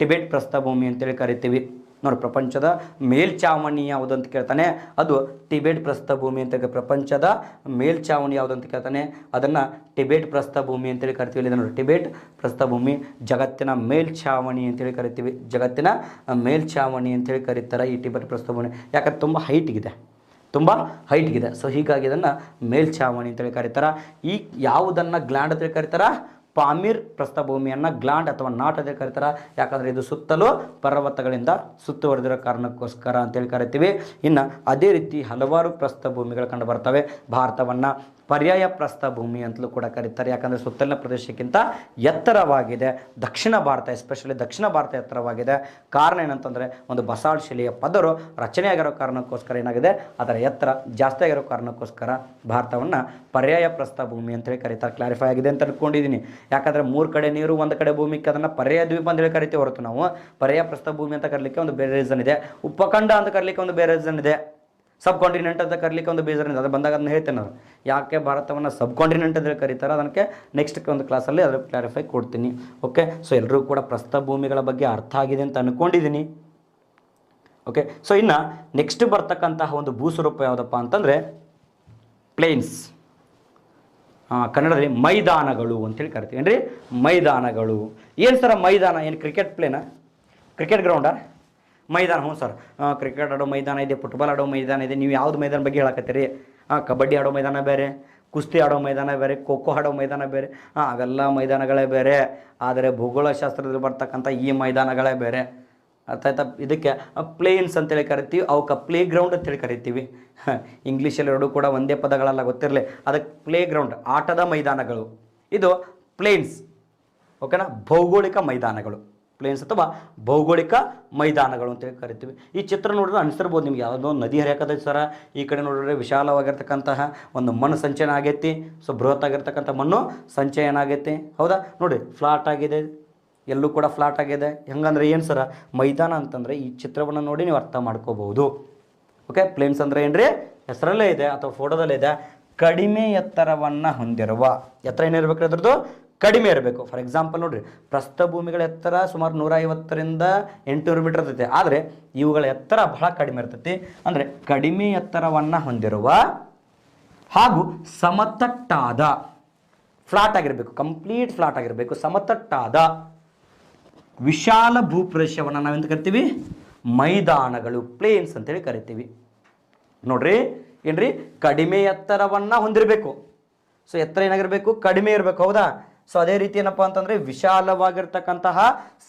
ಟಿಬೆಟ್ ಪ್ರಸ್ಥಭೂಮಿ ಅಂತೇಳಿ ಕರಿತೀವಿ. ನೋಡಿ, ಪ್ರಪಂಚದ ಮೇಲ್ಛಾವಣಿ ಯಾವುದು ಅಂತ ಕೇಳ್ತಾನೆ, ಅದು ಟಿಬೆಟ್ ಪ್ರಸ್ಥಭೂಮಿ ಅಂತ ಪ್ರಪಂಚದ ಮೇಲ್ಛಾವಣಿ ಯಾವುದು ಅಂತ ಕೇಳ್ತಾನೆ, ಅದನ್ನು ಟಿಬೆಟ್ ಪ್ರಸ್ಥಭೂಮಿ ಅಂತೇಳಿ ಕರಿತೀವಿ. ಇಲ್ಲಿ ನೋಡಿ, ಟಿಬೆಟ್ ಪ್ರಸ್ಥಭೂಮಿ ಜಗತ್ತಿನ ಮೇಲ್ಛಾವಣಿ ಅಂತೇಳಿ ಕರಿತೀವಿ. ಜಗತ್ತಿನ ಮೇಲ್ಛಾವಣಿ ಅಂತೇಳಿ ಕರೀತಾರೆ ಈ ಟಿಬೆಟ್ ಪ್ರಸ್ಥಭೂಮಿ. ಯಾಕಂದ್ರೆ ತುಂಬ ಹೈಟ್ಗಿದೆ, ತುಂಬ ಹೈಟ್ಗಿದೆ. ಸೊ ಹೀಗಾಗಿ ಇದನ್ನು ಮೇಲ್ಛಾವಣಿ ಅಂತೇಳಿ ಕರೀತಾರೆ. ಈ ಯಾವುದನ್ನು ಗ್ಲ್ಯಾಂಡ್ ಅಂತೇಳಿ ಕರೀತಾರೆ, ಪಾಮೀರ್ ಪ್ರಸ್ಥಭೂಮಿಯನ್ನು ಗ್ಲ್ಯಾಂಡ್ ಅಥವಾ ನಾಟ್ ಅಂತ ಕರೀತಾರೆ. ಯಾಕಂದರೆ ಇದು ಸುತ್ತಲೂ ಪರ್ವತಗಳಿಂದ ಸುತ್ತುವರೆದಿರೋ ಕಾರಣಕ್ಕೋಸ್ಕರ ಅಂತೇಳಿ ಕರಿತೀವಿ. ಇನ್ನು ಅದೇ ರೀತಿ ಹಲವಾರು ಪ್ರಸ್ಥಭೂಮಿಗಳು ಕಂಡು ಬರ್ತವೆ. ಭಾರತವನ್ನು ಪರ್ಯಾಯ ಪ್ರಸ್ಥಭೂಮಿ ಅಂತಲೂ ಕೂಡ ಕರೀತಾರೆ. ಯಾಕಂದರೆ ಸುತ್ತಲಿನ ಪ್ರದೇಶಕ್ಕಿಂತ ಎತ್ತರವಾಗಿದೆ ದಕ್ಷಿಣ ಭಾರತ, ಎಸ್ಪೆಷಲಿ ದಕ್ಷಿಣ ಭಾರತ ಎತ್ತರವಾಗಿದೆ. ಕಾರಣ ಏನಂತಂದರೆ ಒಂದು ಬಸಾಲ್ಟ್ ಶಿಲೆಯ ಪದರು ರಚನೆ ಆಗಿರೋ ಕಾರಣಕ್ಕೋಸ್ಕರ ಏನಾಗಿದೆ, ಅದರ ಎತ್ತರ ಜಾಸ್ತಿ ಆಗಿರೋ ಕಾರಣಕ್ಕೋಸ್ಕರ ಭಾರತವನ್ನು ಪರ್ಯಾಯ ಪ್ರಸ್ಥಭೂಮಿ ಅಂತೇಳಿ ಕರೀತಾರೆ. ಕ್ಲಾರಿಫೈ ಆಗಿದೆ ಅಂತ ಅನ್ಕೊಂಡಿದ್ದೀನಿ. ಯಾಕಂದರೆ 3 ಕಡೆ ನೀರು, 1 ಕಡೆ ಭೂಮಿಗೆ ಅದನ್ನು ಪರ್ಯಾಯ ದ್ವೀಪ ಅಂತೇಳಿ ಕರಿತೀವಿ ಹೊರತು ನಾವು ಪರ್ಯಾಯ ಪ್ರಸ್ಥಭೂಮಿ ಅಂತ ಕರೀಲಿಕ್ಕೆ ಒಂದು ಬೇರೆ ರೀಸನ್ ಇದೆ, ಉಪಖಂಡ ಅಂತ ಕರೀಲಿಕ್ಕೆ ಒಂದು ಬೇರೆ ರೀಸನ್ ಇದೆ, ಸಬ್ ಕಾಂಟಿನೆಂಟ್ ಅಂತ ಕರೀಲಿಕ್ಕೆ ಒಂದು ಬೇಜಾರ ಇದೆ. ಅದು ಬಂದಾಗ ಅದನ್ನ ಹೇಳ್ತೇನೆ ನಾನು ಯಾಕೆ ಭಾರತವನ್ನು ಸಬ್ ಕಾಂಟಿನೆಂಟ್ ಅಂತ ಕರೀತಾರೆ, ಅದಕ್ಕೆ ನೆಕ್ಸ್ಟ್ ಒಂದು ಕ್ಲಾಸಲ್ಲಿ ಅದರ ಕ್ಲಾರಿಫೈ ಕೊಡ್ತೀನಿ. ಓಕೆ, ಸೊ ಎಲ್ಲರೂ ಕೂಡ ಪ್ರಸ್ಥಭೂಮಿಗಳ ಬಗ್ಗೆ ಅರ್ಥ ಆಗಿದೆ ಅಂತ ಅಂದ್ಕೊಂಡಿದ್ದೀನಿ. ಓಕೆ, ಸೊ ಇನ್ನು ನೆಕ್ಸ್ಟ್ ಬರ್ತಕ್ಕಂತಹ ಒಂದು ಭೂಸ್ವರೂಪ ಯಾವುದಪ್ಪ ಅಂತಂದರೆ ಪ್ಲೇನ್ಸ್, ಕನ್ನಡದಲ್ಲಿ ಮೈದಾನಗಳು ಅಂತೇಳಿ ಕರಿತೀವಿ. ಏನ್ರಿ ಮೈದಾನಗಳು? ಏನು ಸರ ಮೈದಾನ? ಏನು ಕ್ರಿಕೆಟ್ ಪ್ಲೇನಾ, ಕ್ರಿಕೆಟ್ ಗ್ರೌಂಡಾ? ಮೈದಾನ? ಹ್ಞೂ ಸರ್, ಕ್ರಿಕೆಟ್ ಆಡೋ ಮೈದಾನ ಇದೆ, ಫುಟ್ಬಾಲ್ ಆಡೋ ಮೈದಾನ ಇದೆ. ನೀವು ಯಾವ್ದು ಮೈದಾನ ಬಗ್ಗೆ ಹೇಳಕತ್ತೀರಿ? ಕಬಡ್ಡಿ ಆಡೋ ಮೈದಾನ ಬೇರೆ, ಕುಸ್ತಿ ಆಡೋ ಮೈದಾನ ಬೇರೆ, ಖೋ ಖೋ ಆಡೋ ಮೈದಾನ ಬೇರೆ. ಅವೆಲ್ಲ ಮೈದಾನಗಳೇ ಬೇರೆ. ಆದರೆ ಭೂಗೋಳಶಾಸ್ತ್ರದಲ್ಲಿ ಬರ್ತಕ್ಕಂಥ ಈ ಮೈದಾನಗಳೇ ಬೇರೆ. ಅರ್ಥ ಆಯ್ತಾ? ಇದಕ್ಕೆ ಪ್ಲೇನ್ಸ್ ಅಂತೇಳಿ ಕರಿತೀವಿ, ಅವಕ್ಕೆ ಪ್ಲೇ ಗ್ರೌಂಡ್ ಅಂತೇಳಿ ಕರಿತೀವಿ. ಇಂಗ್ಲೀಷಲ್ಲಿ ಎರಡೂ ಕೂಡ ಒಂದೇ ಪದಗಳೆಲ್ಲ ಗೊತ್ತಿರಲಿ. ಅದಕ್ಕೆ ಪ್ಲೇ ಗ್ರೌಂಡ್, ಆಟದ ಮೈದಾನಗಳು. ಇದು ಪ್ಲೇನ್ಸ್. ಓಕೆನಾ? ಭೌಗೋಳಿಕ ಮೈದಾನಗಳು, ಪ್ಲೇನ್ಸ್ ಅಥವಾ ಭೌಗೋಳಿಕ ಮೈದಾನಗಳು ಅಂತೇಳಿ ಕರಿತೀವಿ. ಈ ಚಿತ್ರ ನೋಡಿದ್ರೆ ಅನಿಸಿರ್ಬೋದು ನಿಮ್ಗೆ, ಯಾವುದೋ ನದಿ ಹರಿಯಾಕತೈತಿ ಸರ, ಈ ಕಡೆ ನೋಡಿದ್ರೆ ವಿಶಾಲವಾಗಿರ್ತಕ್ಕಂತಹ ಒಂದು ಮಣ್ಣು ಸಂಚಯನ ಆಗೈತಿ. ಸೊ ಬೃಹತ್ ಆಗಿರ್ತಕ್ಕಂಥ ಮಣ್ಣು ಸಂಚಯನ ಆಗೈತಿ. ಹೌದಾ? ನೋಡಿ, ಫ್ಲಾಟ್ ಆಗಿದೆ, ಎಲ್ಲೂ ಕೂಡ ಫ್ಲಾಟ್ ಆಗಿದೆ. ಹೆಂಗಂದ್ರೆ ಏನು ಸರ? ಮೈದಾನ ಅಂತಂದರೆ ಈ ಚಿತ್ರವನ್ನು ನೋಡಿ ನೀವು ಅರ್ಥ ಮಾಡ್ಕೋಬಹುದು. ಓಕೆ, ಪ್ಲೇನ್ಸ್ ಅಂದರೆ ಏನ್ರಿ? ಹೆಸರಲ್ಲೇ ಇದೆ ಅಥವಾ ಫೋಟೋದಲ್ಲೇ ಇದೆ, ಕಡಿಮೆ ಎತ್ತರವನ್ನು ಹೊಂದಿರುವ. ಎತ್ತರ ಏನಿರಬೇಕು ಅದ್ರದ್ದು? ಕಡಿಮೆ ಇರಬೇಕು. ಫಾರ್ ಎಕ್ಸಾಂಪಲ್ ನೋಡಿರಿ, ಪ್ರಸ್ಥಭೂಮಿಗಳ ಎತ್ತರ ಸುಮಾರು 150ರಿಂದ 800 ಮೀಟರ್ ಇರ್ತೈತೆ. ಆದರೆ ಇವುಗಳ ಎತ್ತರ ಬಹಳ ಕಡಿಮೆ ಇರ್ತೈತಿ. ಅಂದರೆ ಕಡಿಮೆ ಎತ್ತರವನ್ನು ಹೊಂದಿರುವ ಹಾಗೂ ಸಮತಟ್ಟಾದ, ಫ್ಲಾಟ್ ಆಗಿರಬೇಕು, ಕಂಪ್ಲೀಟ್ ಫ್ಲಾಟ್ ಆಗಿರಬೇಕು, ಸಮತಟ್ಟಾದ ವಿಶಾಲ ಭೂಪ್ರದೇಶವನ್ನು ನಾವೆಂತ ಕರಿತೀವಿ? ಮೈದಾನಗಳು, ಪ್ಲೇನ್ಸ್ ಅಂತೇಳಿ ಕರಿತೀವಿ. ನೋಡ್ರಿ, ಏನ್ರಿ? ಕಡಿಮೆ ಎತ್ತರವನ್ನು ಹೊಂದಿರಬೇಕು. ಸೊ ಎತ್ತರ ಏನಾಗಿರಬೇಕು? ಕಡಿಮೆ ಇರಬೇಕು. ಹೌದಾ? ಸೊ ಅದೇ ರೀತಿ ಏನಪ್ಪ ಅಂತಂದರೆ ವಿಶಾಲವಾಗಿರ್ತಕ್ಕಂತಹ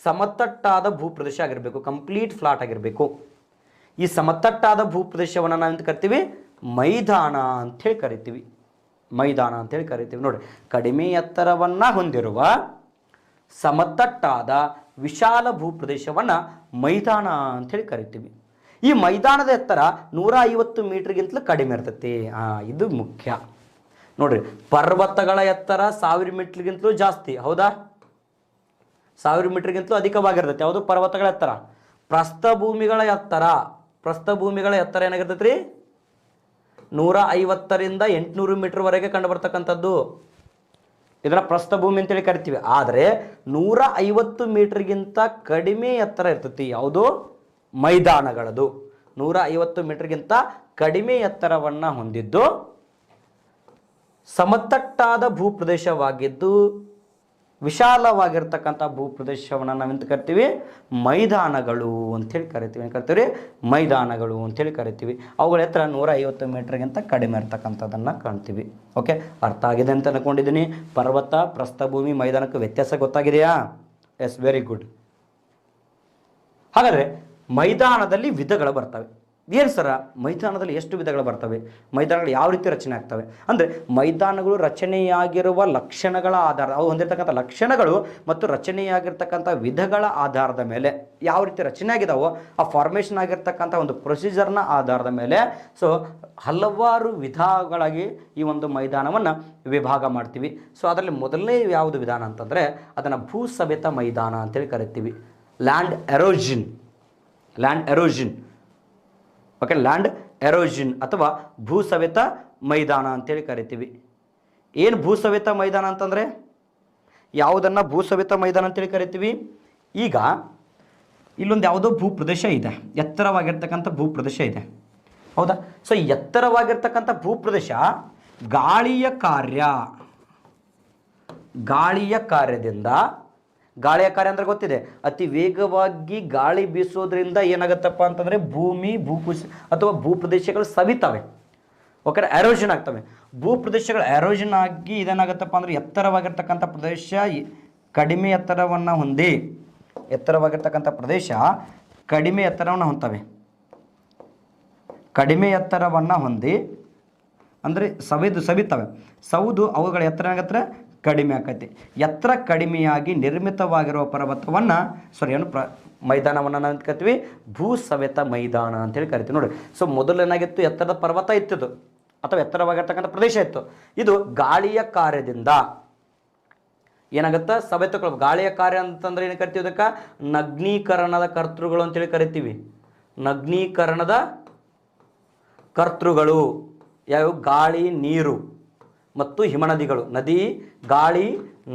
ಸಮತಟ್ಟಾದ ಭೂಪ್ರದೇಶ ಆಗಿರಬೇಕು, ಕಂಪ್ಲೀಟ್ ಫ್ಲಾಟ್ ಆಗಿರಬೇಕು. ಈ ಸಮತಟ್ಟಾದ ಭೂಪ್ರದೇಶವನ್ನು ನಾವೆಂತ ಕರಿತೀವಿ? ಮೈದಾನ ಅಂಥೇಳಿ ಕರಿತೀವಿ. ಮೈದಾನ ಅಂತೇಳಿ ಕರಿತೀವಿ. ನೋಡಿ, ಕಡಿಮೆ ಎತ್ತರವನ್ನು ಹೊಂದಿರುವ ಸಮತಟ್ಟಾದ ವಿಶಾಲ ಭೂಪ್ರದೇಶವನ್ನು ಮೈದಾನ ಅಂಥೇಳಿ ಕರಿತೀವಿ. ಈ ಮೈದಾನದ ಎತ್ತರ 150 ಮೀಟರ್ಗಿಂತಲೂ ಕಡಿಮೆ ಇರ್ತೈತಿ. ಇದು ಮುಖ್ಯ. ನೋಡ್ರಿ, ಪರ್ವತಗಳ ಎತ್ತರ 1000 ಮೀಟರ್ಗಿಂತಲೂ ಜಾಸ್ತಿ. ಹೌದಾ? 1000 ಮೀಟರ್ಗಿಂತಲೂ ಅಧಿಕವಾಗಿರ್ತೈತಿ. ಯಾವುದು? ಪರ್ವತಗಳ ಎತ್ತರ. ಪ್ರಸ್ಥಭೂಮಿಗಳ ಎತ್ತರ ಏನಾಗಿರ್ತೈತಿ ರೀ? 150ರಿಂದ 800 ಮೀಟರ್ವರೆಗೆ ಕಂಡು ಬರ್ತಕ್ಕಂಥದ್ದು. ಇದನ್ನು ಪ್ರಸ್ಥಭೂಮಿ ಅಂತೇಳಿ ಕರಿತೀವಿ. ಆದರೆ 150 ಮೀಟರ್ಗಿಂತ ಕಡಿಮೆ ಎತ್ತರ ಇರ್ತೈತಿ. ಯಾವುದು? ಮೈದಾನಗಳದು. 150 ಮೀಟರ್ಗಿಂತ ಕಡಿಮೆ ಎತ್ತರವನ್ನು ಹೊಂದಿದ್ದು ಸಮತಟ್ಟಾದ ಭೂಪ್ರದೇಶವಾಗಿದ್ದು ವಿಶಾಲವಾಗಿರ್ತಕ್ಕಂಥ ಭೂಪ್ರದೇಶವನ್ನು ನಾವೆಂತ ಕರಿತೀವಿ? ಮೈದಾನಗಳು ಅಂಥೇಳಿ ಕರಿತೀವಿ. ಏನು ಕರಿತೀವಿ? ಮೈದಾನಗಳು ಅಂಥೇಳಿ ಕರಿತೀವಿ. ಅವುಗಳ ಎತ್ತರ 150 ಮೀಟರ್ಗಿಂತ ಕಡಿಮೆ ಇರ್ತಕ್ಕಂಥದ್ದನ್ನು ಕಾಣ್ತೀವಿ. ಓಕೆ, ಅರ್ಥ ಆಗಿದೆ ಅಂತ ಅಂದ್ಕೊಂಡಿದ್ದೀನಿ. ಪರ್ವತ, ಪ್ರಸ್ಥಭೂಮಿ, ಮೈದಾನಕ್ಕೆ ವ್ಯತ್ಯಾಸ ಗೊತ್ತಾಗಿದೆಯಾ? S, very good. ಹಾಗಾದರೆ ಮೈದಾನದಲ್ಲಿ ವಿಧಗಳು ಬರ್ತವೆ. ಏನು ಸರ? ಮೈದಾನದಲ್ಲಿ ಎಷ್ಟು ವಿಧಗಳು ಬರ್ತವೆ? ಮೈದಾನಗಳು ಯಾವ ರೀತಿ ರಚನೆ ಆಗ್ತವೆ ಅಂದರೆ, ಮೈದಾನಗಳು ರಚನೆಯಾಗಿರುವ ಲಕ್ಷಣಗಳ ಆಧಾರ, ಅವು ಹೊಂದಿರತಕ್ಕಂಥ ಲಕ್ಷಣಗಳು ಮತ್ತು ರಚನೆಯಾಗಿರ್ತಕ್ಕಂಥ ವಿಧಗಳ ಆಧಾರದ ಮೇಲೆ, ಯಾವ ರೀತಿ ರಚನೆ ಆಗಿದಾವೋ ಆ ಫಾರ್ಮೇಷನ್ ಆಗಿರ್ತಕ್ಕಂಥ ಒಂದು ಪ್ರೊಸೀಜರ್ನ ಆಧಾರದ ಮೇಲೆ ಸೊ ಹಲವಾರು ವಿಧಗಳಾಗಿ ಈ ಒಂದು ಮೈದಾನವನ್ನು ವಿಭಾಗ ಮಾಡ್ತೀವಿ. ಸೊ ಅದರಲ್ಲಿ ಮೊದಲನೇ ಯಾವುದು ವಿಧಾನ ಅಂತಂದರೆ ಅದನ್ನು ಭೂಸವೆತ ಮೈದಾನ ಅಂತೇಳಿ ಕರಿತೀವಿ. Land erosion. Okay, land erosion ಅಥವಾ ಭೂಸವೆತ ಮೈದಾನ ಅಂತೇಳಿ ಕರಿತೀವಿ. ಏನು ಭೂಸವೆತ ಮೈದಾನ ಅಂತಂದರೆ ಯಾವುದನ್ನು ಭೂಸವೆತ ಮೈದಾನ ಅಂತೇಳಿ ಕರಿತೀವಿ? ಈಗ ಇಲ್ಲೊಂದು ಯಾವುದೋ ಭೂಪ್ರದೇಶ ಇದೆ, ಎತ್ತರವಾಗಿರ್ತಕ್ಕಂಥ ಭೂಪ್ರದೇಶ ಇದೆ, ಹೌದಾ? ಸೊ ಎತ್ತರವಾಗಿರ್ತಕ್ಕಂಥ ಭೂಪ್ರದೇಶ ಗಾಳಿಯ ಕಾರ್ಯದಿಂದ, ಗಾಳಿಯ ಕಾರ್ಯ ಅಂದರೆ ಗೊತ್ತಿದೆ, ಅತಿ ವೇಗವಾಗಿ ಗಾಳಿ ಬೀಸೋದ್ರಿಂದ ಏನಾಗುತ್ತಪ್ಪ ಅಂತಂದರೆ ಭೂಕುಸಿತ ಅಥವಾ ಭೂಪ್ರದೇಶಗಳು ಸವಿತವೆ, ಓಕೆ, ಎರೋಷನ್ ಆಗ್ತವೆ. ಭೂಪ್ರದೇಶಗಳು ಎರೋಷನ್ ಆಗಿ ಇದೇನಾಗುತ್ತಪ್ಪ ಅಂದರೆ ಎತ್ತರವಾಗಿರ್ತಕ್ಕಂಥ ಪ್ರದೇಶ ಕಡಿಮೆ ಎತ್ತರವನ್ನು ಹೊಂದಿ, ಎತ್ತರವಾಗಿರ್ತಕ್ಕಂಥ ಪ್ರದೇಶ ಕಡಿಮೆ ಎತ್ತರವನ್ನು ಹೊಂದ್ತವೆ, ಕಡಿಮೆ ಎತ್ತರವನ್ನು ಹೊಂದಿ ಅಂದರೆ ಸವಿತವೆ, ಸೌದು ಅವುಗಳ ಎತ್ತರ ಏನಾಗತ್ತೆ ಕಡಿಮೆ ಆಕೈತಿ. ಎತ್ತರ ಕಡಿಮೆಯಾಗಿ ನಿರ್ಮಿತವಾಗಿರುವ ಪರ್ವತವನ್ನು ಮೈದಾನವನ್ನು ನಾವು ಕರಿತೀವಿ ಭೂಸವೆತ ಮೈದಾನ ಅಂತೇಳಿ ಕರಿತೀವಿ ನೋಡಿ. ಸೊ ಮೊದಲೇನಾಗಿತ್ತು, ಎತ್ತರದ ಪರ್ವತ ಇತ್ತಿದ್ದು ಅಥವಾ ಎತ್ತರವಾಗಿರ್ತಕ್ಕಂಥ ಪ್ರದೇಶ ಇತ್ತು. ಇದು ಗಾಳಿಯ ಕಾರ್ಯದಿಂದ ಏನಾಗುತ್ತೆ ಸವೆತಗಳು. ಗಾಳಿಯ ಕಾರ್ಯ ಅಂತಂದ್ರೆ ಏನು ಕರಿತೀವಿ, ಅದಕ್ಕೆ ನಗ್ನೀಕರಣದ ಕರ್ತೃಗಳು ಅಂತೇಳಿ ಕರಿತೀವಿ. ನಗ್ನೀಕರಣದ ಕರ್ತೃಗಳು ಯಾವ? ಗಾಳಿ, ನೀರು ಮತ್ತು ಹಿಮನದಿಗಳು. ಗಾಳಿ,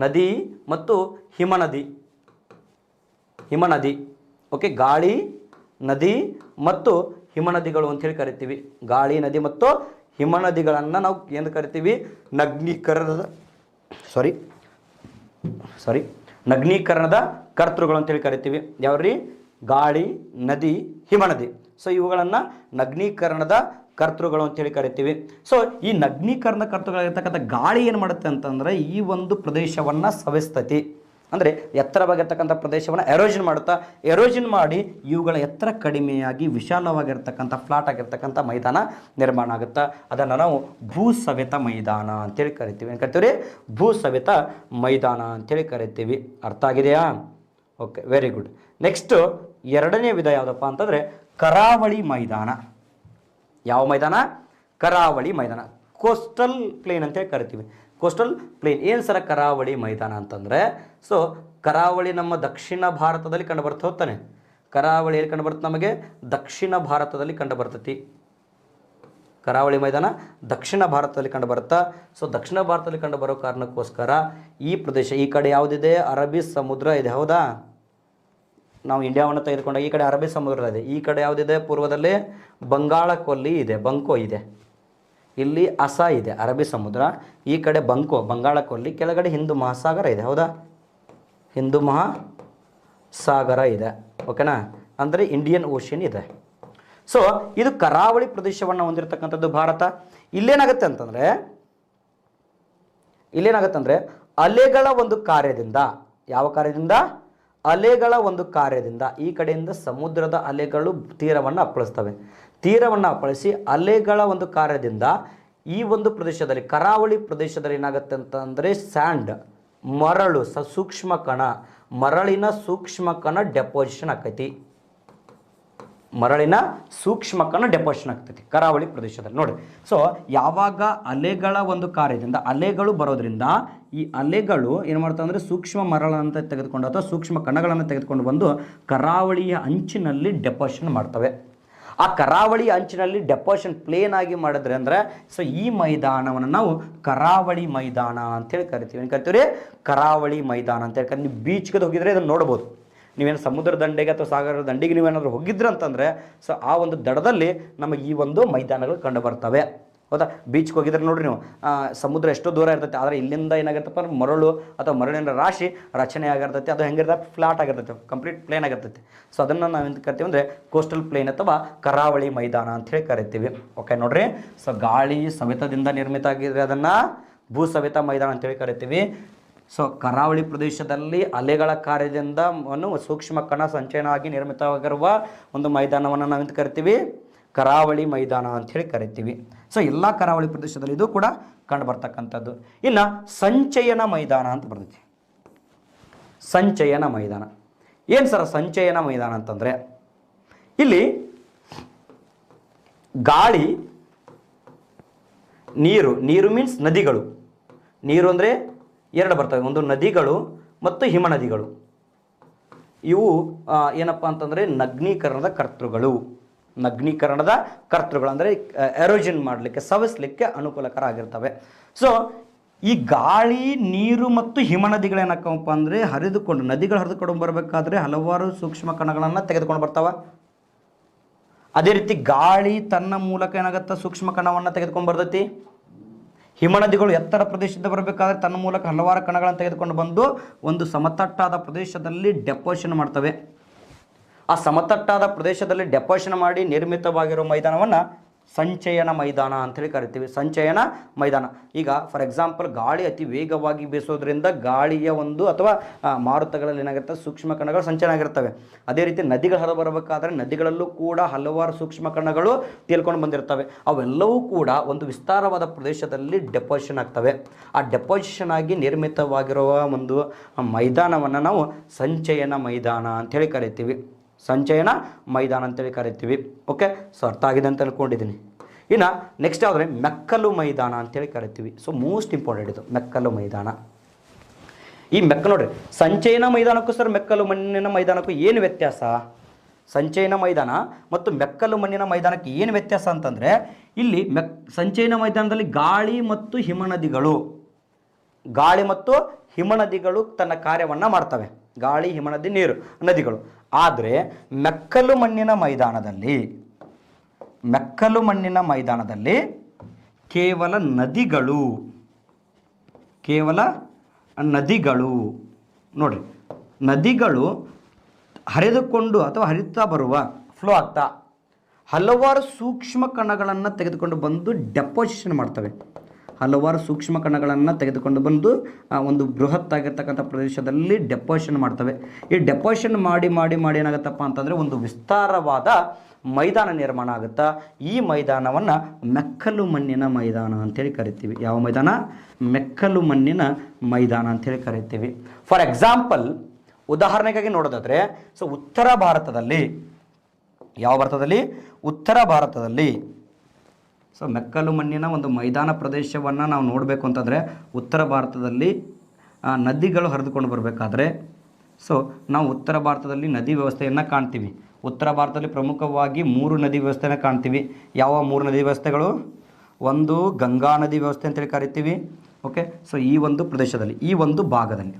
ನದಿ ಮತ್ತು ಹಿಮನದಿ. ಓಕೆ, ಗಾಳಿ, ನದಿ ಮತ್ತು ಹಿಮನದಿಗಳು ಅಂತೇಳಿ ಕರಿತೀವಿ. ಗಾಳಿ, ನದಿ ಮತ್ತು ಹಿಮನದಿಗಳನ್ನು ನಾವು ಏನು ಕರಿತೀವಿ? ನಗ್ನೀಕರಣದ ಕರ್ತೃಗಳು ಅಂತೇಳಿ ಕರಿತೀವಿ. ಯಾವ್ರಿ? ಗಾಳಿ, ನದಿ, ಹಿಮನದಿ. ಸೊ ಇವುಗಳನ್ನು ನಗ್ನೀಕರಣದ ಕರ್ತೃಗಳು ಅಂತೇಳಿ ಕರಿತೀವಿ. ಸೊ ಈ ನಗ್ನೀಕರಣದ ಕರ್ತೃಗಳಿರ್ತಕ್ಕಂಥ ಗಾಳಿ ಏನು ಮಾಡುತ್ತೆ ಅಂತಂದರೆ ಈ ಒಂದು ಪ್ರದೇಶವನ್ನು ಸವೆಸ್ತತಿ, ಅಂದರೆ ಎತ್ತರವಾಗಿರ್ತಕ್ಕಂಥ ಪ್ರದೇಶವನ್ನು ಎರೋಷನ್ ಮಾಡುತ್ತಾ, ಎರೋಷನ್ ಮಾಡಿ ಇವುಗಳ ಎತ್ತರ ಕಡಿಮೆಯಾಗಿ ವಿಶಾಲವಾಗಿರ್ತಕ್ಕಂಥ ಫ್ಲಾಟ್ ಆಗಿರ್ತಕ್ಕಂಥ ಮೈದಾನ ನಿರ್ಮಾಣ ಆಗುತ್ತೆ. ಅದನ್ನು ನಾವು ಭೂಸವೆತ ಮೈದಾನ ಅಂತೇಳಿ ಕರಿತೀವಿ. ಏನು ಕರಿತೀವಿ? ಭೂಸವೆತ ಮೈದಾನ ಅಂತೇಳಿ ಕರಿತೀವಿ. ಅರ್ಥ ಆಗಿದೆಯಾ? Okay, very good. ನೆಕ್ಸ್ಟು ಎರಡನೇ ವಿಧ ಯಾವುದಪ್ಪ ಅಂತಂದರೆ ಕರಾವಳಿ ಮೈದಾನ. ಯಾವ ಮೈದಾನ? ಕರಾವಳಿ ಮೈದಾನ. ಕೋಸ್ಟಲ್ ಪ್ಲೇನ್ ಅಂತೇಳಿ ಕರಿತೀವಿ. ಕೋಸ್ಟಲ್ ಪ್ಲೇನ್ ಏನು ಸರ ಕರಾವಳಿ ಮೈದಾನ ಅಂತಂದರೆ, ಸೊ ಕರಾವಳಿ ನಮ್ಮ ದಕ್ಷಿಣ ಭಾರತದಲ್ಲಿ ಕಂಡು ಬರ್ತಾ ಹೋಗ್ತಾನೆ. ಕರಾವಳಿ ಎಲ್ಲಿ ಕಂಡು ಬರುತ್ತೆ? ನಮಗೆ ದಕ್ಷಿಣ ಭಾರತದಲ್ಲಿ ಕಂಡು ಬರ್ತೈತಿ. ಕರಾವಳಿ ಮೈದಾನ ದಕ್ಷಿಣ ಭಾರತದಲ್ಲಿ ಕಂಡು ಬರುತ್ತಾ. ಸೊ ದಕ್ಷಿಣ ಭಾರತದಲ್ಲಿ ಕಂಡು ಬರೋ ಕಾರಣಕ್ಕೋಸ್ಕರ ಈ ಪ್ರದೇಶ, ಈ ಕಡೆ ಯಾವುದಿದೆ? ಅರಬ್ಬಿ ಸಮುದ್ರ ಇದೆ, ಹೌದಾ? ನಾವು ಇಂಡಿಯಾವನ್ನು ತೆಗೆದುಕೊಂಡಾಗ ಈ ಕಡೆ ಅರಬ್ಬಿ ಸಮುದ್ರ ಇದೆ, ಈ ಕಡೆ ಯಾವುದಿದೆ? ಪೂರ್ವದಲ್ಲಿ ಬಂಗಾಳ ಕೊಲ್ಲಿ ಇದೆ, ಬಂಕೋ ಇದೆ, ಇಲ್ಲಿ ಅಸಾ ಇದೆ ಅರಬ್ಬಿ ಸಮುದ್ರ, ಈ ಕಡೆ ಬಂಗಾಳ ಕೊಲ್ಲಿ, ಕೆಳಗಡೆ ಹಿಂದೂ ಮಹಾಸಾಗರ ಇದೆ, ಹೌದಾ? ಹಿಂದೂ ಮಹಾಸಾಗರ ಇದೆ, ಓಕೆನಾ? ಅಂದರೆ ಇಂಡಿಯನ್ ಓಷನ್ ಇದೆ. ಸೊ ಇದು ಕರಾವಳಿ ಪ್ರದೇಶವನ್ನು ಹೊಂದಿರತಕ್ಕಂಥದ್ದು ಭಾರತ. ಇಲ್ಲೇನಾಗುತ್ತೆ ಅಂತಂದರೆ ಅಲೆಗಳ ಒಂದು ಕಾರ್ಯದಿಂದ, ಯಾವ ಕಾರ್ಯದಿಂದ? ಅಲೆಗಳ ಒಂದು ಕಾರ್ಯದಿಂದ ಈ ಕಡೆಯಿಂದ ಸಮುದ್ರದ ಅಲೆಗಳು ತೀರವನ್ನು ಅಪ್ಪಳಿಸ್ತವೆ. ತೀರವನ್ನು ಅಪ್ಪಳಿಸಿ ಅಲೆಗಳ ಒಂದು ಕಾರ್ಯದಿಂದ ಈ ಒಂದು ಪ್ರದೇಶದಲ್ಲಿ, ಕರಾವಳಿ ಪ್ರದೇಶದಲ್ಲಿ ಏನಾಗುತ್ತೆ ಅಂತಂದರೆ ಸ್ಯಾಂಡ್, ಮರಳು, ಸೂಕ್ಷ್ಮ ಕಣ, ಮರಳಿನ ಸೂಕ್ಷ್ಮ ಕಣ ಡೆಪಾಸಿಷನ್ ಆಕೈತಿ. ಮರಳಿನ ಸೂಕ್ಷ್ಮ ಕಣ ಡೆಪಾಸಿಷನ್ ಆಗ್ತೈತಿ ಕರಾವಳಿ ಪ್ರದೇಶದಲ್ಲಿ ನೋಡಿ. ಸೊ ಯಾವಾಗ ಅಲೆಗಳ ಒಂದು ಕಾರ್ಯದಿಂದ, ಅಲೆಗಳು ಬರೋದ್ರಿಂದ ಈ ಅಲೆಗಳು ಏನು ಮಾಡ್ತಾವೆ ಅಂದರೆ ಸೂಕ್ಷ್ಮ ಮರಳನ್ನು ತೆಗೆದುಕೊಂಡು ಅಥವಾ ಸೂಕ್ಷ್ಮ ಕಣಗಳನ್ನು ತೆಗೆದುಕೊಂಡು ಬಂದು ಕರಾವಳಿಯ ಅಂಚಿನಲ್ಲಿ ಡೆಪಾಸಿಷನ್ ಮಾಡ್ತವೆ. ಆ ಕರಾವಳಿ ಅಂಚಿನಲ್ಲಿ ಡೆಪಾಸಿಷನ್ ಪ್ಲೇನ್ ಆಗಿ ಮಾಡಿದ್ರೆ ಅಂದರೆ ಸೊ ಈ ಮೈದಾನವನ್ನು ನಾವು ಕರಾವಳಿ ಮೈದಾನ ಅಂತೇಳಿ ಕರಿತೀವಿ. ಏನು ಕರಿತೀವಿ ರೀ? ಕರಾವಳಿ ಮೈದಾನ ಅಂತೇಳಿ ಕರಿತೀವಿ. ನೀವು ಬೀಚ್ಗೆ ಹೋಗಿದ್ರೆ ಇದನ್ನು ನೋಡ್ಬೋದು. ನೀವೇನು ಸಮುದ್ರ ದಂಡೆಗೆ ಅಥವಾ ಸಾಗರ ದಂಡೆಗೆ ನೀವೇನಾದರೂ ಹೋಗಿದ್ರೆ ಅಂತಂದರೆ ಸೊ ಆ ಒಂದು ದಡದಲ್ಲಿ ನಮಗೆ ಈ ಒಂದು ಮೈದಾನಗಳು ಕಂಡು ಬರ್ತವೆ, ಹೌದಾ? ಬೀಚ್ಗೆ ಹೋಗಿದ್ರೆ ನೋಡ್ರಿ ನೀವು, ಸಮುದ್ರ ಎಷ್ಟೋ ದೂರ ಇರ್ತೈತೆ, ಆದರೆ ಇಲ್ಲಿಂದ ಏನಾಗಿರ್ತಪ್ಪ ಮರಳು ಅಥವಾ ಮರಳಿನ ರಾಶಿ ರಚನೆ ಆಗಿರ್ತೈತೆ. ಅದು ಹೆಂಗಿರ್ತದೆ? ಫ್ಲಾಟ್ ಆಗಿರ್ತೈತೆ, ಕಂಪ್ಲೀಟ್ ಪ್ಲೇನ್ ಆಗಿರ್ತೈತೆ. ಸೊ ಅದನ್ನು ನಾವು ಎಂತ ಕರಿತೀವಿ ಅಂದರೆ ಕೋಸ್ಟಲ್ ಪ್ಲೇನ್ ಅಥವಾ ಕರಾವಳಿ ಮೈದಾನ ಅಂಥೇಳಿ ಕರಿತೀವಿ. ಓಕೆ ನೋಡ್ರಿ, ಸೊ ಗಾಳಿ ಸವೆತದಿಂದ ನಿರ್ಮಿತ ಆಗಿದೆ, ಅದನ್ನು ಭೂಸವೆತ ಮೈದಾನ ಅಂತೇಳಿ ಕರಿತೀವಿ. ಸೊ ಕರಾವಳಿ ಪ್ರದೇಶದಲ್ಲಿ ಅಲೆಗಳ ಕಾರ್ಯದಿಂದ ಸೂಕ್ಷ್ಮ ಕಣ ಸಂಚಯನ ಆಗಿ ನಿರ್ಮಿತವಾಗಿರುವ ಒಂದು ಮೈದಾನವನ್ನು ನಾವೆಂತ ಕರಿತೀವಿ? ಕರಾವಳಿ ಮೈದಾನ ಅಂಥೇಳಿ ಕರಿತೀವಿ. ಸೊ ಎಲ್ಲ ಕರಾವಳಿ ಪ್ರದೇಶದಲ್ಲಿ ಇದು ಕೂಡ ಕಂಡು ಬರ್ತಕ್ಕಂಥದ್ದು. ಇನ್ನು ಸಂಚಯನ ಮೈದಾನ ಅಂತ ಬರ್ತೈತಿ. ಸಂಚಯನ ಮೈದಾನ ಏನು ಸರ ಸಂಚಯನ ಮೈದಾನ ಅಂತಂದರೆ, ಇಲ್ಲಿ ಗಾಳಿ, ನೀರು ಮೀನ್ಸ್ ನದಿಗಳು. ನೀರು ಅಂದರೆ ಎರಡು ಬರ್ತವೆ, ಒಂದು ನದಿಗಳು ಮತ್ತು ಹಿಮನದಿಗಳು. ಇವು ಏನಪ್ಪ ಅಂತಂದರೆ ನಗ್ನೀಕರಣದ ಕರ್ತೃಗಳು. ಅಂದರೆ ಎರೋಷನ್ ಮಾಡಲಿಕ್ಕೆ, ಸವಿಸಲಿಕ್ಕೆ ಅನುಕೂಲಕರ ಆಗಿರ್ತವೆ. ಸೊ ಈ ಗಾಳಿ ನೀರು ಮತ್ತು ಹಿಮನದಿಗಳೇನಕ್ಕಪ್ಪ ಅಂದರೆ ಹರಿದುಕೊಂಡು ನದಿಗಳು ಹರಿದುಕೊಂಡು ಬರಬೇಕಾದ್ರೆ ಹಲವಾರು ಸೂಕ್ಷ್ಮ ಕಣಗಳನ್ನು ತೆಗೆದುಕೊಂಡು ಬರ್ತಾವ. ಅದೇ ರೀತಿ ಗಾಳಿ ತನ್ನ ಮೂಲಕ ಏನಾಗುತ್ತೆ ಸೂಕ್ಷ್ಮ ಕಣವನ್ನು ತೆಗೆದುಕೊಂಡು ಬರ್ತೈತಿ. ಹಿಮನದಿಗಳು ಎತ್ತರ ಪ್ರದೇಶದಿಂದ ಬರಬೇಕಾದ್ರೆ ತನ್ನ ಮೂಲಕ ಹಲವಾರು ಕಣಗಳನ್ನು ತೆಗೆದುಕೊಂಡು ಬಂದು ಒಂದು ಸಮತಟ್ಟಾದ ಪ್ರದೇಶದಲ್ಲಿ ಡೆಪೋಸಿಷನ್ ಮಾಡ್ತವೆ. ಆ ಸಮತಟ್ಟಾದ ಪ್ರದೇಶದಲ್ಲಿ ಡೆಪೋಸಿಷನ್ ಮಾಡಿ ನಿರ್ಮಿತವಾಗಿರೋ ಮೈದಾನವನ್ನು ಸಂಚಯನ ಮೈದಾನ ಅಂತೇಳಿ ಕರಿತೀವಿ. ಸಂಚಯನ ಮೈದಾನ. ಈಗ ಫಾರ್ ಎಕ್ಸಾಂಪಲ್ ಗಾಳಿ ಅತಿ ವೇಗವಾಗಿ ಬೀಸೋದ್ರಿಂದ ಗಾಳಿಯ ಒಂದು ಅಥವಾ ಮಾರುತಗಳಲ್ಲಿ ಏನಾಗಿರ್ತವೆ ಸೂಕ್ಷ್ಮ ಕಣಗಳು ಸಂಚಯನ ಆಗಿರ್ತವೆ. ಅದೇ ರೀತಿ ನದಿಗಳು ಹರಿದು ಬರಬೇಕಾದ್ರೆ ನದಿಗಳಲ್ಲೂ ಕೂಡ ಹಲವಾರು ಸೂಕ್ಷ್ಮ ಕಣಗಳು ತೇಲ್ಕೊಂಡು ಬಂದಿರ್ತವೆ. ಅವೆಲ್ಲವೂ ಕೂಡ ಒಂದು ವಿಸ್ತಾರವಾದ ಪ್ರದೇಶದಲ್ಲಿ ಡೆಪೋಸಿಷನ್ ಆಗ್ತವೆ. ಆ ಡೆಪೋಸಿಷನ್ ಆಗಿ ನಿರ್ಮಿತವಾಗಿರುವ ಒಂದು ಮೈದಾನವನ್ನು ನಾವು ಸಂಚಯನ ಮೈದಾನ ಅಂಥೇಳಿ ಕರಿತೀವಿ. ಸಂಚಯನ ಮೈದಾನ ಅಂತೇಳಿ ಕರಿತೀವಿ. ಓಕೆ, ಸೊ ಅರ್ಥ ಆಗಿದೆ ಅಂತ ಅಂದ್ಕೊಂಡಿದ್ದೀನಿ. ಇನ್ನು ನೆಕ್ಸ್ಟ್ ಯಾವುದ್ರೆ ಮೆಕ್ಕಲು ಮೈದಾನ ಅಂತೇಳಿ ಕರಿತೀವಿ. ಸೊ ಮೋಸ್ಟ್ ಇಂಪಾರ್ಟೆಂಟ್ ಇದು ಮೆಕ್ಕಲು ಮೈದಾನ. ಈ ನೋಡ್ರಿ, ಸಂಚಯನ ಮೈದಾನಕ್ಕೂ ಸರ್ ಮೆಕ್ಕಲು ಮಣ್ಣಿನ ಮೈದಾನಕ್ಕೂ ಏನು ವ್ಯತ್ಯಾಸ? ಸಂಚಯನ ಮೈದಾನ ಮತ್ತು ಮೆಕ್ಕಲು ಮಣ್ಣಿನ ಮೈದಾನಕ್ಕೆ ಏನು ವ್ಯತ್ಯಾಸ ಅಂತಂದರೆ, ಇಲ್ಲಿ ಸಂಚಯನ ಮೈದಾನದಲ್ಲಿ ಗಾಳಿ ಮತ್ತು ಹಿಮನದಿಗಳು ತನ್ನ ಕಾರ್ಯವನ್ನು ಮಾಡ್ತವೆ. ಗಾಳಿ, ಹಿಮನದಿ, ನೀರು, ನದಿಗಳು. ಆದರೆ ಮೆಕ್ಕಲು ಮಣ್ಣಿನ ಮೈದಾನದಲ್ಲಿ ಕೇವಲ ನದಿಗಳು ನೋಡ್ರಿ, ನದಿಗಳು ಹರಿದುಕೊಂಡು ಅಥವಾ ಹರಿತಾ ಬರುವ ಫ್ಲೋ ಆಗ್ತಾ ಹಲವಾರು ಸೂಕ್ಷ್ಮ ಕಣಗಳನ್ನು ತೆಗೆದುಕೊಂಡು ಬಂದು ಡೆಪೋಸಿಷನ್ ಮಾಡ್ತವೆ. ಹಲವಾರು ಸೂಕ್ಷ್ಮ ಕಣಗಳನ್ನು ತೆಗೆದುಕೊಂಡು ಬಂದು ಒಂದು ಬೃಹತ್ತಾಗಿರ್ತಕ್ಕಂಥ ಪ್ರದೇಶದಲ್ಲಿ ಡೆಪೋಸಿಷನ್ ಮಾಡ್ತವೆ. ಈ ಡೆಪೋಸಿಷನ್ ಮಾಡಿ ಏನಾಗುತ್ತಪ್ಪ ಅಂತಂದರೆ ಒಂದು ವಿಸ್ತಾರವಾದ ಮೈದಾನ ನಿರ್ಮಾಣ ಆಗುತ್ತಾ. ಈ ಮೈದಾನವನ್ನು ಮೆಕ್ಕಲು ಮಣ್ಣಿನ ಮೈದಾನ ಅಂತೇಳಿ ಕರಿತೀವಿ. ಯಾವ ಮೈದಾನ? ಮೆಕ್ಕಲು ಮಣ್ಣಿನ ಮೈದಾನ ಅಂತೇಳಿ ಕರಿತೀವಿ. ಫಾರ್ ಎಕ್ಸಾಂಪಲ್, ಉದಾಹರಣೆಗಾಗಿ ನೋಡೋದಾದರೆ, ಸೊ ಉತ್ತರ ಭಾರತದಲ್ಲಿ ಸೊ ಮೆಕ್ಕಲು ಮಣ್ಣಿನ ಒಂದು ಮೈದಾನ ಪ್ರದೇಶವನ್ನು ನಾವು ನೋಡಬೇಕು ಅಂತಂದರೆ ಉತ್ತರ ಭಾರತದಲ್ಲಿ ನದಿಗಳು ಹರಿದುಕೊಂಡು ಬರಬೇಕಾದ್ರೆ ಸೊ ನಾವು ಉತ್ತರ ಭಾರತದಲ್ಲಿ ನದಿ ವ್ಯವಸ್ಥೆಯನ್ನು ಕಾಣ್ತೀವಿ. ಉತ್ತರ ಭಾರತದಲ್ಲಿ ಪ್ರಮುಖವಾಗಿ 3 ನದಿ ವ್ಯವಸ್ಥೆಯನ್ನು ಕಾಣ್ತೀವಿ. ಯಾವ 3 ನದಿ ವ್ಯವಸ್ಥೆಗಳು? ಒಂದು ಗಂಗಾ ನದಿ ವ್ಯವಸ್ಥೆ ಅಂತೇಳಿ ಕರಿತೀವಿ. ಓಕೆ, ಸೊ ಈ ಒಂದು ಪ್ರದೇಶದಲ್ಲಿ, ಈ ಒಂದು ಭಾಗದಲ್ಲಿ,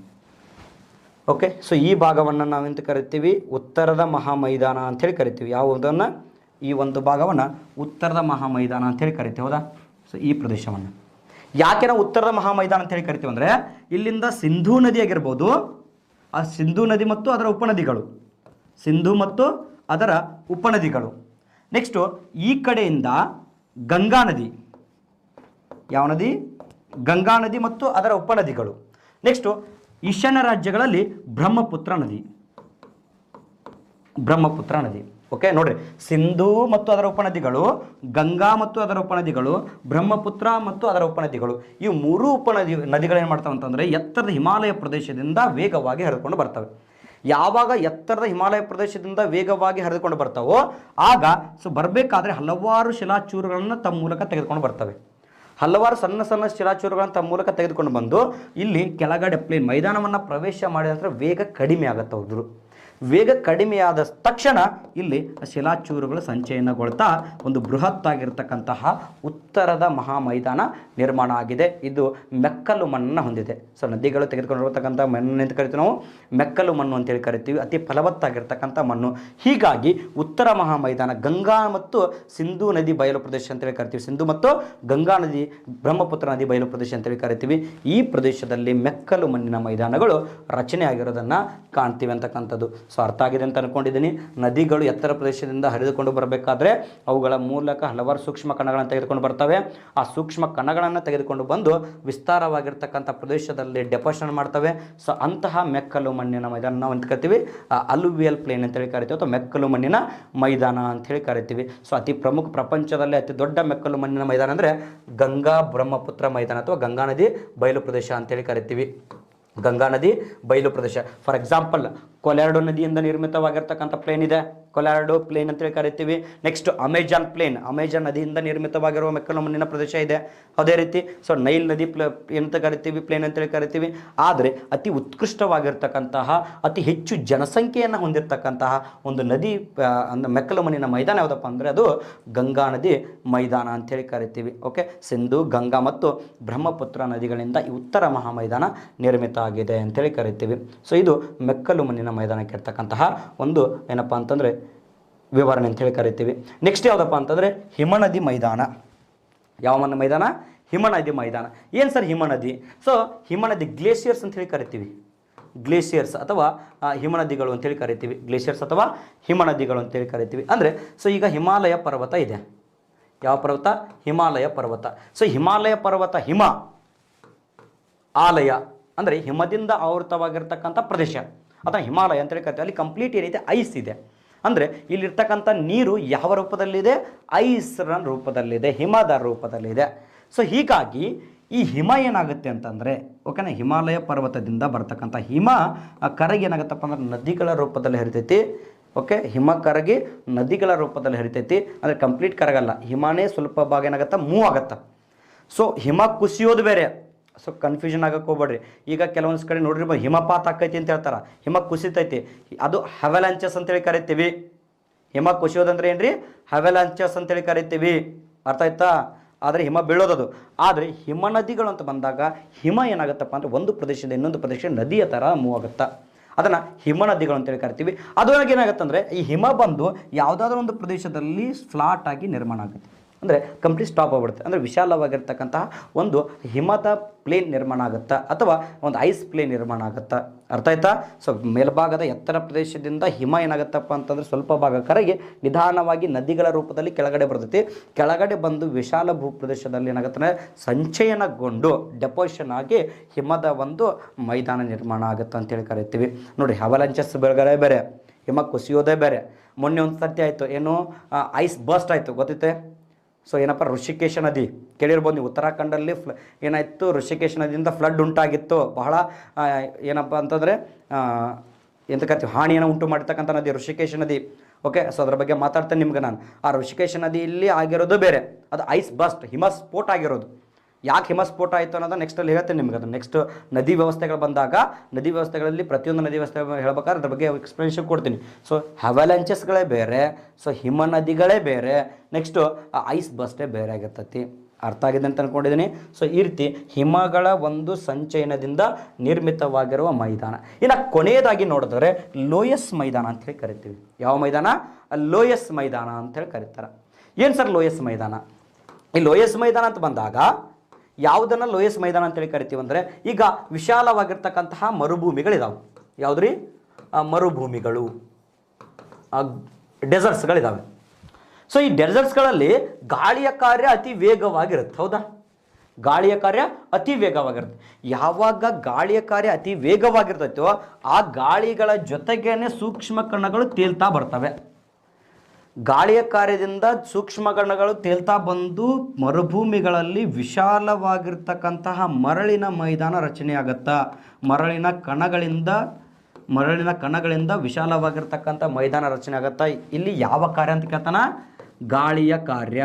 ಓಕೆ, ಸೊ ಈ ಭಾಗವನ್ನು ನಾವೆಂತ ಕರಿತೀವಿ? ಉತ್ತರದ ಮಹಾಮೈದಾನ ಅಂಥೇಳಿ ಕರಿತೀವಿ. ಯಾವುದನ್ನು? ಈ ಒಂದು ಭಾಗವನ್ನು ಉತ್ತರದ ಮಹಾಮೈದಾನ ಅಂತೇಳಿ ಕರಿತೀವಿ. ಹೌದಾ? ಸೊ ಈ ಪ್ರದೇಶವನ್ನು ಯಾಕೆ ನಾವು ಉತ್ತರದ ಮಹಾಮೈದಾನ ಅಂತೇಳಿ ಕರಿತೀವಿ ಅಂದರೆ, ಇಲ್ಲಿಂದ ಸಿಂಧೂ ನದಿ ಆಗಿರ್ಬೋದು, ಆ ಸಿಂಧೂ ನದಿ ಮತ್ತು ಅದರ ಉಪನದಿಗಳು, ನೆಕ್ಸ್ಟು ಈ ಕಡೆಯಿಂದ ಗಂಗಾ ನದಿ. ಯಾವ ನದಿ? ಗಂಗಾ ನದಿ ಮತ್ತು ಅದರ ಉಪನದಿಗಳು. ನೆಕ್ಸ್ಟು ಈಶಾನ್ಯ ರಾಜ್ಯಗಳಲ್ಲಿ ಬ್ರಹ್ಮಪುತ್ರ ನದಿ. ಓಕೆ, ನೋಡ್ರಿ, ಸಿಂಧೂ ಮತ್ತು ಅದರ ಉಪನದಿಗಳು, ಗಂಗಾ ಮತ್ತು ಅದರ ಉಪನದಿಗಳು, ಬ್ರಹ್ಮಪುತ್ರ ಮತ್ತು ಅದರ ಉಪನದಿಗಳು. ಈ 3 ನದಿಗಳೇನು ಮಾಡ್ತಾವೆ ಅಂತಂದರೆ ಎತ್ತರದ ಹಿಮಾಲಯ ಪ್ರದೇಶದಿಂದ ವೇಗವಾಗಿ ಹರಿದುಕೊಂಡು ಬರ್ತವೆ. ಯಾವಾಗ ಎತ್ತರದ ಹಿಮಾಲಯ ಪ್ರದೇಶದಿಂದ ವೇಗವಾಗಿ ಹರಿದುಕೊಂಡು ಬರ್ತಾವೋ ಆಗ ಸೊ ಬರಬೇಕಾದ್ರೆ ಹಲವಾರು ಶಿಲಾಚೂರುಗಳನ್ನು ತಮ್ಮ ಮೂಲಕ ತೆಗೆದುಕೊಂಡು ಬರ್ತವೆ. ಹಲವಾರು ಸಣ್ಣ ಶಿಲಾಚೂರುಗಳನ್ನು ತಮ್ಮ ಮೂಲಕ ತೆಗೆದುಕೊಂಡು ಬಂದು ಇಲ್ಲಿ ಕೆಳಗಡೆ ಪ್ಲೇನ್ ಮೈದಾನವನ್ನು ಪ್ರವೇಶ ಮಾಡಿದ ನಂತರ ವೇಗ ಕಡಿಮೆ ಆಗುತ್ತೆ. ಹೌದು, ವೇಗ ಕಡಿಮೆಯಾದ ತಕ್ಷಣ ಇಲ್ಲಿ ಶಿಲಾಚೂರುಗಳು ಸಂಚಯನಗೊಳ್ತಾ ಒಂದು ಬೃಹತ್ತಾಗಿರ್ತಕ್ಕಂತಹ ಉತ್ತರದ ಮಹಾ ಮೈದಾನ ನಿರ್ಮಾಣ ಆಗಿದೆ. ಇದು ಮೆಕ್ಕಲು ಮಣ್ಣನ್ನು ಹೊಂದಿದೆ. ಸೊ ನದಿಗಳು ತೆಗೆದುಕೊಂಡಿರ್ತಕ್ಕಂಥ ಮಣ್ಣು ಅಂತ ಕರಿತೀವಿ ನಾವು, ಮೆಕ್ಕಲು ಮಣ್ಣು ಅಂತೇಳಿ ಕರಿತೀವಿ. ಅತಿ ಫಲವತ್ತಾಗಿರ್ತಕ್ಕಂಥ ಮಣ್ಣು. ಹೀಗಾಗಿ ಉತ್ತರ ಮಹಾ ಮೈದಾನ ಗಂಗಾ ಮತ್ತು ಸಿಂಧೂ ನದಿ ಬಯಲು ಪ್ರದೇಶ ಅಂತೇಳಿ ಕರಿತೀವಿ. ಸಿಂಧು ಮತ್ತು ಗಂಗಾ ನದಿ, ಬ್ರಹ್ಮಪುತ್ರ ನದಿ ಬಯಲು ಪ್ರದೇಶ ಅಂತೇಳಿ ಕರಿತೀವಿ. ಈ ಪ್ರದೇಶದಲ್ಲಿ ಮೆಕ್ಕಲು ಮಣ್ಣಿನ ಮೈದಾನಗಳು ರಚನೆ ಆಗಿರೋದನ್ನು ಕಾಣ್ತೀವಿ ಅಂತಕ್ಕಂಥದ್ದು. ಸೊ ಅರ್ಥ ಆಗಿದೆ ಅಂತ ಅಂದ್ಕೊಂಡಿದ್ದೀನಿ. ನದಿಗಳು ಎತ್ತರ ಪ್ರದೇಶದಿಂದ ಹರಿದುಕೊಂಡು ಬರಬೇಕಾದ್ರೆ ಅವುಗಳ ಮೂಲಕ ಹಲವಾರು ಸೂಕ್ಷ್ಮ ಕಣಗಳನ್ನು ತೆಗೆದುಕೊಂಡು ಬರ್ತವೆ. ಆ ಸೂಕ್ಷ್ಮ ಕಣಗಳನ್ನು ತೆಗೆದುಕೊಂಡು ಬಂದು ವಿಸ್ತಾರವಾಗಿರ್ತಕ್ಕಂಥ ಪ್ರದೇಶದಲ್ಲಿ ಡೆಪೋಸಿಷನ್ ಮಾಡ್ತವೆ. ಸೊ ಅಂತಹ ಮೆಕ್ಕಲು ಮಣ್ಣಿನ ಮೈದಾನ ನಾವು ಅಂತ ಕರಿತೀವಿ ಅಲುವಿಯಲ್ ಪ್ಲೇನ್ ಅಂತೇಳಿ ಕರಿತೀವಿ, ಅಥವಾ ಮೆಕ್ಕಲು ಮಣ್ಣಿನ ಮೈದಾನ ಅಂಥೇಳಿ ಕರಿತೀವಿ. ಸೊ ಅತಿ ಪ್ರಮುಖ ಪ್ರಪಂಚದಲ್ಲಿ ಅತಿ ದೊಡ್ಡ ಮೆಕ್ಕಲು ಮಣ್ಣಿನ ಮೈದಾನ ಅಂದರೆ ಗಂಗಾ ಬ್ರಹ್ಮಪುತ್ರ ಮೈದಾನ ಅಥವಾ ಗಂಗಾ ನದಿ ಬಯಲು ಪ್ರದೇಶ ಅಂತೇಳಿ ಕರಿತೀವಿ. ಗಂಗಾ ನದಿ ಬಯಲು ಪ್ರದೇಶ. ಫಾರ್ ಎಕ್ಸಾಂಪಲ್, ಕೊಲಾರಡೋ ನದಿಯಿಂದ ನಿರ್ಮಿತವಾಗಿರ್ತಕ್ಕಂಥ ಪ್ಲೇನ್ ಇದೆ, ಕೊಲಾರಡೋ ಪ್ಲೇನ್ ಅಂತೇಳಿ ಕರಿತೀವಿ. ನೆಕ್ಸ್ಟ್ ಅಮೆಜಾನ್ ಪ್ಲೇನ್, ಅಮೆಜಾನ್ ನದಿಯಿಂದ ನಿರ್ಮಿತವಾಗಿರುವ ಮೆಕ್ಕಲು ಮಣ್ಣಿನ ಪ್ರದೇಶ ಇದೆ. ಅದೇ ರೀತಿ ಸೊ ನೈಲ್ ನದಿ ಅಂತ ಕರಿತೀವಿ, ಪ್ಲೇನ್ ಅಂತೇಳಿ ಕರಿತೀವಿ. ಆದರೆ ಅತಿ ಉತ್ಕೃಷ್ಟವಾಗಿರ್ತಕ್ಕಂತಹ ಅತಿ ಹೆಚ್ಚು ಜನಸಂಖ್ಯೆಯನ್ನು ಹೊಂದಿರತಕ್ಕಂತಹ ಒಂದು ನದಿ ಮೆಕ್ಕಲು ಮಣ್ಣಿನ ಮೈದಾನ ಯಾವುದಪ್ಪ ಅಂದರೆ ಅದು ಗಂಗಾ ನದಿ ಮೈದಾನ ಅಂತೇಳಿ ಕರಿತೀವಿ. ಓಕೆ, ಸಿಂಧು, ಗಂಗಾ ಮತ್ತು ಬ್ರಹ್ಮಪುತ್ರ ನದಿಗಳಿಂದ ಈ ಉತ್ತರ ಮಹಾಮೈದಾನ ನಿರ್ಮಿತ ಆಗಿದೆ ಅಂತೇಳಿ ಕರಿತೀವಿ. ಸೊ ಇದು ಮೆಕ್ಕಲು ಮಣ್ಣಿನ ಮೈದಾನಕ್ಕೆ ಇರ್ತಕ್ಕಂತಹ ಒಂದು ಏನಪ್ಪ ಅಂತಂದರೆ ವಿವರಣೆ ಅಂತೇಳಿ ಕರಿತೀವಿ. ನೆಕ್ಸ್ಟ್ ಯಾವುದಪ್ಪ ಅಂತಂದರೆ ಹಿಮನದಿ ಮೈದಾನ. ಯಾವ ಮೈದಾನ? ಹಿಮನದಿ ಮೈದಾನ. ಏನು ಸರ್ ಹಿಮನದಿ? ಸೊ ಹಿಮನದಿ ಗ್ಲೇಷಿಯರ್ಸ್ ಅಂತೇಳಿ ಕರಿತೀವಿ, ಗ್ಲೇಷಿಯರ್ಸ್ ಅಥವಾ ಹಿಮನದಿಗಳು ಅಂತೇಳಿ ಕರಿತೀವಿ, ಗ್ಲೇಷಿಯರ್ಸ್ ಅಥವಾ ಹಿಮನದಿಗಳು ಅಂತೇಳಿ ಕರಿತೀವಿ. ಅಂದರೆ ಸೊ ಈಗ ಹಿಮಾಲಯ ಪರ್ವತ ಇದೆ. ಯಾವ ಪರ್ವತ? ಹಿಮಾಲಯ ಪರ್ವತ. ಸೊ ಹಿಮಾಲಯ ಪರ್ವತ ಹಿಮ ಆಲಯ ಅಂದರೆ ಹಿಮದಿಂದ ಆವೃತವಾಗಿರ್ತಕ್ಕಂಥ ಪ್ರದೇಶ ಅಥವಾ ಹಿಮಾಲಯ ಅಂತೇಳಿ ಕರಿತೀವಿ. ಅಲ್ಲಿ ಕಂಪ್ಲೀಟ್ ಏನೈತೆ ಐಸ್ ಇದೆ. ಅಂದರೆ ಇಲ್ಲಿರ್ತಕ್ಕಂಥ ನೀರು ಯಾವ ರೂಪದಲ್ಲಿದೆ? ಐಸ್ನ ರೂಪದಲ್ಲಿದೆ, ಹಿಮದ ರೂಪದಲ್ಲಿದೆ. ಸೊ ಹೀಗಾಗಿ ಈ ಹಿಮ ಏನಾಗುತ್ತೆ ಅಂತಂದರೆ ಓಕೆನಾ, ಹಿಮಾಲಯ ಪರ್ವತದಿಂದ ಬರ್ತಕ್ಕಂಥ ಹಿಮ ಕರಗಿ ಏನಾಗುತ್ತಪ್ಪ ಅಂದ್ರೆ ನದಿಗಳ ರೂಪದಲ್ಲಿ ಹರಿತೈತಿ. ಓಕೆ, ಹಿಮ ಕರಗಿ ನದಿಗಳ ರೂಪದಲ್ಲಿ ಹರಿತೈತಿ. ಅಂದರೆ ಕಂಪ್ಲೀಟ್ ಕರಗಲ್ಲ, ಹಿಮನೇ ಸ್ವಲ್ಪ ಭಾಗ ಏನಾಗತ್ತಾ ಮೂವ್ ಆಗತ್ತಾ. ಸೊ ಹಿಮ ಕುಸಿಯೋದು ಬೇರೆ. ಸೊ ಕನ್ಫ್ಯೂಷನ್ ಆಗಕ್ಕೆ ಹೋಗ್ಬೇಡ್ರಿ. ಈಗ ಕೆಲವೊಂದು ಕಡೆ ನೋಡ್ರಿ ಹಿಮಪಾತ ಆಕೈತಿ ಅಂತ ಹೇಳ್ತಾರೆ, ಹಿಮ ಕುಸಿತೈತಿ, ಅದು ಹವೆಲಾಂಚಸ್ ಅಂತೇಳಿ ಕರಿತೀವಿ. ಹಿಮ ಕುಸಿಯೋದಂದ್ರೆ ಏನ್ರಿ? ಹವೆಲಾಂಚಸ್ ಅಂತೇಳಿ ಕರಿತೀವಿ. ಅರ್ಥ ಆಯ್ತಾ? ಆದರೆ ಹಿಮ ಬೀಳೋದದು. ಆದರೆ ಹಿಮ ನದಿಗಳು ಅಂತ ಬಂದಾಗ ಹಿಮ ಏನಾಗುತ್ತಪ್ಪ ಅಂದರೆ ಒಂದು ಪ್ರದೇಶದಿಂದ ಇನ್ನೊಂದು ಪ್ರದೇಶ ನದಿಯ ಥರ ಮೂವ್ ಆಗುತ್ತಾ, ಅದನ್ನು ಹಿಮ ನದಿಗಳು ಅಂತೇಳಿ ಕರಿತೀವಿ. ಅದ್ರೊಳಗೆ ಏನಾಗುತ್ತೆ ಅಂದರೆ ಈ ಹಿಮ ಬಂದು ಯಾವುದಾದ್ರೂ ಒಂದು ಪ್ರದೇಶದಲ್ಲಿ ಫ್ಲಾಟ್ ಆಗಿ ನಿರ್ಮಾಣ ಆಗುತ್ತೆ, ಅಂದರೆ ಕಂಪ್ಲೀಟ್ ಸ್ಟಾಪ್ ಆಗಿಬಿಡುತ್ತೆ. ಅಂದರೆ ವಿಶಾಲವಾಗಿರ್ತಕ್ಕಂತಹ ಒಂದು ಹಿಮದ ಪ್ಲೇನ್ ನಿರ್ಮಾಣ ಆಗುತ್ತಾ ಅಥವಾ ಒಂದು ಐಸ್ ಪ್ಲೇನ್ ನಿರ್ಮಾಣ ಆಗುತ್ತಾ. ಅರ್ಥ ಆಯ್ತಾ? ಸೊ ಮೇಲ್ಭಾಗದ ಎತ್ತರ ಪ್ರದೇಶದಿಂದ ಹಿಮ ಏನಾಗುತ್ತಪ್ಪ ಅಂತಂದರೆ ಸ್ವಲ್ಪ ಭಾಗ ಕರಗಿ ನಿಧಾನವಾಗಿ ನದಿಗಳ ರೂಪದಲ್ಲಿ ಕೆಳಗಡೆ ಬರ್ತೈತಿ. ಕೆಳಗಡೆ ಬಂದು ವಿಶಾಲ ಭೂಪ್ರದೇಶದಲ್ಲಿ ಏನಾಗುತ್ತೆ ಸಂಚಯನಗೊಂಡು ಡೆಪೋಸಿಷನ್ ಆಗಿ ಹಿಮದ ಒಂದು ಮೈದಾನ ನಿರ್ಮಾಣ ಆಗುತ್ತೆ ಅಂತೇಳಿ ಕರಿತೀವಿ. ನೋಡಿ, ಹವಲಂಚಸ್ ಬೆಳಗಡೆ ಬೇರೆ, ಹಿಮ ಕುಸಿಯೋದೇ ಬೇರೆ. ಮೊನ್ನೆ ಒಂದು ಸರ್ತಿ ಆಯಿತು, ಏನು ಐಸ್ ಬರ್ಸ್ಟ್ ಆಯಿತು ಗೊತ್ತೈತೆ. ಸೊ ಏನಪ್ಪ, ಋಷಿಕೇಶ ನದಿ ಕೇಳಿರ್ಬೋದು ನೀವು. ಉತ್ತರಾಖಂಡಲ್ಲಿ ಏನಾಯಿತು, ಋಷಿಕೇಶ ನದಿಯಿಂದ ಫ್ಲಡ್ ಉಂಟಾಗಿತ್ತು. ಬಹಳ ಏನಪ್ಪ ಅಂತಂದರೆ ಎಂತ ಕರಿತೀವಿ, ಹಾನಿಯನ್ನು ಉಂಟು ಮಾಡಿರ್ತಕ್ಕಂಥ ನದಿ ಋಷಿಕೇಶ ನದಿ. ಓಕೆ, ಸೊ ಅದ್ರ ಬಗ್ಗೆ ಮಾತಾಡ್ತೇನೆ ನಿಮ್ಗೆ ನಾನು. ಆ ಋಷಿಕೇಶ ನದಿಯಲ್ಲಿ ಆಗಿರೋದು ಬೇರೆ, ಅದು ಐಸ್ ಬಸ್ಟ್, ಹಿಮ ಸ್ಫೋಟ ಆಗಿರೋದು. ಯಾಕೆ ಹಿಮಸ್ಫೋಟ ಆಯಿತು ಅನ್ನೋದು ನೆಕ್ಸ್ಟಲ್ಲಿ ಹೇಳ್ತೇನೆ ನಿಮ್ಗೆ. ಅದು ನೆಕ್ಸ್ಟ್ ನದಿ ವ್ಯವಸ್ಥೆಗಳು ಬಂದಾಗ, ನದಿ ವ್ಯವಸ್ಥೆಗಳಲ್ಲಿ ಪ್ರತಿಯೊಂದು ನದಿ ವ್ಯವಸ್ಥೆ ಹೇಳ್ಬೇಕಾದ್ರೆ ಅದ್ರ ಬಗ್ಗೆ ಎಕ್ಸ್ಪ್ಲನೇಷನ್ ಕೊಡ್ತೀನಿ. ಸೊ ಹವೆಲಾಂಚಸ್ಗಳೇ ಬೇರೆ, ಸೊ ಹಿಮ ನದಿಗಳೇ ಬೇರೆ, ನೆಕ್ಸ್ಟು ಐಸ್ ಬಸ್ಟೇ ಬೇರೆ ಆಗಿರ್ತೈತಿ. ಅರ್ಥ ಆಗಿದೆ ಅಂತ ಅಂದ್ಕೊಂಡಿದ್ದೀನಿ. ಸೊ ಈ ರೀತಿ ಹಿಮಗಳ ಒಂದು ಸಂಚಯನದಿಂದ ನಿರ್ಮಿತವಾಗಿರುವ ಮೈದಾನ. ಇನ್ನು ಕೊನೆಯದಾಗಿ ನೋಡಿದ್ರೆ ಲೋಯಸ್ ಮೈದಾನ ಅಂಥೇಳಿ ಕರಿತೀವಿ. ಯಾವ ಮೈದಾನ? ಲೋಯಸ್ ಮೈದಾನ ಅಂಥೇಳಿ ಕರೀತಾರೆ. ಏನು ಸರ್ ಲೋಯಸ್ ಮೈದಾನ? ಈ ಲೋಯಸ್ ಮೈದಾನ ಅಂತ ಬಂದಾಗ ಯಾವುದನ್ನು ಲೋಯಸ್ ಮೈದಾನ ಅಂತೇಳಿ ಕರಿತೀವಿ ಅಂದರೆ, ಈಗ ವಿಶಾಲವಾಗಿರ್ತಕ್ಕಂತಹ ಮರುಭೂಮಿಗಳಿದಾವೆ. ಯಾವುದ್ರಿ? ಮರುಭೂಮಿಗಳು, ಡೆಸರ್ಟ್ಸ್ಗಳಿದ್ದಾವೆ. ಸೊ ಈ ಡೆಸರ್ಟ್ಸ್ಗಳಲ್ಲಿ ಗಾಳಿಯ ಕಾರ್ಯ ಅತಿ ವೇಗವಾಗಿರುತ್ತೆ. ಹೌದಾ? ಗಾಳಿಯ ಕಾರ್ಯ ಅತಿ ವೇಗವಾಗಿರುತ್ತೆ. ಯಾವಾಗ ಗಾಳಿಯ ಕಾರ್ಯ ಅತಿ ವೇಗವಾಗಿರ್ತೈತೋ ಆ ಗಾಳಿಗಳ ಜೊತೆಗೇನೆ ಸೂಕ್ಷ್ಮ ಕಣಗಳು ತೇಲ್ತಾ ಬರ್ತವೆ. ಗಾಳಿಯ ಕಾರ್ಯದಿಂದ ಸೂಕ್ಷ್ಮ ಕಣಗಳು ತೇಲ್ತಾ ಬಂದು ಮರುಭೂಮಿಗಳಲ್ಲಿ ವಿಶಾಲವಾಗಿರ್ತಕ್ಕಂತಹ ಮರಳಿನ ಮೈದಾನ ರಚನೆಯಾಗತ್ತಾ. ಮರಳಿನ ಕಣಗಳಿಂದ ವಿಶಾಲವಾಗಿರ್ತಕ್ಕಂಥ ಮೈದಾನ ರಚನೆ ಆಗುತ್ತಾ. ಇಲ್ಲಿ ಯಾವ ಕಾರ್ಯ ಅಂತ ಕೇಳ್ತಾನ? ಗಾಳಿಯ ಕಾರ್ಯ.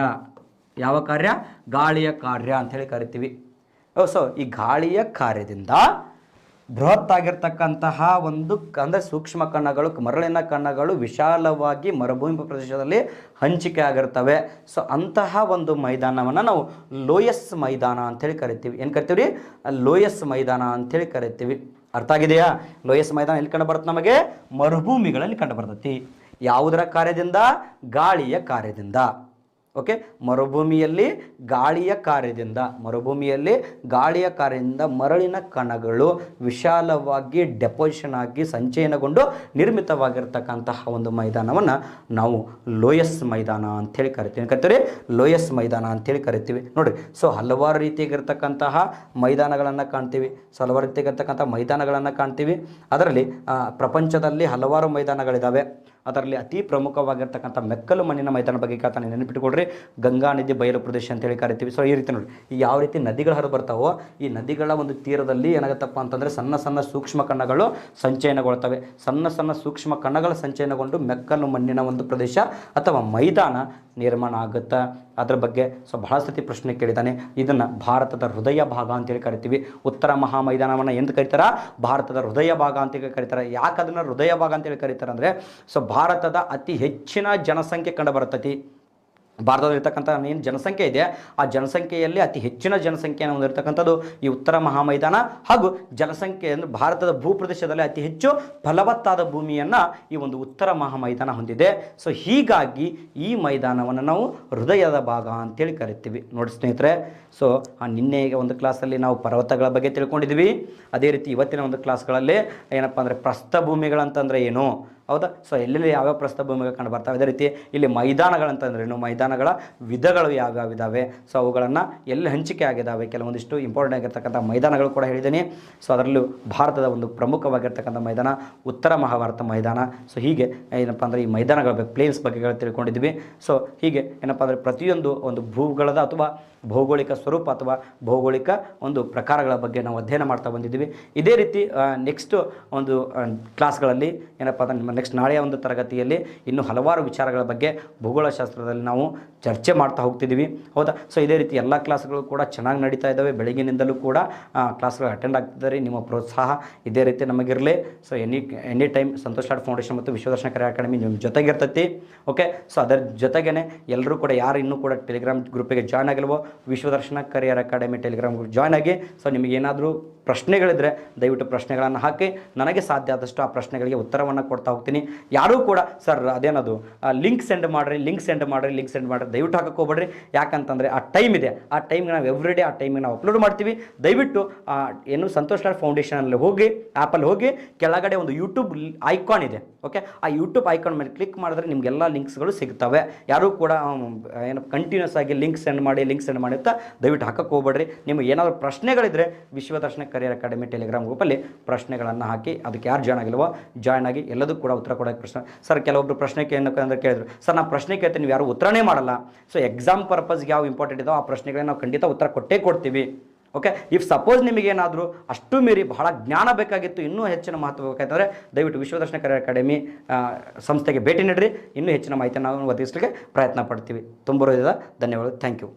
ಯಾವ ಕಾರ್ಯ? ಗಾಳಿಯ ಕಾರ್ಯ ಅಂಥೇಳಿ ಕರಿತೀವಿ. ಸೊ ಈ ಗಾಳಿಯ ಕಾರ್ಯದಿಂದ ಬೃಹತ್ ಆಗಿರ್ತಕ್ಕಂತಹ ಒಂದು ಅಂದರೆ ಸೂಕ್ಷ್ಮ ಕಣಗಳು, ಮರಳಿನ ಕಣಗಳು ವಿಶಾಲವಾಗಿ ಮರುಭೂಮಿ ಪ್ರದೇಶದಲ್ಲಿ ಹಂಚಿಕೆ ಆಗಿರ್ತವೆ. ಸೊ ಅಂತಹ ಒಂದು ಮೈದಾನವನ್ನು ನಾವು ಲೋಯಸ್ ಮೈದಾನ ಅಂಥೇಳಿ ಕರಿತೀವಿ. ಏನು ಕರಿತೀವಿ? ಲೋಯಸ್ ಮೈದಾನ ಅಂಥೇಳಿ ಕರಿತೀವಿ. ಅರ್ಥ ಆಗಿದೆಯಾ? ಲೋಯಸ್ ಮೈದಾನ ಎಲ್ಲಿ ಕಂಡು ಬರುತ್ತೆ? ನಮಗೆ ಮರುಭೂಮಿಗಳಲ್ಲಿ ಕಂಡು ಬರ್ತೈತಿ. ಯಾವುದರ ಕಾರ್ಯದಿಂದ? ಗಾಳಿಯ ಕಾರ್ಯದಿಂದ. ಓಕೆ, ಮರುಭೂಮಿಯಲ್ಲಿ ಗಾಳಿಯ ಕಾರ್ಯದಿಂದ ಮರಳಿನ ಕಣಗಳು ವಿಶಾಲವಾಗಿ ಡೆಪೋಸಿಷನ್ ಆಗಿ ಸಂಚಯನಗೊಂಡು ನಿರ್ಮಿತವಾಗಿರ್ತಕ್ಕಂತಹ ಒಂದು ಮೈದಾನವನ್ನು ನಾವು ಲೋಯಸ್ ಮೈದಾನ ಅಂಥೇಳಿ ಕರಿತೀವಿ. ಲೋಯಸ್ ಮೈದಾನ ಅಂಥೇಳಿ ಕರಿತೀವಿ. ನೋಡಿರಿ, ಸೊ ಹಲವಾರು ರೀತಿಯಾಗಿರ್ತಕ್ಕಂತಹ ಮೈದಾನಗಳನ್ನು ಕಾಣ್ತೀವಿ. ಅದರಲ್ಲಿ ಪ್ರಪಂಚದಲ್ಲಿ ಹಲವಾರು ಮೈದಾನಗಳಿದ್ದಾವೆ. ಅದರಲ್ಲಿ ಅತಿ ಪ್ರಮುಖವಾಗಿರ್ತಕ್ಕಂಥ ಮೆಕ್ಕಲು ಮಣ್ಣಿನ ಮೈದಾನ ಬಗ್ಗೆ ಕೇಳ್ತಾನೆ, ನೆನಪಿಟ್ಕೊಡ್ರಿ. ಗಂಗಾ ನದಿ ಬಯಲು ಪ್ರದೇಶ ಅಂತೇಳಿ ಕರಿತೀವಿ. ಸೊ ಈ ರೀತಿ ನೋಡಿ, ಯಾವ ರೀತಿ ನದಿಗಳು ಹರಿದು ಬರ್ತಾವೋ ಈ ನದಿಗಳ ಒಂದು ತೀರದಲ್ಲಿ ಏನಾಗುತ್ತಪ್ಪ ಅಂತಂದರೆ ಸಣ್ಣ ಸಣ್ಣ ಸೂಕ್ಷ್ಮ ಕಣಗಳು ಸಂಚಯನಗೊಳ್ತವೆ. ಸಣ್ಣ ಸಣ್ಣ ಸೂಕ್ಷ್ಮ ಕಣಗಳು ಸಂಚಯನಗೊಂಡು ಮೆಕ್ಕಲು ಮಣ್ಣಿನ ಒಂದು ಪ್ರದೇಶ ಅಥವಾ ಮೈದಾನ ನಿರ್ಮಾಣ ಆಗುತ್ತೆ. ಅದರ ಬಗ್ಗೆ ಸೊ ಬಹಳ ಸತಿ ಪ್ರಶ್ನೆ ಕೇಳಿದ್ದಾನೆ. ಇದನ್ನು ಭಾರತದ ಹೃದಯ ಭಾಗ ಅಂತೇಳಿ ಕರಿತೀವಿ. ಉತ್ತರ ಮಹಾ ಮೈದಾನವನ್ನು ಎಂದು ಕರೀತಾರ? ಭಾರತದ ಹೃದಯ ಭಾಗ ಅಂತೇಳಿ ಕರೀತಾರೆ. ಯಾಕೆ ಅದನ್ನು ಹೃದಯ ಭಾಗ ಅಂತೇಳಿ ಕರೀತಾರೆ ಅಂದರೆ, ಸೊ ಭಾರತದ ಅತಿ ಹೆಚ್ಚಿನ ಜನಸಂಖ್ಯೆ ಕಂಡು ಬರ್ತೈತಿ. ಭಾರತದಲ್ಲಿರ್ತಕ್ಕಂಥ ಏನು ಜನಸಂಖ್ಯೆ ಇದೆ ಆ ಜನಸಂಖ್ಯೆಯಲ್ಲಿ ಅತಿ ಹೆಚ್ಚಿನ ಜನಸಂಖ್ಯೆಯನ್ನು ಹೊಂದಿರತಕ್ಕಂಥದ್ದು ಈ ಉತ್ತರ ಮಹಾಮೈದಾನ. ಹಾಗೂ ಜನಸಂಖ್ಯೆ ಅಂದರೆ ಭಾರತದ ಭೂಪ್ರದೇಶದಲ್ಲಿ ಅತಿ ಹೆಚ್ಚು ಫಲವತ್ತಾದ ಭೂಮಿಯನ್ನು ಈ ಒಂದು ಉತ್ತರ ಮಹಾಮೈದಾನ ಹೊಂದಿದೆ. ಸೊ ಹೀಗಾಗಿ ಈ ಮೈದಾನವನ್ನು ನಾವು ಹೃದಯದ ಭಾಗ ಅಂತೇಳಿ ಕರಿತೀವಿ. ನೋಡಿ ಸ್ನೇಹಿತರೆ, ಸೊ ನಿನ್ನೆ ಒಂದು ಕ್ಲಾಸಲ್ಲಿ ನಾವು ಪರ್ವತಗಳ ಬಗ್ಗೆ ತಿಳ್ಕೊಂಡಿದ್ವಿ. ಅದೇ ರೀತಿ ಇವತ್ತಿನ ಒಂದು ಕ್ಲಾಸ್ಗಳಲ್ಲಿ ಏನಪ್ಪ ಅಂದರೆ ಪ್ರಸ್ಥಭೂಮಿಗಳಂತಂದರೆ ಏನು, ಹೌದಾ? ಸೊ ಎಲ್ಲೆಲ್ಲಿ ಯಾವ್ಯಾವ ಪ್ರಸ್ಥಭೂಮಿಗಳು ಕಂಡು ಬರ್ತಾವೆ. ಅದೇ ರೀತಿ ಇಲ್ಲಿ ಮೈದಾನಗಳಂತಂದ್ರೇನು, ಮೈದಾನಗಳ ವಿಧಗಳು ಯಾವ್ಯಾವ ಇದ್ದಾವೆ, ಸೊ ಅವುಗಳನ್ನು ಎಲ್ಲಿ ಹಂಚಿಕೆ ಆಗಿದ್ದಾವೆ, ಕೆಲವೊಂದಿಷ್ಟು ಇಂಪಾರ್ಟೆಂಟ್ ಆಗಿರ್ತಕ್ಕಂಥ ಮೈದಾನಗಳು ಕೂಡ ಹೇಳಿದ್ದೀನಿ. ಸೊ ಅದರಲ್ಲೂ ಭಾರತದ ಒಂದು ಪ್ರಮುಖವಾಗಿರ್ತಕ್ಕಂಥ ಮೈದಾನ ಉತ್ತರ ಮಹಾಭಾರತ ಮೈದಾನ. ಸೊ ಹೀಗೆ ಏನಪ್ಪ ಅಂದರೆ ಈ ಮೈದಾನಗಳ ಬಗ್ಗೆ, ಪ್ಲೇನ್ಸ್ ಬಗ್ಗೆ ತಿಳ್ಕೊಂಡಿದ್ವಿ. ಸೊ ಹೀಗೆ ಏನಪ್ಪ ಅಂದರೆ ಪ್ರತಿಯೊಂದು ಒಂದು ಭೂಗೋಳದ ಅಥವಾ ಭೌಗೋಳಿಕ ಸ್ವರೂಪ ಅಥವಾ ಭೌಗೋಳಿಕ ಒಂದು ಪ್ರಕಾರಗಳ ಬಗ್ಗೆ ನಾವು ಅಧ್ಯಯನ ಮಾಡ್ತಾ ಬಂದಿದ್ದೀವಿ. ಇದೇ ರೀತಿ ನೆಕ್ಸ್ಟ್ ಒಂದು ಕ್ಲಾಸ್ಗಳಲ್ಲಿ ಏನಪ್ಪ ಅಂದರೆ ನೆಕ್ಸ್ಟ್ ನಾಳೆಯ ಒಂದು ತರಗತಿಯಲ್ಲಿ ಇನ್ನೂ ಹಲವಾರು ವಿಚಾರಗಳ ಬಗ್ಗೆ ಭೂಗೋಳಶಾಸ್ತ್ರದಲ್ಲಿ ನಾವು ಚರ್ಚೆ ಮಾಡ್ತಾ ಹೋಗ್ತಿದ್ದೀವಿ, ಹೌದಾ? ಸೊ ಇದೇ ರೀತಿ ಎಲ್ಲ ಕ್ಲಾಸ್ಗಳು ಕೂಡ ಚೆನ್ನಾಗಿ ನಡೀತಾ ಇದ್ದಾವೆ. ಬೆಳಗಿನಿಂದಲೂ ಕೂಡ ಕ್ಲಾಸ್ಗಳು ಅಟೆಂಡ್ ಆಗ್ತಿದ್ದಾರೆ. ನಿಮ್ಮ ಪ್ರೋತ್ಸಾಹ ಇದೇ ರೀತಿ ನಮಗಿರಲಿ. So any time Santosh Lad foundation ಮತ್ತು ವಿಶ್ವದರ್ಶನ ಕರಿಯರ್ ಅಕಾಡೆಮಿ ನಿಮ್ಮ ಜೊತೆಗಿರ್ತೈತಿ. ಓಕೆ, ಸೊ ಅದರ ಜೊತೆಗೇ ಎಲ್ಲರೂ ಕೂಡ ಯಾರು ಇನ್ನೂ ಕೂಡ ಟೆಲಿಗ್ರಾಮ್ ಗ್ರೂಪಿಗೆ ಜಾಯ್ನ್ ಆಗಿಲ್ವೋ Vishwadarshana career academy Telegram group join ಆಗಿ. ಸೊ ನಿಮಗೇನಾದರೂ ಪ್ರಶ್ನೆಗಳಿದ್ದರೆ ದಯವಿಟ್ಟು ಪ್ರಶ್ನೆಗಳನ್ನು ಹಾಕಿ, ನನಗೆ ಸಾಧ್ಯ ಆದಷ್ಟು ಆ ಪ್ರಶ್ನೆಗಳಿಗೆ ಉತ್ತರವನ್ನು ಕೊಡ್ತಾ ಹೋಗ್ತೀನಿ. ಯಾರೂ ಕೂಡ ಸರ್ ಅದೇನದು ಲಿಂಕ್ ಸೆಂಡ್ ಮಾಡಿರಿ ದಯವಿಟ್ಟು ಹಾಕಕ್ಕೆ ಹೋಗ್ಬೇಡ್ರಿ. ಯಾಕಂತಂದರೆ ಆ ಟೈಮ್ ಇದೆ, ಆ ಟೈಮ್ಗೆ ನಾವು ಎವ್ರಿಡೇ ಆ ಟೈಮಿಗೆ ನಾವು ಅಪ್ಲೋಡ್ ಮಾಡ್ತೀವಿ. ದಯವಿಟ್ಟು ಏನು ಸಂತೋಷ್ ಲಾಡ್ ಫೌಂಡೇಶನಲ್ಲಿ ಹೋಗಿ ಆ್ಯಪಲ್ಲಿ ಹೋಗಿ ಕೆಳಗಡೆ ಒಂದು ಯೂಟ್ಯೂಬ್ ಐಕಾನ್ ಇದೆ. ಓಕೆ, ಆ ಯೂಟ್ಯೂಬ್ ಐಕಾನ್ ಮೇಲೆ ಕ್ಲಿಕ್ ಮಾಡಿದ್ರೆ ನಿಮಗೆಲ್ಲ ಲಿಂಕ್ಸ್ಗಳು ಸಿಗ್ತವೆ. ಯಾರೂ ಕೂಡ ಏನು ಕಂಟಿನ್ಯೂಸ್ ಆಗಿ ಲಿಂಕ್ ಸೆಂಡ್ ಮಾಡಿ ಅಂತ ದಯವಿಟ್ಟು ಹಾಕಕ್ಕೆ ಹೋಗ್ಬೇಡ್ರಿ. ನಿಮಗೆ ಏನಾದರೂ ಪ್ರಶ್ನೆಗಳಿದ್ದರೆ ವಿಶ್ವದರ್ಶನ ಕರಿಯರ್ ಅಕಾಡೆಮಿ ಟೆಲಿಗ್ರಾಮ್ ಗ್ರೂಪಲ್ಲಿ ಪ್ರಶ್ನೆಗಳನ್ನು ಹಾಕಿ. ಅದಕ್ಕೆ ಯಾರು ಜಾಯ್ನ್ ಆಗಿಲ್ವೋ ಜಾಯ್ನ್ ಆಗಿ ಎಲ್ಲದಕ್ಕೂ ಕೂಡ ಉತ್ತರ ಕೊಡೋಕ್ಕೆ ಪ್ರಶ್ನೆ. ಸರ್ ಕೆಲವೊಬ್ಬರು ಪ್ರಶ್ನೆಗೆ ಏನಂದ್ರೆ ಕೇಳಿದ್ರು, ಸರ್ ನಾವು ಪ್ರಶ್ನೆ ಕೇಳ್ತೀನಿ ನೀವು ಯಾರು ಉತ್ತರನೇ ಮಾಡಲ್ಲ. ಸೊ ಎಕ್ಸಾಮ್ ಪರ್ಪಸ್ಗೆ ಯಾವ ಇಂಪಾರ್ಟೆಂಟ್ ಇದಾವೆ ಆ ಪ್ರಶ್ನೆಗಳನ್ನ ನಾವು ಖಂಡಿತ ಉತ್ತರ ಕೊಟ್ಟೇ ಕೊಡ್ತೀವಿ. ಓಕೆ, ಇಫ್ ಸಪೋಸ್ ನಿಮಗೇನಾದರೂ ಅಷ್ಟು ಮೀರಿ ಬಹಳ ಜ್ಞಾನ ಬೇಕಾಗಿತ್ತು, ಇನ್ನೂ ಹೆಚ್ಚಿನ ಮಹತ್ವ ಬೇಕಾಯ್ತಂದರೆ ದಯವಿಟ್ಟು ವಿಶ್ವದರ್ಶನ ಕರಿಯರ್ ಅಕಾಡೆಮಿ ಸಂಸ್ಥೆಗೆ ಭೇಟಿ ನೀಡಿರಿ. ಇನ್ನೂ ಹೆಚ್ಚಿನ ಮಾಹಿತಿಯನ್ನು ನಾವು ಒದಗಿಸಲಿಕ್ಕೆ ಪ್ರಯತ್ನ ಪಡ್ತೀವಿ. ತುಂಬ ಹೃದಯದ ಧನ್ಯವಾದ. Thank you.